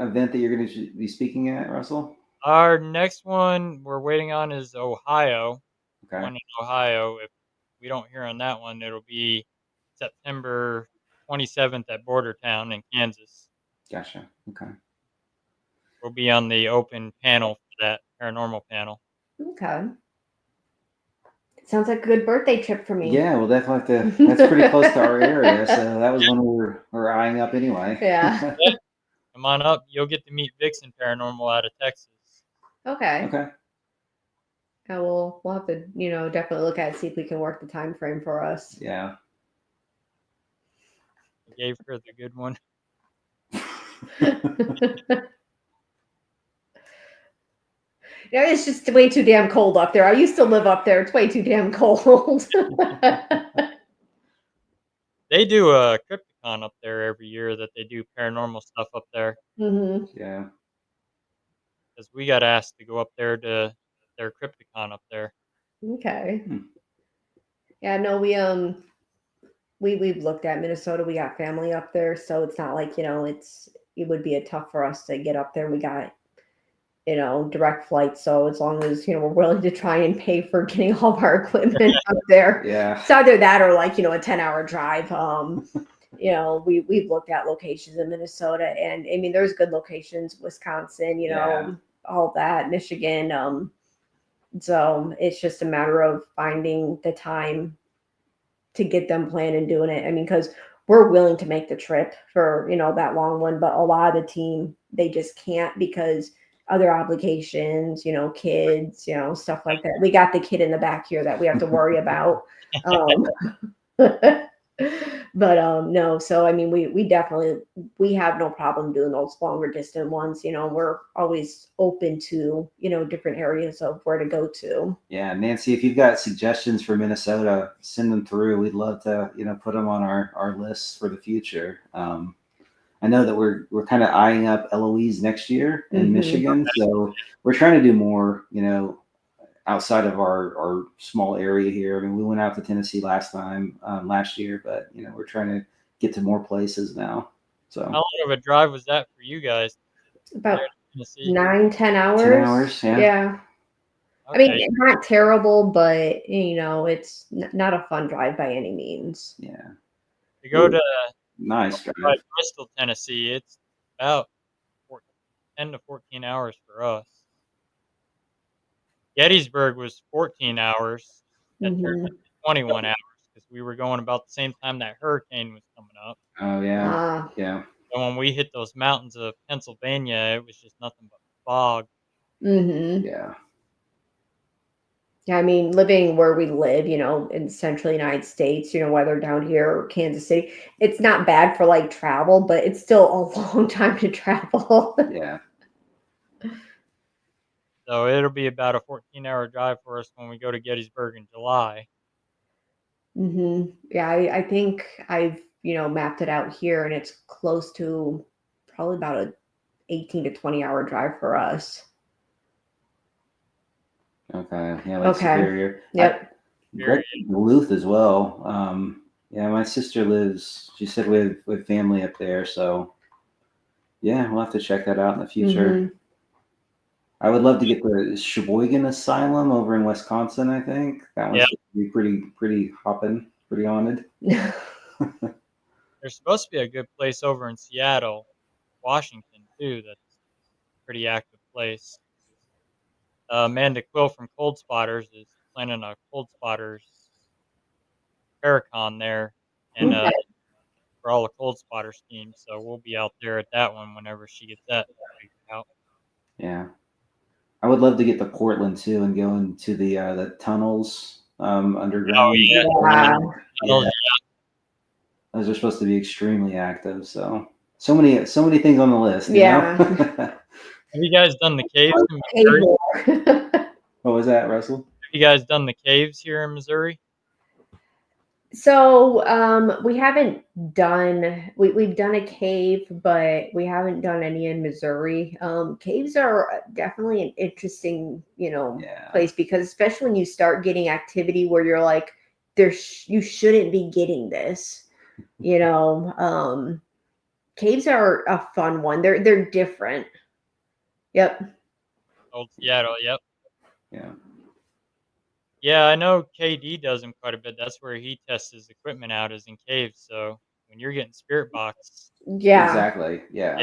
event that you're going to be speaking at, Russell? Our next one we're waiting on is Ohio. Okay, One in Ohio. If we don't hear on that one, it'll be September 27th at Bordertown in Kansas. gotcha. Okay, We'll be on the open panel for that paranormal panel. Okay. Sounds like a good birthday trip for me. Yeah, we'll definitely have to. That's pretty close to our area, so that was one we're eyeing up anyway. Yeah. Yeah, come on up. You'll get to meet Vixen Paranormal out of Texas. Okay. Okay. Yeah, we'll have to, definitely look at it, see if we can work the time frame for us. Yeah. I gave her the good one. Yeah, it's just way too damn cold up there. I used to live up there. It's way too damn cold. They do a Crypticon up there every year that they do paranormal stuff up there. hmm Yeah. Because we got asked to go up there to their Crypticon up there. Okay. Hmm. Yeah, no, we've looked at Minnesota. We got family up there, so it's not like, it would be a tough for us to get up there. We got, direct flights. So as long as, we're willing to try and pay for getting all of our equipment up there. Yeah. It's either that or like, a 10-hour drive. We've looked at locations in Minnesota, and I mean there's good locations, Wisconsin, Yeah. all that, Michigan. So it's just a matter of finding the time to get them planned and doing it. I mean, because we're willing to make the trip for, that long one, but a lot of the team, they just can't because other obligations, kids, stuff like that. We got the kid in the back here that we have to worry about. Um, but no, so I mean we definitely we have no problem doing those longer distant ones. We're always open to, different areas of where to go to. Yeah, Nancy, if you've got suggestions for Minnesota, send them through. We'd love to, put them on our lists for the future. I know that we're kind of eyeing up Eloise next year in Mhm. Michigan, so we're trying to do more, outside of our small area here. I mean, we went out to Tennessee last year, but we're trying to get to more places now. How So long of a drive was that for you guys there About to Tennessee? 9-10 hours. 10 hours, yeah, Yeah. I mean, Okay, it's not terrible, but it's not a fun drive by any means. yeah. to It go was to nice by drive. Bristol, Tennessee, it's about 10 to 14 hours for us. Gettysburg was 14 hours. That turned hmm into 21 hours because we were going about the same time that hurricane was coming up. Oh yeah, Ah. yeah, And when we hit those mountains of Pennsylvania, it was just nothing but fog. hmm yeah. Yeah, I mean, living where we live, in the central United States, whether down here or Kansas City, it's not bad for like travel, but it's still a long time to travel. Yeah. So it'll be about a 14-hour drive for us when we go to Gettysburg in July. Yeah, I think I've, mapped it out here and it's close to probably about a 18 to 20-hour drive for us. Okay. Yeah, like Okay. Superior. Yep. Great Duluth as well. Yeah, my sister lives. She said we have family up there, so yeah, we'll have to check that out in the future. hmm I would love to get the Sheboygan Asylum over in Wisconsin. I think that Yeah, one's supposed to be pretty hopping, pretty haunted. there's supposed to be a good place over in Seattle, Washington, too. That's a pretty active place. Amanda Quill from Cold Spotters is planning a Cold Spotters Paracon there, and Okay. for all the Cold Spotters teams. So we'll be out there at that one whenever she gets that figured out. Yeah, I would love to get to Portland too and go into the tunnels Oh underground. yeah, Yeah. Yeah, those are supposed to be extremely active. So many things on the list. Yeah. have you guys done the caves in Paid Missouri? more. What was that, Russell? Have you guys done the caves here in Missouri? So we haven't done we've done a cave, but we haven't done any in Missouri. Caves are definitely an interesting, Yeah. place because especially when you start getting activity where you're like, you shouldn't be getting this, you know. Caves are a fun one. They're different. Yep. Old Seattle, yep. Yeah. Yeah, I know KD does them quite a bit. That's where he tests his equipment out is in caves. So when you're getting spirit box, Yeah. Exactly. Yeah.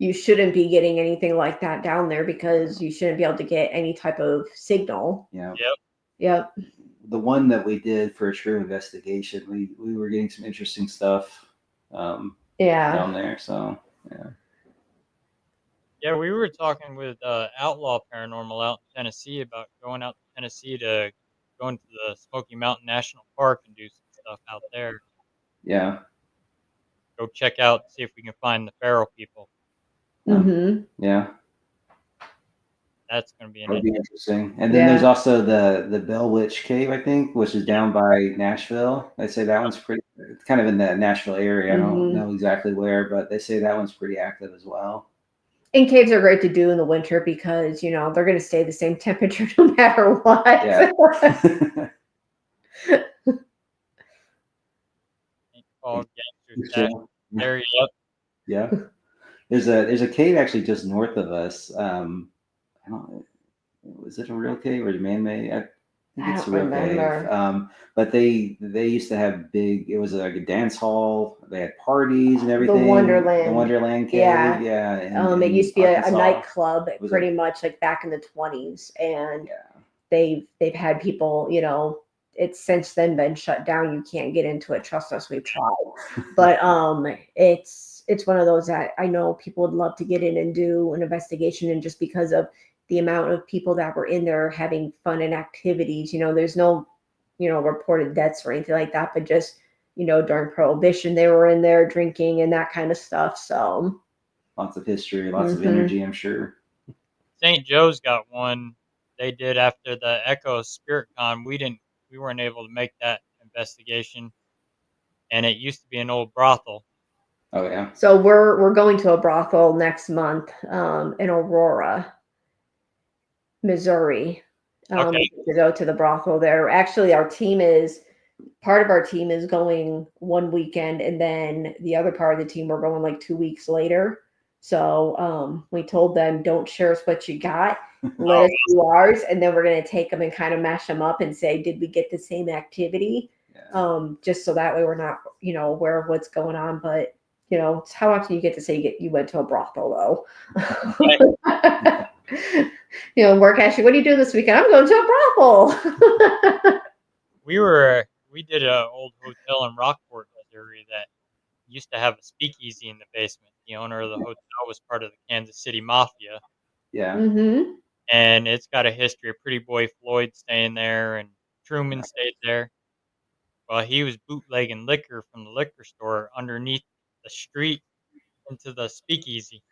you shouldn't be getting anything like that down there because you shouldn't be able to get any type of signal. Yeah. Yep. Yep. The one that we did for a true investigation, we were getting some interesting stuff Yeah. down there. So yeah. Yeah, we were talking with Outlaw Paranormal out in Tennessee about going out to Tennessee to go into the Smoky Mountain National Park and do some stuff out there. Yeah. Go check out, see if we can find the feral people. Yeah. That's going to be an That'd be interesting. And then Yeah. there's also the Bell Witch Cave, I think, which is down by Nashville. They say that one's pretty. It's kind of in the Nashville area. I don't know exactly where, but they say that one's pretty active as well. And caves are great to do in the winter because they're going to stay the same temperature no matter what. Yeah. All gangsters It's back chill. there. Yep. Yeah. There's a cave actually just north of us. I don't. Was it a real cave or a man-made? I think I it's a don't real remember. cave. But they used to have big. It was like a dance hall. They had parties and everything. The Wonderland. The Wonderland Cave. Yeah. Yeah. It used to be a Arkansas. nightclub, Was pretty it? much like back in the 20s, and Yeah. they've had people. It's since then been shut down. You can't get into it. Trust us, we've tried. But it's one of those that I know people would love to get in and do an investigation, and just because of the amount of people that were in there having fun and activities, there's no reported deaths or anything like that, but just during Prohibition they were in there drinking and that kind of stuff. So Lots of history, lots of energy, I'm sure. St. Joe's got one they did after the Echo Spirit Con. We weren't able to make that investigation, and it used to be an old brothel. Oh yeah. So we're going to a brothel next month in Aurora, Missouri. Okay. To go to the brothel there. Actually, part of our team is going one weekend, and then the other part of the team we're going like 2 weeks later. So we told them, don't share us what you got. Let us do ours, and then we're going to take them and kind of mash them up and say, did we get the same activity? Yeah. Just so that way we're not, aware of what's going on. But how often you get to say you went to a brothel though? Work Ashley, what are you doing this weekend? I'm going to a brothel. We did a old hotel in Rockport, Missouri that used to have a speakeasy in the basement. The owner of the hotel was part of the Kansas City Mafia. Yeah. And it's got a history of Pretty Boy Floyd staying there, and Truman stayed there. Well, he was bootlegging liquor from the liquor store underneath the street into the speakeasy,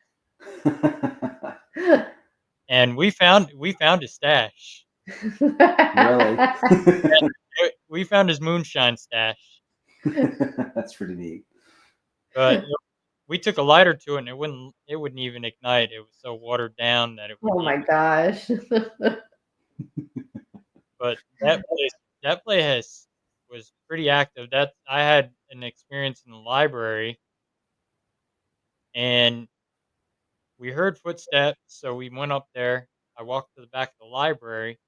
and we found his stash. Really? We found his moonshine stash, That's pretty neat. but we took a lighter to it, and it wouldn't even ignite. It was so watered down that it Oh wouldn't my even. gosh. But that place was pretty active. That I had an experience in the library, and we heard footsteps, so we went up there. I walked to the back of the library,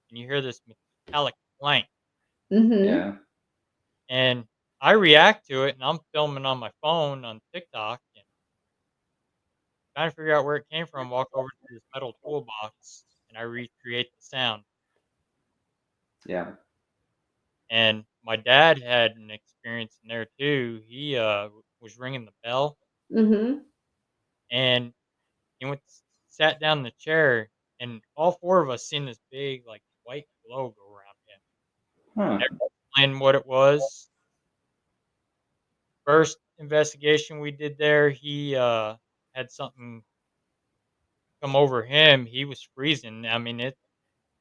and you hear this metallic clank, Yeah. and I react to it, and I'm filming on my phone on TikTok and trying to figure out where it came from. Walk over to this metal toolbox, and I recreate the sound. Yeah. And my dad had an experience in there too. He was ringing the bell, and he sat down in the chair, and all four of us seen this big like white glow go around him. Huh. Never explained what it was. First investigation we did there, he had something come over him. He was freezing. I mean, it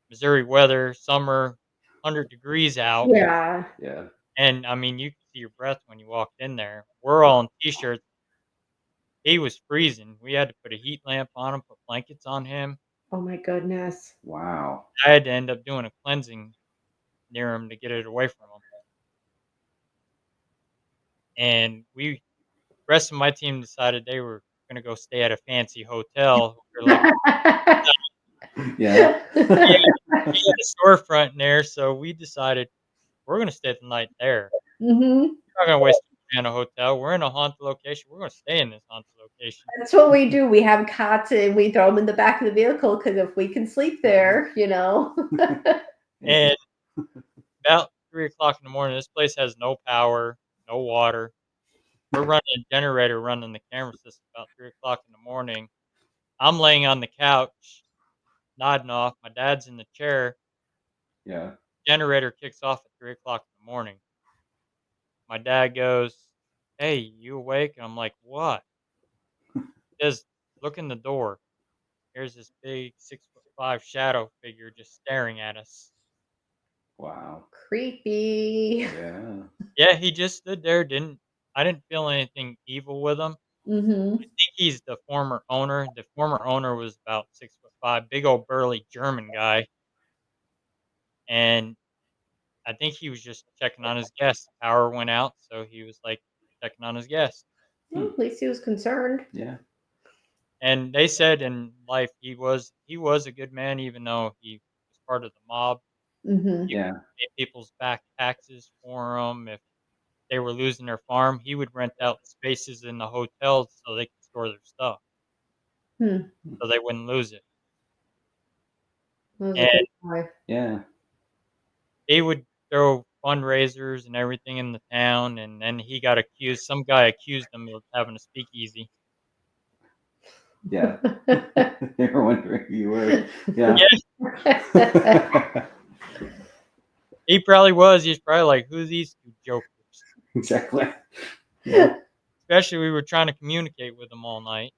Missouri weather, summer, 100 degrees out, Yeah. Yeah. and I mean, you could see your breath when you walked in there. We're all in t-shirts. He was freezing. We had to put a heat lamp on him, put blankets on him. Oh my goodness. Wow. I had to end up doing a cleansing near him to get it away from him. And rest of my team decided they were gonna go stay at a fancy hotel. We're like, Yeah. he had a storefront in there, so we decided we're gonna stay the night there. We're not gonna waste stay in a hotel. We're in a haunted location. We're gonna stay in this haunted location." That's what we do. We have cots and we throw them in the back of the vehicle because if we can sleep there, And about 3 o'clock in the morning, this place has no power, no water. We're running a generator, running the camera system about 3 o'clock in the morning. I'm laying on the couch, nodding off. My dad's in the chair. Yeah. Generator kicks off at 3 o'clock in the morning. My dad goes, "Hey, you awake?" And I'm like, "What?" He says, "Look in the door. Here's this big 6'5" shadow figure just staring at us." Wow. Creepy. Yeah. Yeah, he just stood there. I didn't feel anything evil with him. Mm-hmm. I think he's the former owner. The former owner was about 6'5", big old burly German guy, and I think he was just checking on his guests. Power went out, so he was like checking on his guests. Well, at least he was concerned. Yeah. And they said in life he was a good man, even though he was part of the mob. Mm-hmm. He would Yeah. pay people's back taxes for them if they were losing their farm. He would rent out spaces in the hotels so they could store their stuff, Hmm. so they wouldn't lose it. That was a And good guy. Yeah. they would throw fundraisers and everything in the town, and then he got accused. Some guy accused him of having a speakeasy. Yeah. They were wondering who you were. Yeah. He probably was. He's probably like, "Who's these two jokers?" Exactly. Yeah. Especially we were trying to communicate with him all night.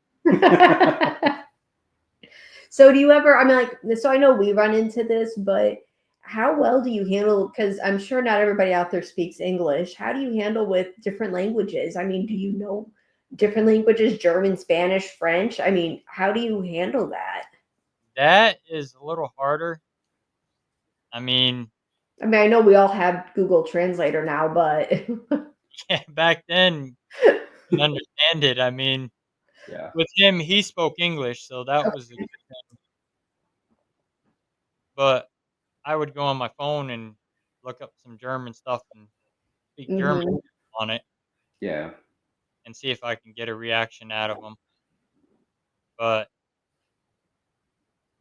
So do you ever, I mean, like, so I know we run into this, but how well do you handle, because I'm sure not everybody out there speaks English. How do you handle with different languages? I mean, do you know different languages, German, Spanish, French? I mean, how do you handle that? That is a little harder. I mean, I mean, I know we all have Google Translator now, but yeah, back then you can understand it. I mean, Yeah. with him, he spoke English, so that was a good thing. But I would go on my phone and look up some German stuff and speak German Mhm. on it Yeah. and see if I can get a reaction out of him. But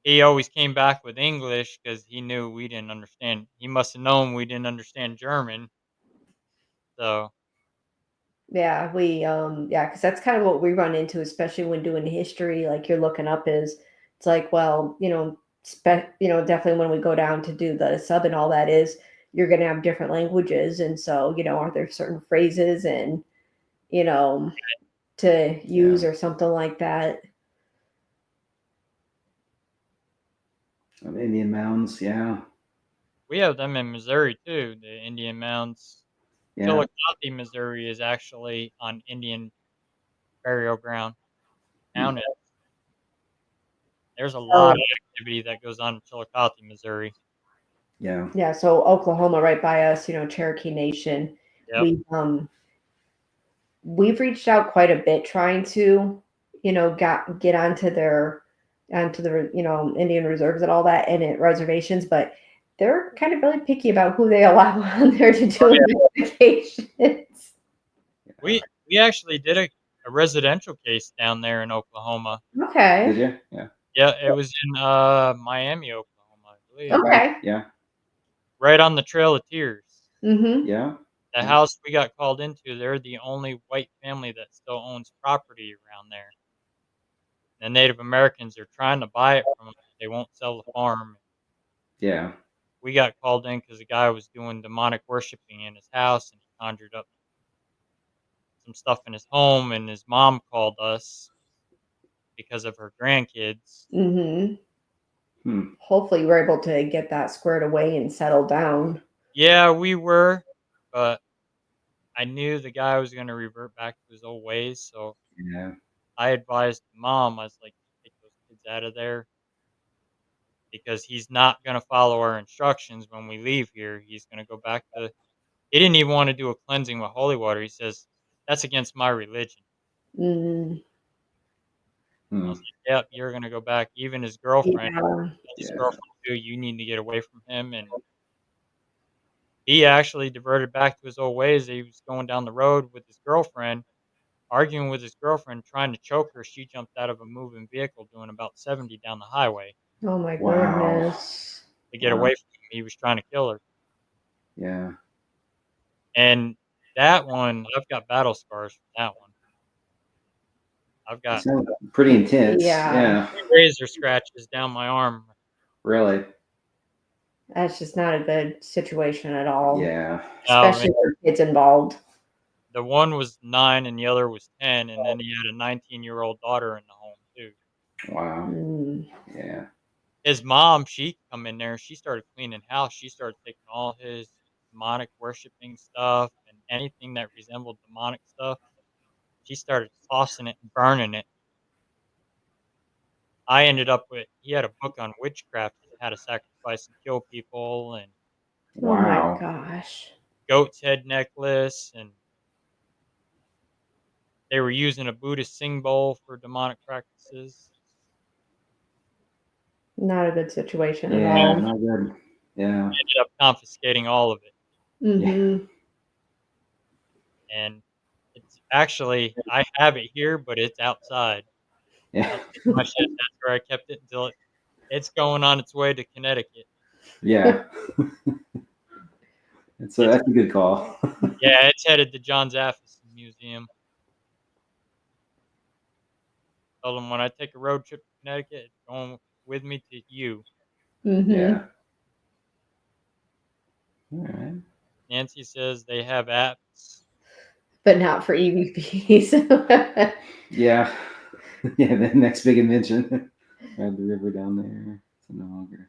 he always came back with English because he knew we didn't understand. He must have known we didn't understand German. So Yeah, yeah, because that's kind of what we run into, especially when doing history, like you're looking up is it's like, well, definitely when we go down to do the sub and all that is you're gonna have different languages. And so, are there certain phrases and you know, to use Yeah. or something like that? Indian mounds. Yeah. we have them in Missouri too, the Indian Mounds. Yeah. Chillicothe, Missouri is actually on Indian burial ground. Hmm. Town is. There's a lot of So activity that goes on in Chillicothe, Missouri. Yeah. yeah, so Oklahoma right by us, Cherokee Nation. Yep. We've reached out quite a bit trying to, get onto the Indian reserves and all that and reservations, but they're kind of really picky about who they allow on there to Oh do yeah. investigations. We actually did a residential case down there in Oklahoma. Did Okay. you? Yeah. Yeah, it was in Miami, Oklahoma, I believe. Okay. Okay. Yeah. Right on the Trail of Tears. Mm-hmm. Yeah. The Yeah. house we got called into, they're the only white family that still owns property around there. The Native Americans are trying to buy it from them. They won't sell the farm. Yeah. We got called in because the guy was doing demonic worshiping in his house, and he conjured up some stuff in his home, and his mom called us because of her grandkids. Mm-hmm. Hmm. Hopefully we're able to get that squared away and settled down. Yeah, we were, but I knew the guy was gonna revert back to his old ways, so Yeah. I advised mom, I was like, "Take those kids out of there because he's not gonna follow our instructions when we leave here. He's gonna go back to." He didn't even wanna do a cleansing with holy water. He says, "That's against my religion." Mm, I Hmm. was like, "Yep, you're gonna go back." Even his girlfriend yeah. told his Yeah. girlfriend too, "You need to get away from him," and he actually diverted back to his old ways. He was going down the road with his girlfriend, arguing with his girlfriend, trying to choke her. She jumped out of a moving vehicle doing about 70 down the highway Oh my Wow. goodness. to get Wow. away from him. He was trying to kill her. Yeah. And that one, I've got battle scars from that one. I've It got sounds pretty intense. Yeah. Yeah. razor scratches down my arm. Really. That's just not a good situation at all, Yeah. Oh, man. especially for kids involved. The one was 9 and the other was 10, and then he had a 19-year-old daughter in the home, too. Wow. Mm. Yeah. His mom, she come in there, she started cleaning house. She started taking all his demonic worshiping stuff and anything that resembled demonic stuff. She started tossing it and burning it. I ended up with he had a book on witchcraft and how to sacrifice and kill people and Oh my Wow. gosh. goat's head necklace, and they were using a Buddhist sing bowl for demonic practices. Not a good situation at Yeah. all. Not good. Yeah. Ended up confiscating all of it, Yeah. Mm-hmm. and it's actually I have it here, but it's outside. Yeah. Outside my shed. That's where I kept it until it's going on its way to Connecticut. Yeah. It's That's a good call. Yeah, it's headed to John Zaffis Museum. Told him when I take a road trip to Connecticut, it's going with me to you. Mm-hmm. Yeah. All right. Nancy says they have apps. But not for EVPs. Yeah. Yeah. The next big invention. Ride the river down there. It's no longer.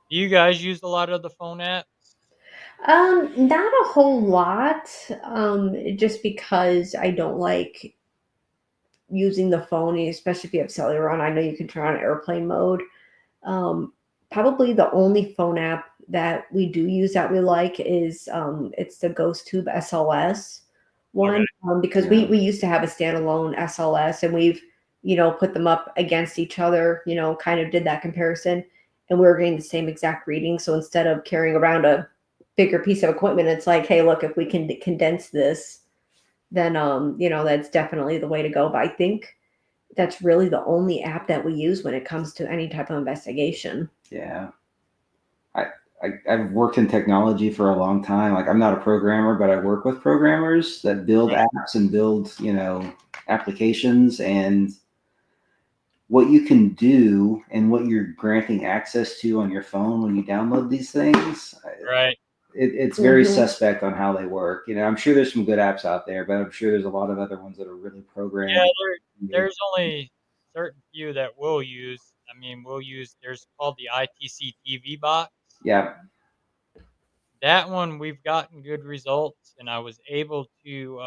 Do you guys use a lot of the phone apps? Not a whole lot. Just because I don't like using the phone, especially if you have cellular on. I know you can turn on airplane mode. Um, Probably the only phone app that we do use that we like is it's the GhostTube SLS Okay. one, because Yeah. we used to have a standalone SLS, and we've put them up against each other, kind of did that comparison, and we were getting the same exact reading. So instead of carrying around a bigger piece of equipment, it's like, hey, look, if we can condense this, then that's definitely the way to go. But I think that's really the only app that we use when it comes to any type of investigation. Yeah. I, I've worked in technology for a long time. Like I'm not a programmer, but I work with programmers that build Right. apps and build, applications, and what you can do and what you're granting access to on your phone when you download these things. Right. It's very Mm-hmm. suspect on how they work. I'm sure there's some good apps out there, but I'm sure there's a lot of other ones that are really Yeah, programmed. there's only certain few that we'll use. I mean, there's called the ITC TV box. Yeah. That one we've gotten good results, and I was able to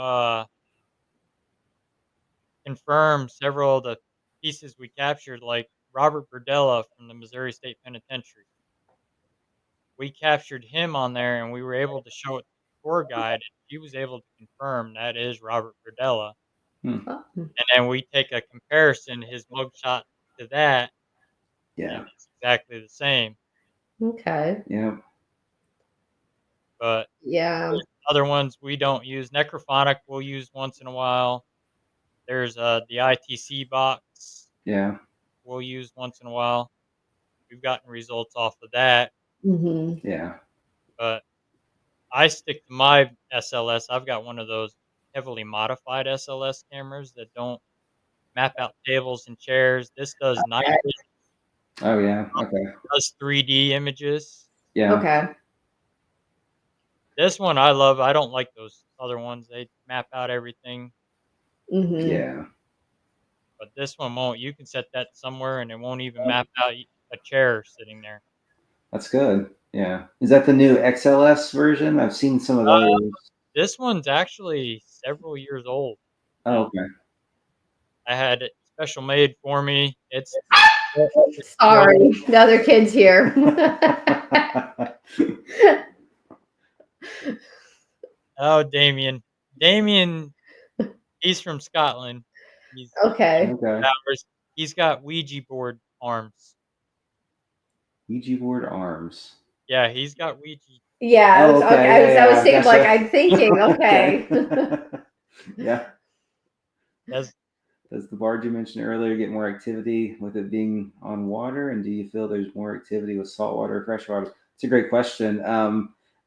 confirm several of the pieces we captured, like Robert Burdella from the Missouri State Penitentiary. We captured him on there, and we were able to show it to the tour guide, and he was able to confirm that is Robert Burdella. Hmm. And then we take a comparison, his mugshot to that, and Yeah. it's exactly the same. Okay. Yeah. But Yeah. there's other ones we don't use. Necrophonic we'll use once in a while. There's the ITC box Yeah. we'll use once in a while. We've gotten results off of that, Mm-hmm. Yeah. but I stick to my SLS. I've got one of those heavily modified SLS cameras that don't map out tables and chairs. This does night Okay. vision, Oh yeah. Okay. does 3D images. Yeah. Okay. This one I love. I don't like those other ones. They map out everything, Mm-hmm. Yeah. but this one won't. You can set that somewhere and it won't even map out a chair sitting there. That's good. Yeah. Is that the new XLS version? I've seen some of Uh, those. this one's actually several years old Oh, now. okay. I had it special made for me. It's Sorry, the other kids here. oh, Damien. Damien, he's from Scotland. He's Okay. Okay. ours. He's got Ouija board arms. Ouija board arms. Yeah, he's got Ouija. Yeah, I was Oh, okay. okay. Yeah, I was yeah. thinking, like, Gotcha. I'm thinking, okay. Okay. Yeah. That's Does the barge you mentioned earlier get more activity with it being on water? And do you feel there's more activity with saltwater or freshwater? It's a great question.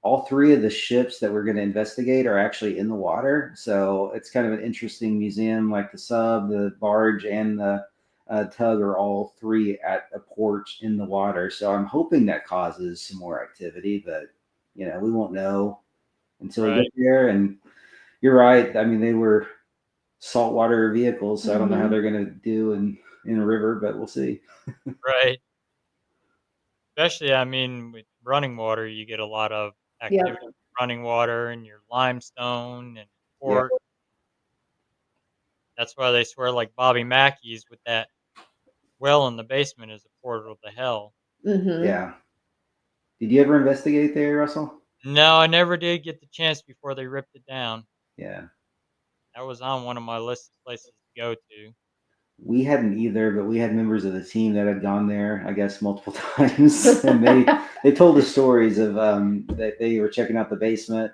All three of the ships that we're going to investigate are actually in the water. So it's kind of an interesting museum, like the sub, the barge, and the tug are all three at a port in the water. So I'm hoping that causes some more activity, but we won't know until we right. get there. And you're right. I mean, they were saltwater vehicles, so I don't know how Mhm. they're going to do in a river, but we'll see. Right. Especially, I mean, with running water, you get a lot of Yep. activity with running water and your limestone and Yeah, port. That's why they swear like Bobby Mackey's with that well in the basement is a portal to hell. Mhm. yeah. Did you ever investigate there, Russell? No, I never did get the chance before they ripped it down. Yeah, That was on one of my list of places to go to. we hadn't either, but we had members of the team that had gone there, I guess, multiple times, and they told us stories of that they were checking out the basement,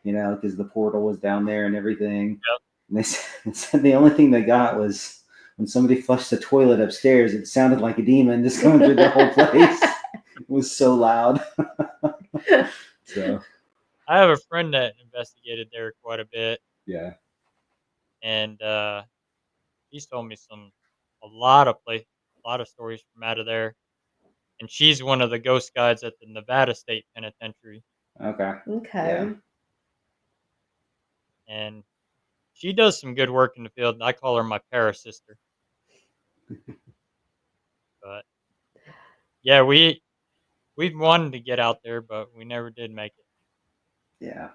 because the portal was down there and everything. Yep. And they said the only thing they got was when somebody flushed the toilet upstairs. It sounded like a demon just going through the whole place. It was so loud. So I have a friend that investigated there quite a bit, yeah, and he's told me a lot of a lot of stories from out of there. And she's one of the ghost guides at the Nevada State Penitentiary, okay, yeah, Okay. and she does some good work in the field. I call her my para sister. But yeah, we've wanted to get out there, but we never did make it. yeah,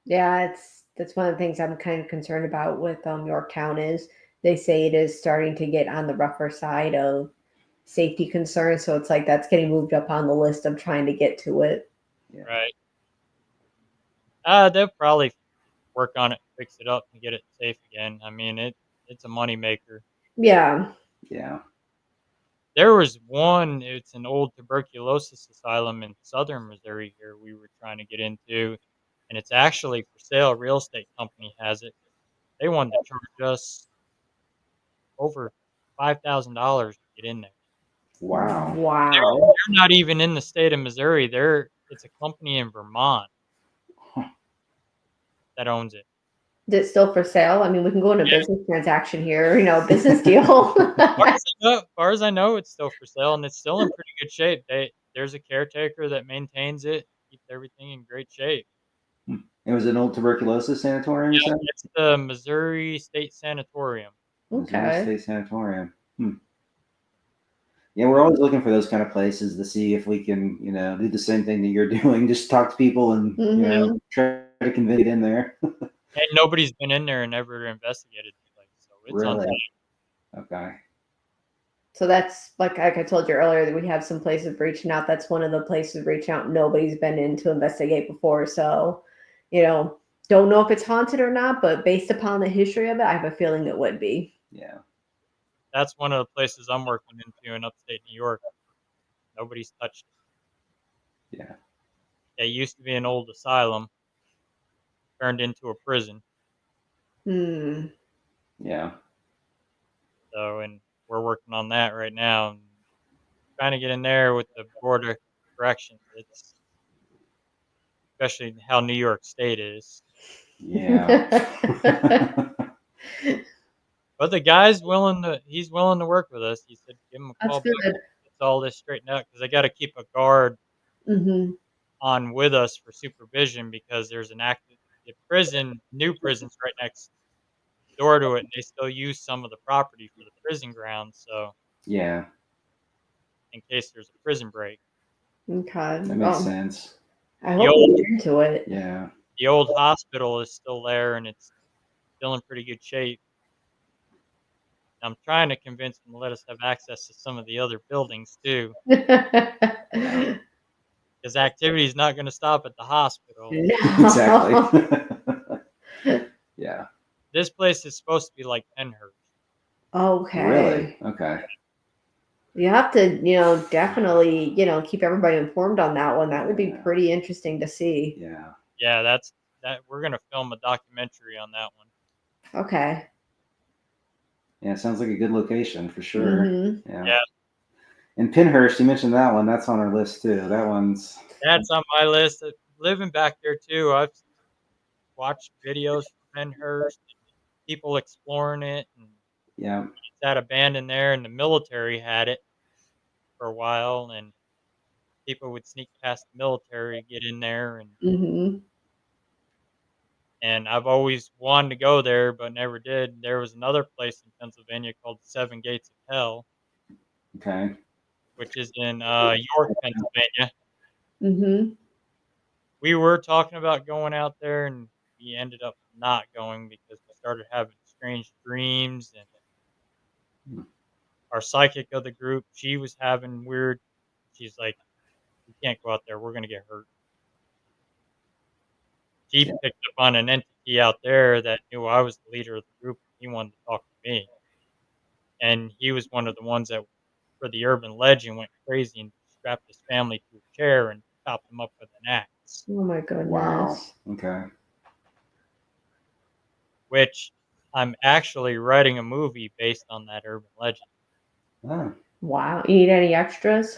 Yeah, that's one of the things I'm kind of concerned about with Yorktown is they say it is starting to get on the rougher side of safety concerns. So it's like that's getting moved up on the list of trying to get to it. yeah, Right? They'll probably work on it, fix it up, and get it safe again. I mean, it's a money maker. Yeah. yeah. There was one. It's an old tuberculosis asylum in southern Missouri. Here we were trying to get into, and it's actually for sale. A real estate company has it. They wanted to charge us over $5,000 to get in there. Wow. Wow. They're not even in the state of Missouri. It's a company in Vermont Huh. that owns it. Is it still for sale? I mean, we can go into a Yeah, business transaction here, business deal. far as I know, it's still for sale and it's still in pretty good shape. There's a caretaker that maintains it, keeps everything in great shape. Hmm. It was an old tuberculosis sanatorium, you Yeah, said? it's the Missouri State Sanatorium. Missouri Okay. State Sanatorium. Hmm. Yeah, we're always looking for those kind of places to see if we can, do the same thing that you're doing. Just talk to people and, Hmm. try to convince it in there. And nobody's been in there and ever investigated the place, so it's Really? unsafe. Okay. So that's like I told you earlier that we have some places reaching out. That's one of the places reaching out nobody's been in to investigate before. So, you know, don't know if it's haunted or not, but based upon the history of it, I have a feeling it would be. Yeah. That's one of the places I'm working into in upstate New York. Nobody's touched Yeah. it. It used to be an old asylum, turned into a prison. Hmm. Yeah. So, and we're working on that right now. And trying to get in there with the board of corrections. It's especially how New York State is. Yeah. But the guy's willing to. He's willing to work with us. He said, "Give him a That's call back. good. It's all this straightened out because I got to keep a guard Hmm. on with us for supervision because there's an active the prison, new prison's right next door to it, and they still use some of the property for the prison grounds. So Yeah. in case there's a prison break, Okay. That makes Well, sense. I the hope old you get into it. Yeah. the old hospital is still there and it's still in pretty good shape. I'm trying to convince them to let us have access to some of the other buildings too, Yeah. because activity is not going to stop at the hospital. Exactly. No. Yeah. This place is supposed to be like Penhurst. Really? Okay. Okay. You have to, definitely, keep everybody informed on that one. That would be pretty interesting to see. Yeah. Yeah, that's that. We're gonna film a documentary on that one. Okay. Yeah, it sounds like a good location for sure. Mm-hmm. Yeah. Yeah. And Pinhurst, you mentioned that one. That's on our list too. That one's. That's on my list. Living back there too, I've watched videos from Penhurst, people exploring it, and Yeah. it's had abandoned there, and the military had it for a while, and people would sneak past the military, get in there, Mm-hmm. and I've always wanted to go there, but never did. There was another place in Pennsylvania called Seven Gates of Hell, Okay. which is in York, Pennsylvania. Mm-hmm. We were talking about going out there, and we ended up not going because we started having strange dreams, and Hmm. our psychic of the group, she was having weird. She's like, "We can't go out there. We're gonna get hurt." She Yeah. picked up on an entity out there that knew I was the leader of the group. He wanted to talk to me, and he was one of the ones that, for the urban legend, went crazy and strapped his family to a chair and chopped them up with an axe. Oh my Wow. goodness. Okay. Which I'm actually writing a movie based on that urban legend. Oh. Wow. You need any extras?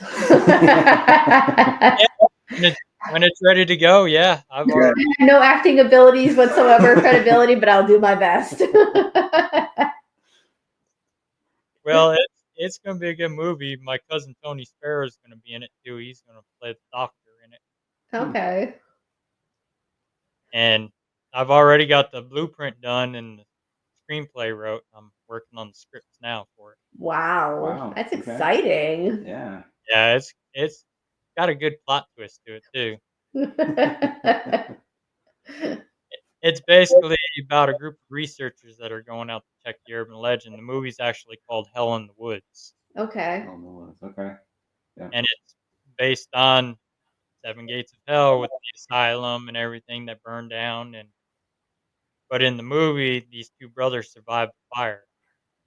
Yeah, when it's ready to go, yeah, I've I already. have no acting abilities whatsoever, credibility, but I'll do my best. Well, it's gonna be a good movie. My cousin Tony Sparrow is gonna be in it too. He's gonna play the doctor in it, Okay. and I've already got the blueprint done and the screenplay wrote. I'm working on the scripts now for it. Wow. Wow. That's Okay. exciting. Yeah. Yeah, it's got a good plot twist to it too. It's basically about a group of researchers that are going out to check the urban legend. The movie's actually called Hell in the Woods, Okay. Oh, no. Okay. Yeah. and it's based on Seven Gates of Hell with the asylum and everything that burned down. And but in the movie, these two brothers survived the fire.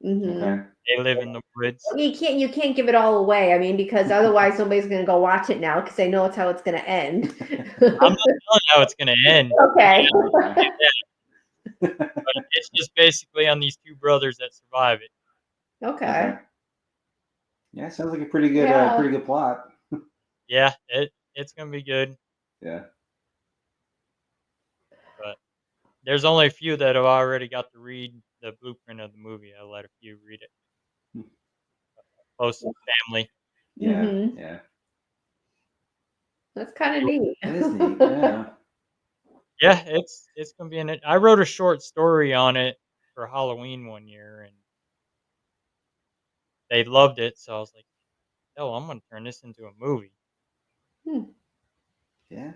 Mm-hmm. Okay. They live in the woods. You can't give it all away. I mean, because otherwise nobody's gonna go watch it now because they know it's how it's gonna end. I'm not telling how it's going to end. Okay. Okay. But it's just basically on these two brothers that survive it. Okay. Okay. Yeah, sounds like a Yeah. pretty good plot. Yeah, it's going to be good. Yeah. But there's only a few that have already got to read the blueprint of the movie. I let a few read it. Close family. Yeah. Mm-hmm. Yeah. That's kind of neat. That is neat. Yeah. Yeah, it's gonna be in it. I wrote a short story on it for Halloween one year, and they loved it. So I was like, "Oh, I'm gonna turn this into a movie." Hmm. Yeah.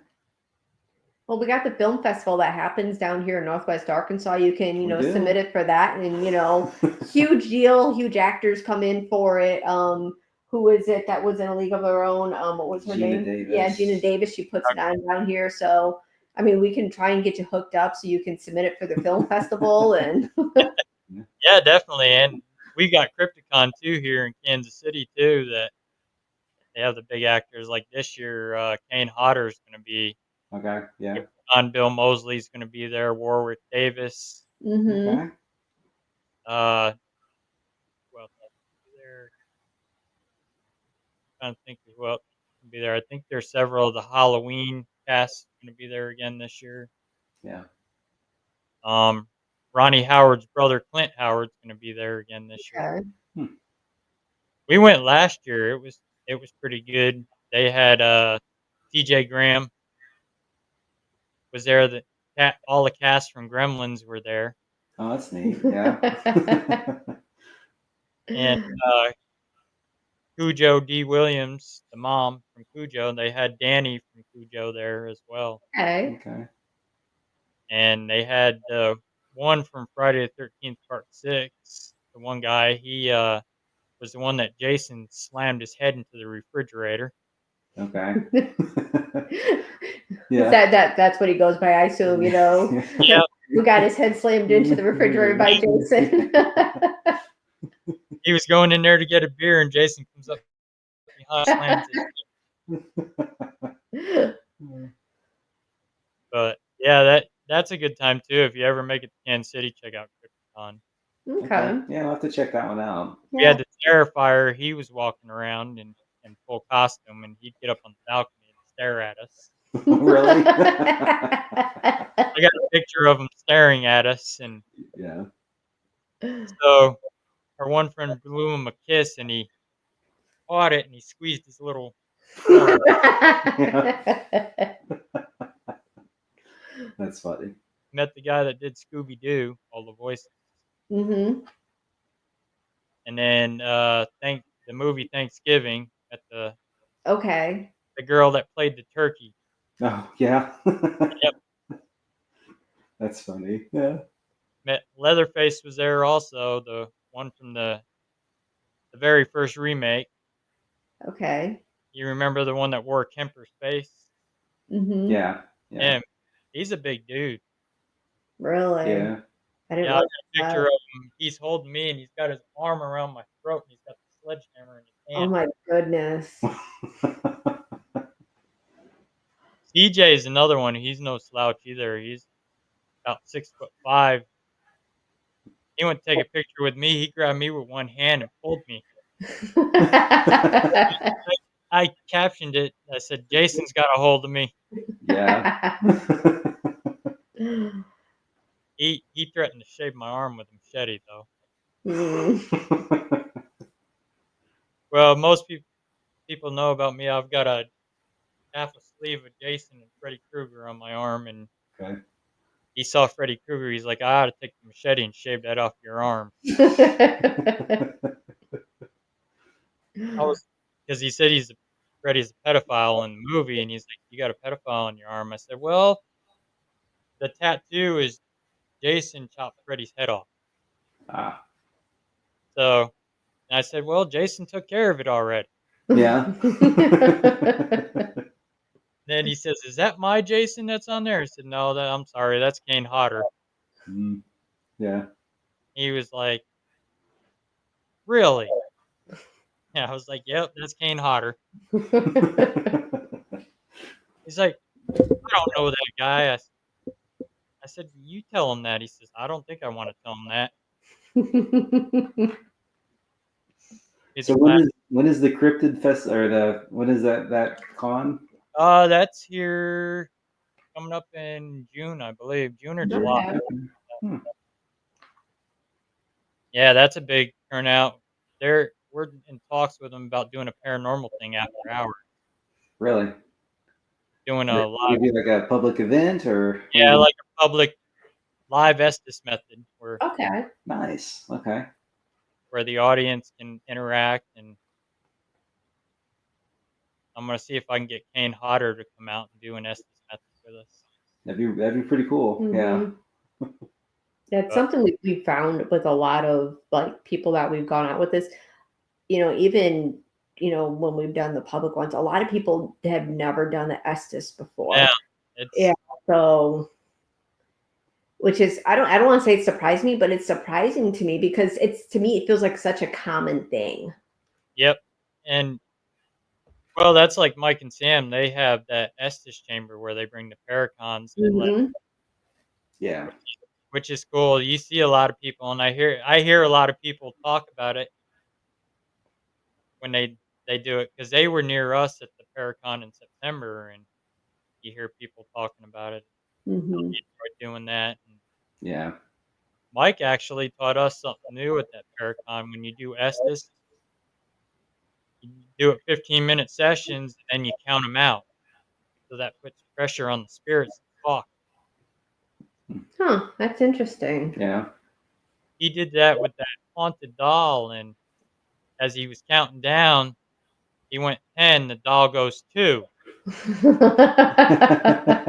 Well, we got the film festival that happens down here in Northwest Arkansas. You can, We do. submit it for that, and huge deal. Huge actors come in for it. Who is it that was in A League of Their Own? What was her Gina name? Davis. Yeah, Gina Davis. She puts it on down here. So, I mean, we can try and get you hooked up so you can submit it for the film festival. And Yeah, definitely. And we got Crypticon too here in Kansas City too. That they have the big actors like this year. Kane Hodder's gonna be Okay. Yeah. Crypticon. Bill Mosley's gonna be there. Warwick Davis. mm-hmm. Okay. Who else is gonna be there? Trying to think of who else can be there. I think there's several of the Halloween cast going to be there again this year. Yeah. Um, Ronnie Howard's brother Clint Howard's going to be there again this year. Okay. We went last year. It was pretty good. They had T.J. Graham was there. The all the cast from Gremlins were there, Oh, that's neat. Yeah. and Cujo D. Williams, the mom from Cujo. They had Danny from Cujo there as well. Okay. Okay. And they had the one from Friday the 13th Part 6. The one guy, he was the one that Jason slammed his head into the refrigerator. Okay. Yeah. Yeah. That's what he goes by, I assume, Yeah, who got his head slammed into the refrigerator by Jason. he was going in there to get a beer, and Jason comes up slams it. But yeah, that's a good time too. If you ever make it to Kansas City, check out Crypticon. Okay. Yeah, I'll have to check that one out. We had the Terrifier. He was walking around in full costume, and he'd get up on the balcony and stare at us. Really? I got a picture of him staring at us, and Yeah. so our one friend blew him a kiss, and he caught it, and he squeezed his little arm. Yeah. That's funny. Met the guy that did Scooby Doo, all the voices, Mhm. and then the movie Thanksgiving at Okay. the girl that played the turkey. Oh, yeah. Yep, That's funny. Yeah. met Leatherface was there also, the one from the very first remake. Okay. You remember the one that wore Kemper's face? Mhm. Yeah. Yeah. Him. He's a big dude. Really? Yeah. I didn't Yeah, I got realize a picture that. of him. He's holding me, and he's got his arm around my throat, and he's got the sledgehammer in his Oh hand. my goodness. CJ is another one. He's no slouch either. He's about 6'5". He went to take a picture with me. He grabbed me with one hand and pulled me. I captioned it. I said, "Jason's got a hold of me." Yeah. He threatened to shave my arm with a machete, though. Mm. Well, most people know about me. I've got a half a sleeve of Jason and Freddy Krueger on my arm, and Okay. he saw Freddy Krueger. He's like, "I ought to take the machete and shave that off your arm." I was because he said Freddy's a pedophile in the movie, and he's like, "You got a pedophile on your arm." I said, "Well, the tattoo is Jason chopped Freddy's head off." Ah. So and I said, "Well, Jason took care of it already." Yeah. Then he says, "Is that my Jason that's on there?" I said, "No, I'm sorry, that's Kane Hodder." Mm, yeah. He was like, "Really?" Yeah, I was like, "Yep, that's Kane Hodder." He's like, "I don't know that guy." I said, "You tell him that." He says, "I don't think I want to tell him that." It's So flat. when is the Cryptid Fest or when is that con? That's here coming up in June, I believe, June or July. Okay. Hmm, Yeah, that's a big turnout. We're in talks with them about doing a paranormal thing after hours, really? doing Is a it live, gonna be like a public event or what are yeah, you like a public live Estes method Okay. nice. Okay. where the audience can interact, and I'm gonna see if I can get Kane Hodder to come out and do an Estes method with us. That'd be pretty cool. Yeah. Mhm. That's But something we found with a lot of like people that we've gone out with this, even, when we've done the public ones, a lot of people have never done the Estes yeah, before. Yeah. it's So, which is, I don't want to say it surprised me, but it's surprising to me because to me, it feels like such a common thing. yep, and well, that's like Mike and Sam. They have that Estes chamber where they bring the paracons and let, Hmm. Yeah. which is cool. You see a lot of people, and I hear a lot of people talk about it when they do it because they were near us at the Paracon in September, and you hear people talking about it. How Hmm. they enjoy doing that. And Yeah. Mike actually taught us something new at that Paracon. When you do Estes, you do it 15-minute sessions, and then you count them out. So that puts pressure on the spirits to talk. Huh. That's interesting. Yeah. He did that with that haunted doll, and as he was counting down, he went 10. The doll goes 2.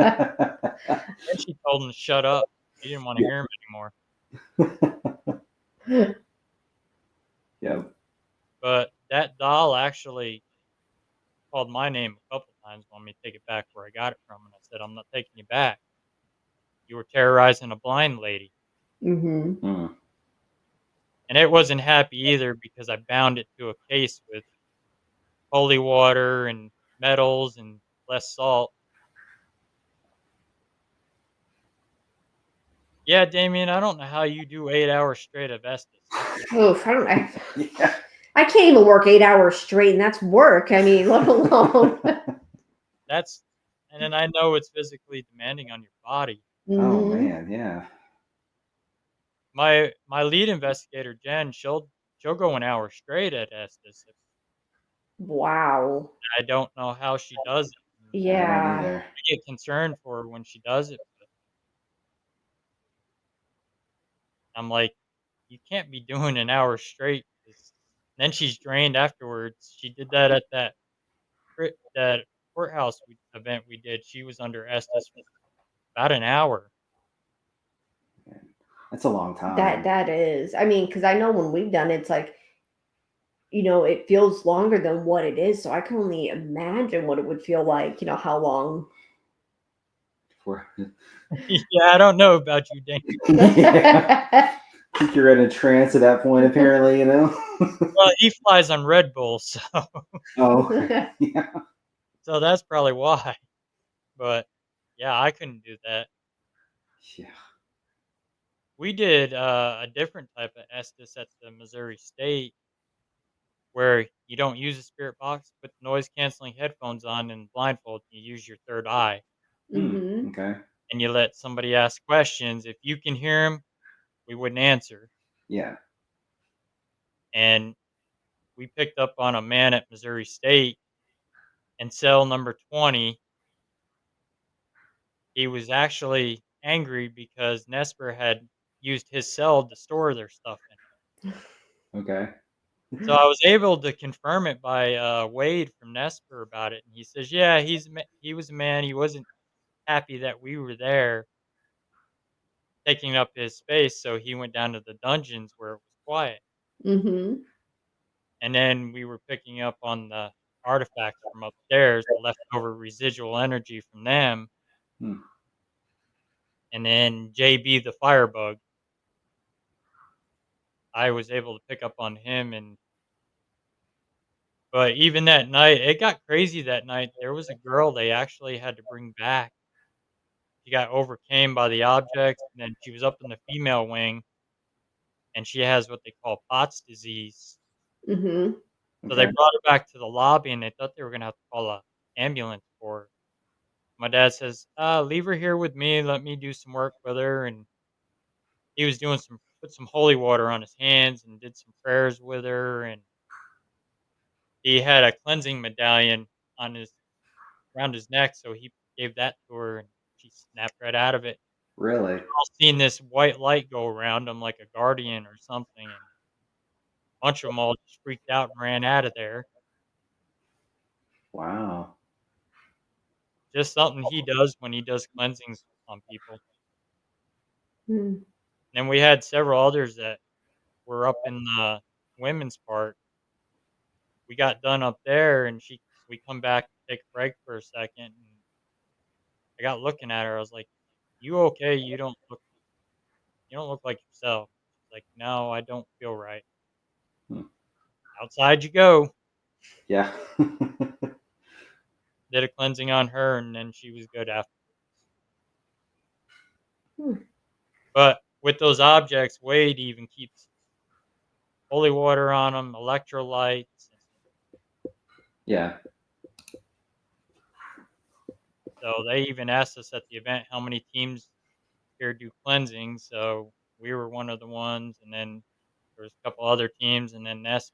Then she told him to shut up. He didn't want to hear him anymore. Yeah. But that doll actually called my name a couple times, wanted me to take it back where I got it from, and I said, "I'm not taking you back. You were terrorizing a blind lady." Hmm. Hmm. And it wasn't happy either because I bound it to a case with holy water and metals and less salt. Yeah, Damien, I don't know how you do 8 hours straight of Estes. That's Oof, Yeah. I can't even work 8 hours straight, and that's work. I mean, let alone. that's and then I know it's physically demanding on your body. Oh Mhm. man, yeah. My lead investigator, Jen, she'll go an hour straight at Estes. Wow. I don't know how she does it. I don't Yeah. either. I get concerned for her when she does it, but I'm like, "You can't be doing an hour straight 'cause then she's drained afterwards." She did that at that courthouse event we did. She was under Estes for about an hour. That's a long That time. that is. I mean, because I know when we've done it, it's like, it feels longer than what it is. So I can only imagine what it would feel like, how long. For Yeah, I don't know about you, Dane. yeah. I think you're in a trance at that point, apparently, you know? Well, he flies on Red Bull, so Oh, yeah. so that's probably why. But, yeah, I couldn't do that. Yeah. We did, a different type of Estes at the Missouri State where you don't use a spirit box, put noise canceling headphones on and blindfold, you use your third eye, Hmm. Okay. and you let somebody ask questions. If you can hear them, we wouldn't answer. Yeah. And we picked up on a man at Missouri State in cell number 20. He was actually angry because Nesper had used his cell to store their stuff in. Okay. So I was able to confirm it by Wade from Nesper about it, and he says, "Yeah, he was a man. He wasn't happy that we were there taking up his space, so he went down to the dungeons where it was quiet." Hmm. And then we were picking up on the artifacts from upstairs, the leftover residual energy from them, Hmm. and then JB the firebug, I was able to pick up on him. And but even that night, it got crazy that night. There was a girl they actually had to bring back. She got overcame by the objects, and then she was up in the female wing, and she has what they call POTS disease. Hmm. So they Okay. brought her back to the lobby, and they thought they were gonna have to call a ambulance for her. My dad says, "Leave her here with me. Let me do some work with her." And he was doing put some holy water on his hands and did some prayers with her. And he had a cleansing medallion on his around his neck, so he gave that to her, and she snapped right out of it. Really? All seen this white light go around him like a guardian or something, and a bunch of them all just freaked out and ran out of there. Wow. Just something he does when he does cleansings on people. And we had several others that were up in the women's part. We got done up there, and we come back to take a break for a second, and I got looking at her. I was like, "You okay? You don't look like yourself." She's like, "No, I don't feel right." Hmm. Outside you go. Yeah. Did a cleansing on her, and then she was good after. Hmm. But with those objects, Wade even keeps holy water on them, electrolytes. Yeah. So they even asked us at the event how many teams here do cleansing. So we were one of the ones, and then there was a couple other teams, and then Ness.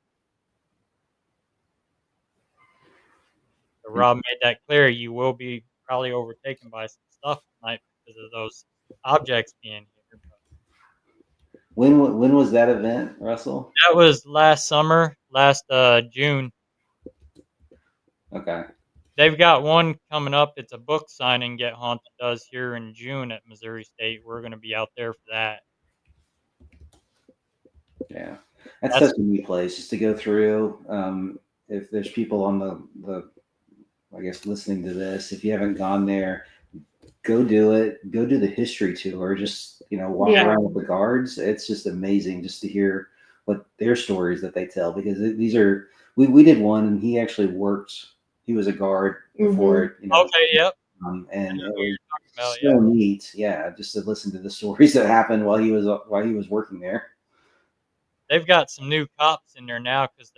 So Rob made that clear. You will be probably overtaken by some stuff tonight because of those objects being here. But When was that event, Russell? that was last summer, last June. Okay. They've got one coming up. It's a book signing Get Haunted does here in June at Missouri State. We're going to be out there for that. Yeah. That's That's such a neat place just to go through. If there's people on the I guess listening to this, if you haven't gone there, go do it. Go do the history tour. Just walk Yeah. around with the guards. It's just amazing just to hear what their stories that they tell, because these are we did one, and he actually worked. He was a guard Mm-hmm. before, you know, Okay, yep. I and know it who was you're talking about, so yeah. neat, yeah, just to listen to the stories that happened while he was working there. They've got some new cops in there now because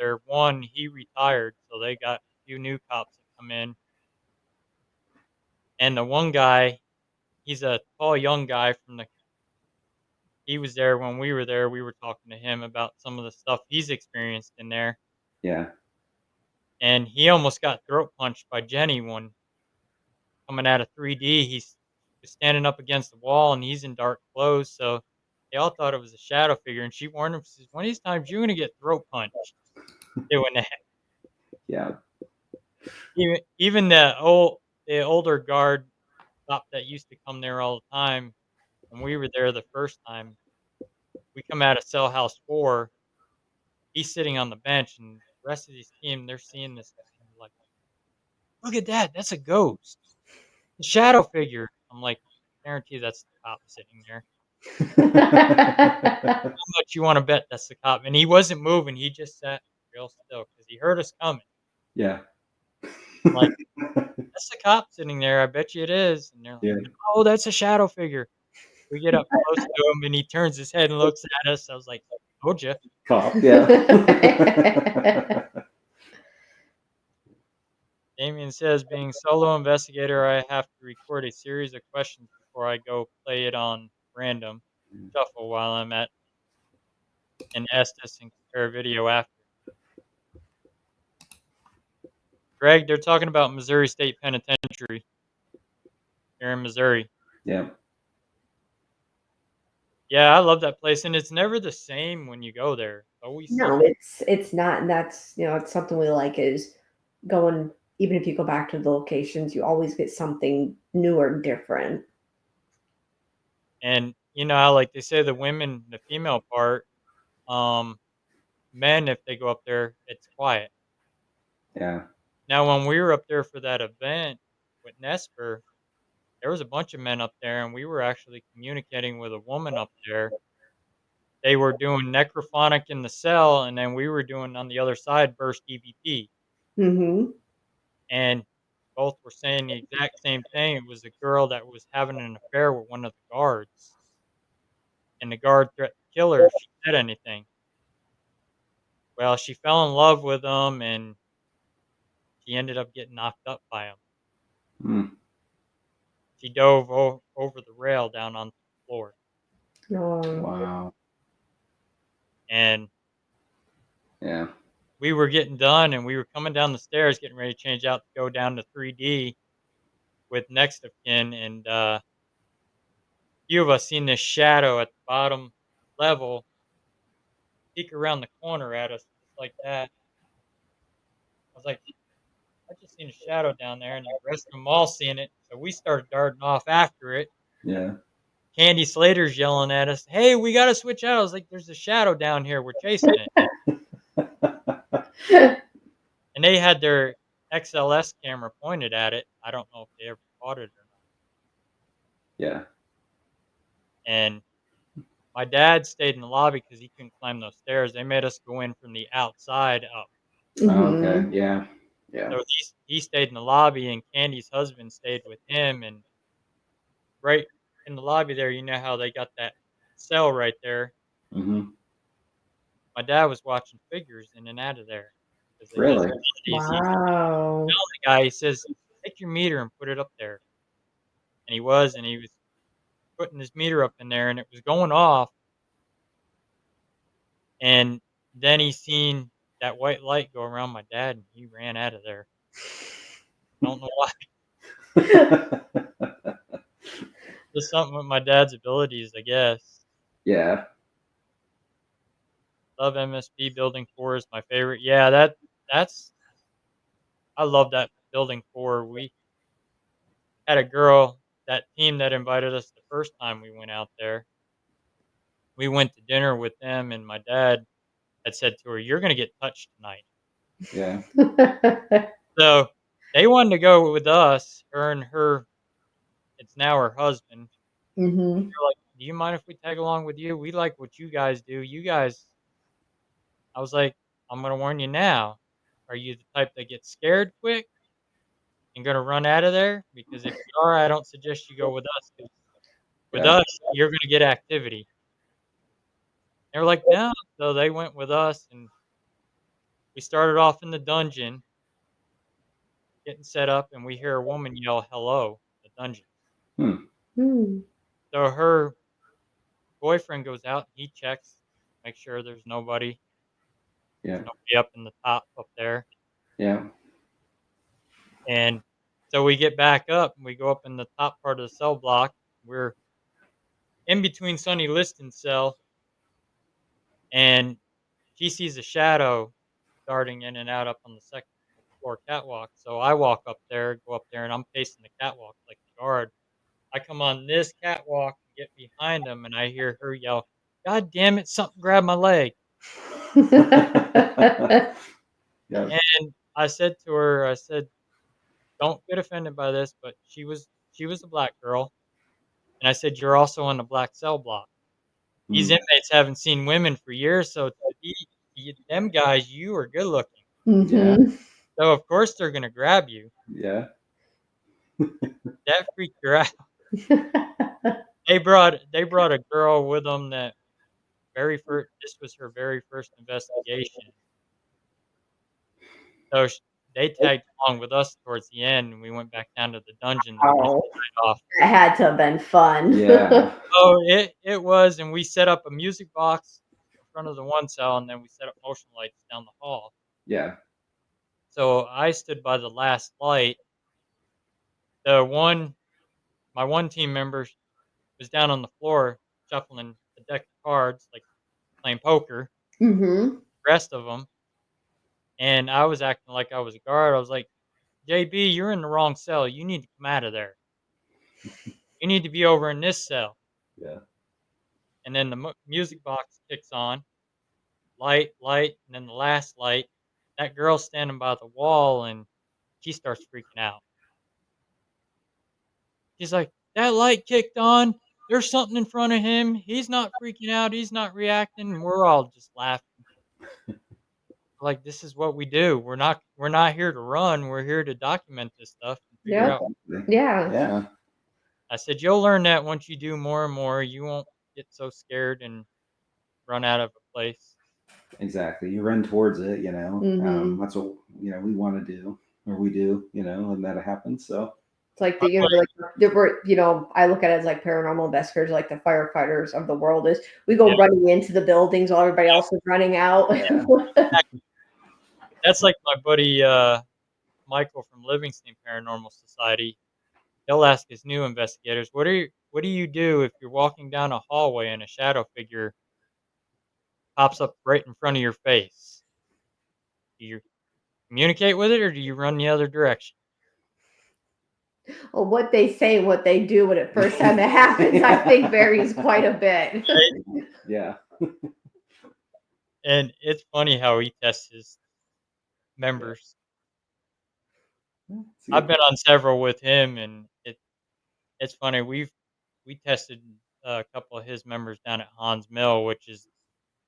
he retired, so they got a few new cops that come in. And the one guy, he's a tall young guy he was there when we were there. We were talking to him about some of the stuff he's experienced in there. Yeah, And he almost got throat punched by Jenny one coming out of 3D. He's standing up against the wall and he's in dark clothes. So they all thought it was a shadow figure. And she warned him, she says, one of these times you're going to get throat punched doing that. yeah, Even the older guard cop that used to come there all the time when we were there the first time, we come out of cell house 4, he's sitting on the bench, and the rest of his team, they're seeing this guy, and they're like, "Look at that, that's a ghost, a shadow figure." I'm like, "Guarantee that's the cop sitting there. How much you wanna bet that's the cop?" And he wasn't moving, he just sat real still because he heard us coming. yeah, I'm like, "That's the cop sitting there, I bet you it is." And they're like, yeah. "No, that's a shadow figure." We get up close to him, and he turns his head and looks at us. I was like, "Told ya." Cop, yeah. Damien says, "Being solo investigator, I have to record a series of questions before I go play it on random shuffle while I'm at an Estes and compare video after." Greg, they're talking about Missouri State Penitentiary here in Missouri. Yeah, Yeah, I love that place, and it's never the same when you go there. It's always No, something. it's not, and that's, it's something we like is going. Even if you go back to the locations, you always get something new or different. And how, like they say, the female part, um, men, if they go up there, it's quiet. yeah. Now, when we were up there for that event with Nesper, there was a bunch of men up there, and we were actually communicating with a woman up there. They were doing necrophonic in the cell, and then we were doing on the other side burst EVP, Mm-hmm. and both were saying the exact same thing. It was a girl that was having an affair with one of the guards, and the guard threatened to kill her if she said anything. Well, she fell in love with him, and she ended up getting knocked up by him. Mm, She dove over the rail down onto the floor, wow. and Yeah. we were getting done, and we were coming down the stairs, getting ready to change out to go down to 3D with next of kin, and few of us seen this shadow at the bottom level peek around the corner at us just like that. I was like, I just seen a shadow down there, and the rest of them all seen it. So we started darting off after it. Yeah. Candy Slater's yelling at us, "Hey, we got to switch out." I was like, "There's a shadow down here. We're chasing it." And they had their XLS camera pointed at it. I don't know if they ever caught it or not. Yeah. And my dad stayed in the lobby because he couldn't climb those stairs. They made us go in from the outside up. Oh, okay. Mm-hmm. Yeah. Yeah. So he stayed in the lobby, and Candy's husband stayed with him. And right in the lobby there, you know how they got that cell right there. Hmm. My dad was watching figures in and out of there because he has Really? abilities. He's Wow. the guy. He says, "Take your meter and put it up there." And he was putting his meter up in there, and it was going off. And then he seen that white light go around my dad, and he ran out of there. Don't know why. Just something with my dad's abilities, I guess. Yeah. Love MSP Building 4 is my favorite. Yeah, that's I love that Building 4. We had a girl, that team that invited us the first time we went out there. We went to dinner with them, and my dad had said to her, "You're gonna get touched tonight." Yeah. So they wanted to go with us, her and her it's now her husband. Mm-hmm. They're like, "Do you mind if we tag along with you? We like what you guys do. You guys I was like, "I'm gonna warn you now. Are you the type that gets scared quick and gonna run out of there? Because if you are, I don't suggest you go with us. 'Cause with Yeah. us, you're gonna get activity." They were like, "No." So they went with us, and we started off in the dungeon, getting set up, and we hear a woman yell, "Hello," in the dungeon. Hmm. Hmm. So her boyfriend goes out, and he checks, make sure Yeah. there's nobody up in the top up there. Yeah. And so we get back up, and we go up in the top part of the cell block. We're in between Sonny Liston's cell, and she sees a shadow darting in and out up on the second floor catwalk. So I walk up there, go up there, and I'm pacing the catwalk like the guard. I come on this catwalk and get behind him, and I hear her yell, "God damn it, something grabbed my leg." Yeah. And I said to her, I said, "Don't get offended by this, but she was a black girl." And I said, "You're also on the black cell block. These Hmm. inmates haven't seen women for years, so to be them guys, you are good looking. Yeah. Mhm. So of course they're gonna grab you." Yeah. That freaked her out. They brought a girl with them that very first. This was her very first investigation. So they tagged along with us towards the end, and we went back down to the dungeon to finish Oh, the night off. that had to have been fun. Yeah. Oh, it was, and we set up a music box in front of the one cell, and then we set up motion lights down the hall. Yeah. So I stood by the last light. The one My one team member was down on the floor shuffling a deck of cards, like playing poker, Mhm. the rest of them, and I was acting like I was a guard. I was like, "JB, you're in the wrong cell. You need to come out of there. You need to be over in this cell." Yeah. And then the music box kicks on, light, light, and then the last light. That girl's standing by the wall, and she starts freaking out. She's like, "That light kicked on. There's something in front of him. He's not freaking out. He's not reacting." And we're all just laughing. Like, this is what we do. We're not here to run. We're here to document this stuff and figure Yep. out. Yeah. Yeah. I said, "You'll learn that once you do more and more. You won't get so scared and run out of a place." Exactly. You run towards it, Mhm. that's what, we want to do, or we do, and that happens. So, It's like I'm like, like the we're, I look at it as like paranormal investigators, like the firefighters of the world is we yeah, go running into the buildings while everybody else is running out. yeah. that's like my buddy Michael from Livingston Paranormal Society. He'll ask his new investigators, "What do you do if you're walking down a hallway and a shadow figure pops up right in front of your face? Do you communicate with it, or do you run the other direction?" Well, what they say, what they do when it first time it happens, I think varies quite a bit. Right? Yeah. And it's funny how he tests his Yeah. members. It's a I've good been on several with him, and it's funny. We tested a couple of his members down at Hans Mill, which is,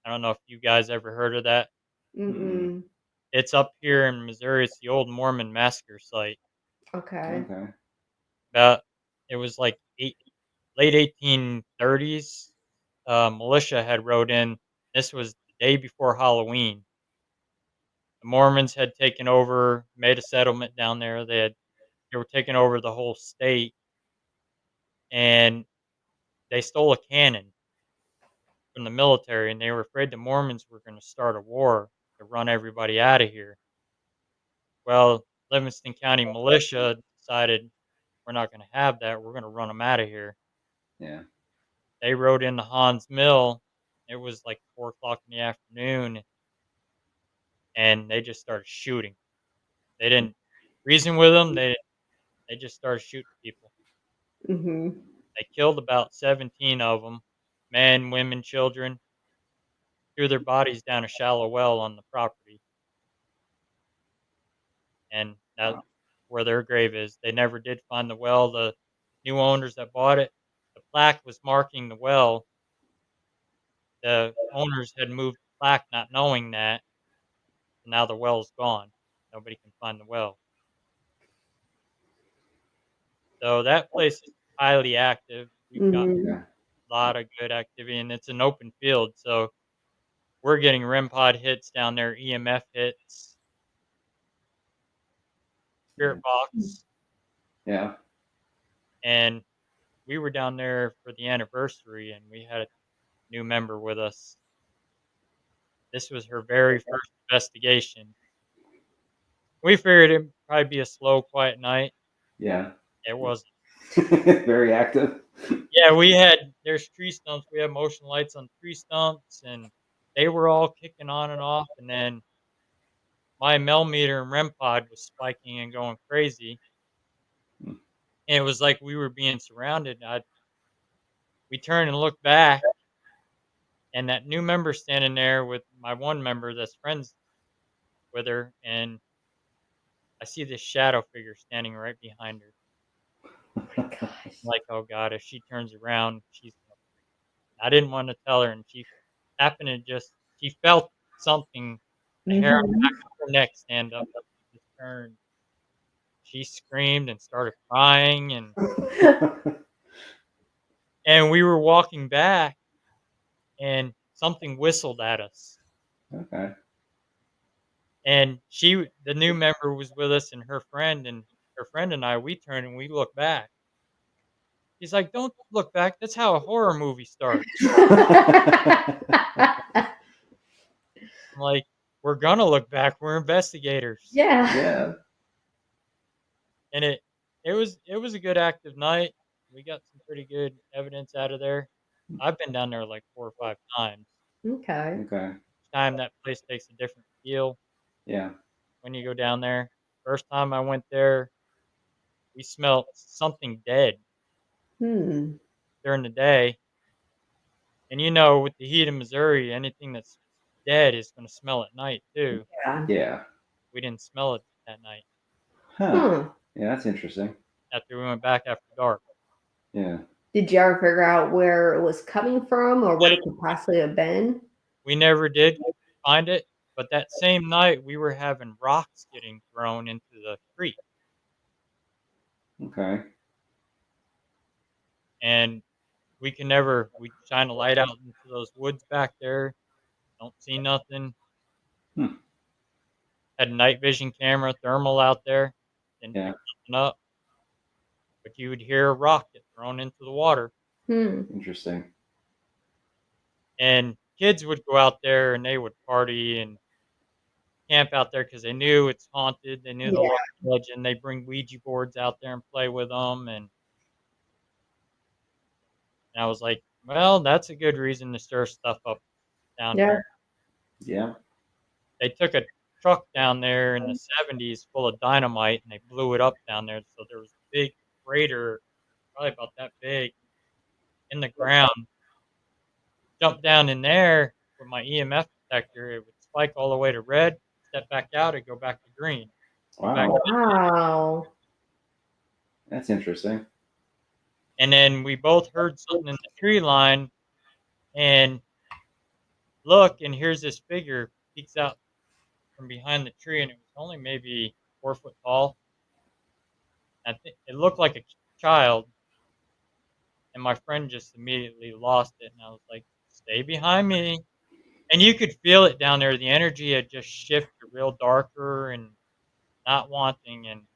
I don't know if you guys ever heard of that. Mm-mm. Mm-mm. It's up here in Missouri. It's the old Mormon massacre site. Okay. Okay. About it was like late 1830s. Militia had rode in. This was the day before Halloween. The Mormons had taken over, made a settlement down there. They were taking over the whole state, and they stole a cannon from the military, and they were afraid the Mormons were going to start a war to run everybody out of here. Well, Livingston County militia decided, we're not going to have that. We're going to run them out of here. Yeah. They rode into Hans Mill. It was like 4 o'clock in the afternoon, and they just started shooting. They didn't reason with them. They just started shooting people. Mm-hmm. They killed about 17 of them, men, women, children, threw their bodies down a shallow well on the property, and that's Wow. where their grave is. They never did find the well. The new owners that bought it, the plaque was marking the well. The owners had moved plaque not knowing that. And now the well's gone. Nobody can find the well. So that place is highly active. We've got Hmm. Okay. a lot of good activity, and it's an open field. So we're getting REM pod hits down there, EMF hits, spirit box, Yeah. and we were down there for the anniversary, and we had a new member with us. This was her very first investigation. We figured it'd probably be a slow, quiet night. Yeah. It wasn't. Very active. Yeah, there's tree stumps. We have motion lights on tree stumps, and they were all kicking on and off. And then my millimeter and REM pod was spiking and going crazy. And it was like we were being surrounded. We turned and looked back, and that new member standing there with my one member that's friends with her, and I see this shadow figure standing right behind her. Oh my gosh. Like, oh god, if she turns around, she's gonna freak. I didn't want to tell her, and she happened to she felt something, the hair on the Hmm. back of her neck stand up. She just turned. She screamed and started crying, and we were walking back, and something whistled at us. Okay. And the new member was with us, and her friend and I, we turned and we looked back. He's like, "Don't look back. That's how a horror movie starts." I'm like, "We're gonna look back. We're investigators." Yeah. Yeah. And it was a good active night. We got some pretty good evidence out of there. I've been down there like 4 or 5 times. Okay. Okay. Each time that place takes a different feel Yeah. when you go down there. First time I went there, we smelled something dead Hmm. during the day. And with the heat of Missouri, anything that's dead is gonna smell at night too. Yeah. Yeah. We didn't smell it that night Huh. Huh. Yeah, that's interesting. after we went back after dark. Yeah. Did you ever figure out where it was coming from or what it could possibly have been? We never did find it, but that same night we were having rocks getting thrown into the creek, Okay. and we shine a light out into those woods back there, don't see nothing. Hmm. Had a night vision camera, thermal out there, didn't Yeah. pick nothing up, but you would hear a rock get thrown into the water, Hmm. Interesting. and kids would go out there and they would party and camp out there because they knew it's haunted. They knew the Yeah. local legend. They bring Ouija boards out there and play with them, and I was like, well, that's a good reason to stir stuff up down Yeah. here. Yeah. They took a truck down there in the '70s full of dynamite and they blew it up down there. So there was a big crater, probably about that big, in the ground. Jumped down in there with my EMF detector. It would spike all the way to red, step back out, and go back to green. Go back. Wow. Wow. That's interesting. And then we both heard something in the tree line and look, and here's this figure peeks out from behind the tree, and it was only maybe 4 foot tall. I think it looked like a child, and my friend just immediately lost it, and I was like, "Stay behind me." And you could feel it down there. The energy had just shifted real darker and not wanting, and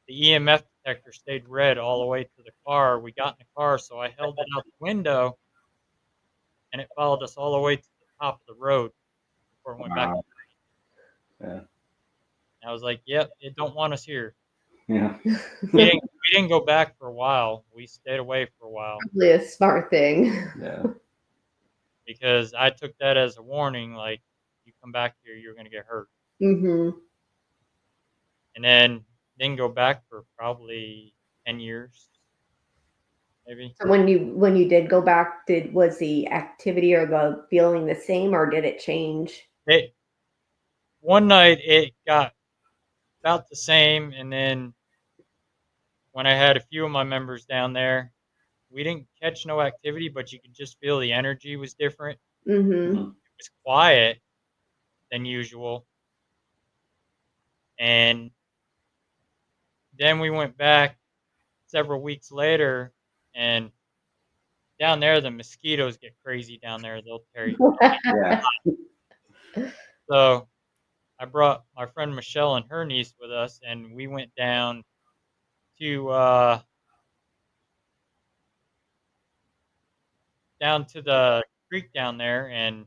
the EMF detector stayed red all the way to the car. We got in the car, so I held it out the window, and it followed us all the way to the top of the road before it went back. Wow. Yeah. And I was like, "Yep, it don't want us here." Yeah. We didn't go back for a while. We stayed away for a while Probably a smart thing. Yeah. because I took that as a warning, like, "You come back here, you're gonna get hurt." Hmm. And then didn't go back for probably 10 years, maybe. So when you did go back, was the activity or the feeling the same, or did it change? It One night it got about the same, and then when I had a few of my members down there, we didn't catch no activity, but you could just feel the energy was different. Hmm. Mhm. was quiet than usual. And then we went back several weeks later, and down there, the mosquitoes get crazy down there. They'll tear you. Yeah. So I brought my friend Michelle and her niece with us, and we went to down to the creek down there and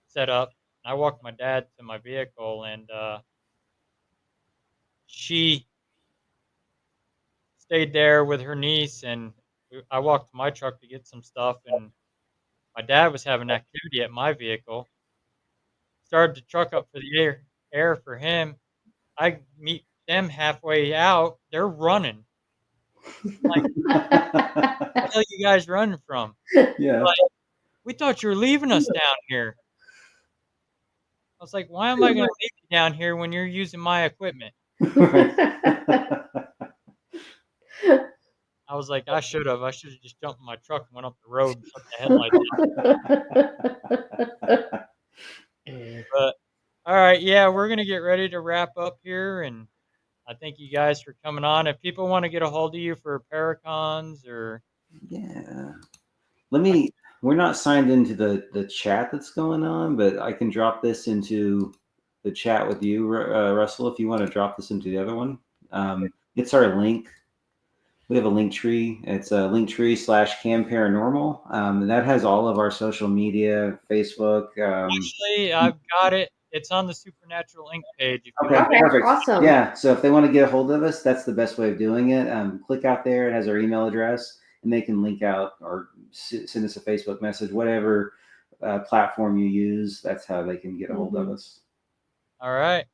set up. I walked my dad to my vehicle, and she stayed there with her niece, and I walked to my truck to get some stuff, and my dad was having activity at my vehicle. Started the truck up for the air for him. I meet them halfway out. They're running. Like, where the hell you guys running from? Yeah. Like, we thought you were leaving us down here. I was like, why am I going to leave you down here when you're using my equipment? Right. I was like, I should have. I should have just jumped in my truck and went up the road and shut the headlights on. But all right, yeah, we're gonna get ready to wrap up here, and I thank you guys for coming on. If people want to get a hold of you for Paracons or Yeah. Let me. We're not signed into the chat that's going on, but I can drop this into the chat with you, Russell. If you want to drop this into the other one, it's our link. We have a link tree. It's a link tree / KAM Paranormal. And that has all of our social media, Facebook. actually, I've got it. It's on the Supernatural Inc. page. If you Okay, want, Okay, perfect. awesome. Yeah, so if they want to get a hold of us, that's the best way of doing it. Click out there; it has our email address, and they can link out or send us a Facebook message, whatever platform you use. That's how they can get a hold of us. all right.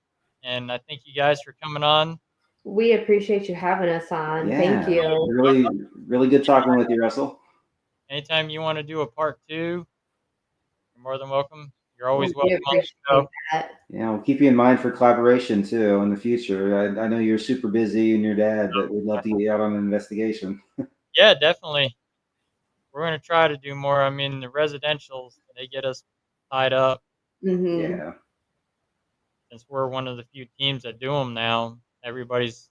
And I thank you guys for coming on. We appreciate you having us on. Thank Yeah, you. really, really good talking with you, Russell. Anytime you want to do a part two, you're more than welcome. You're We always welcome on the appreciate show. that. Yeah, we'll keep you in mind for collaboration too in the future. I know you're super busy and your dad, but we'd love to get you out on an investigation. Yeah, definitely. We're gonna try to do more. I mean, the residentials, they get us tied up Hmm. Yeah, since we're one of the few teams that do them now. Everybody's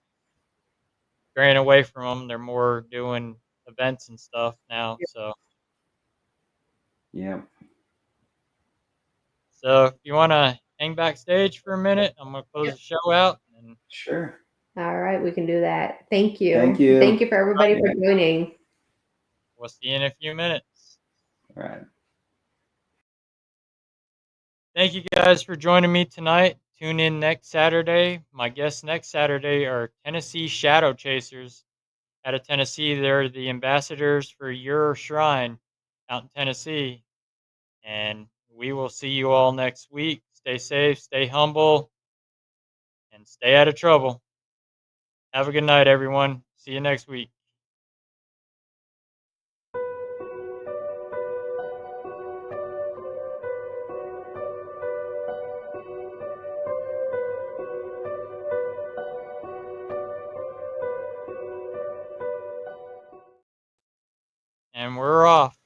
straying away from them. They're more doing events and stuff now. yeah, So if you want to hang backstage for a minute, I'm gonna close the show out, and sure. All right, we can do that. Thank Thank you. Thank you. you for everybody Yeah. for joining. we'll see you in a few minutes. All right. Thank you guys for joining me tonight. Tune in next Saturday. My guests next Saturday are Tennessee Shadow Chasers out of Tennessee. They're the ambassadors for your shrine out in Tennessee. And we will see you all next week. Stay safe, stay humble, and stay out of trouble. Have a good night, everyone. See you next week. And we're off.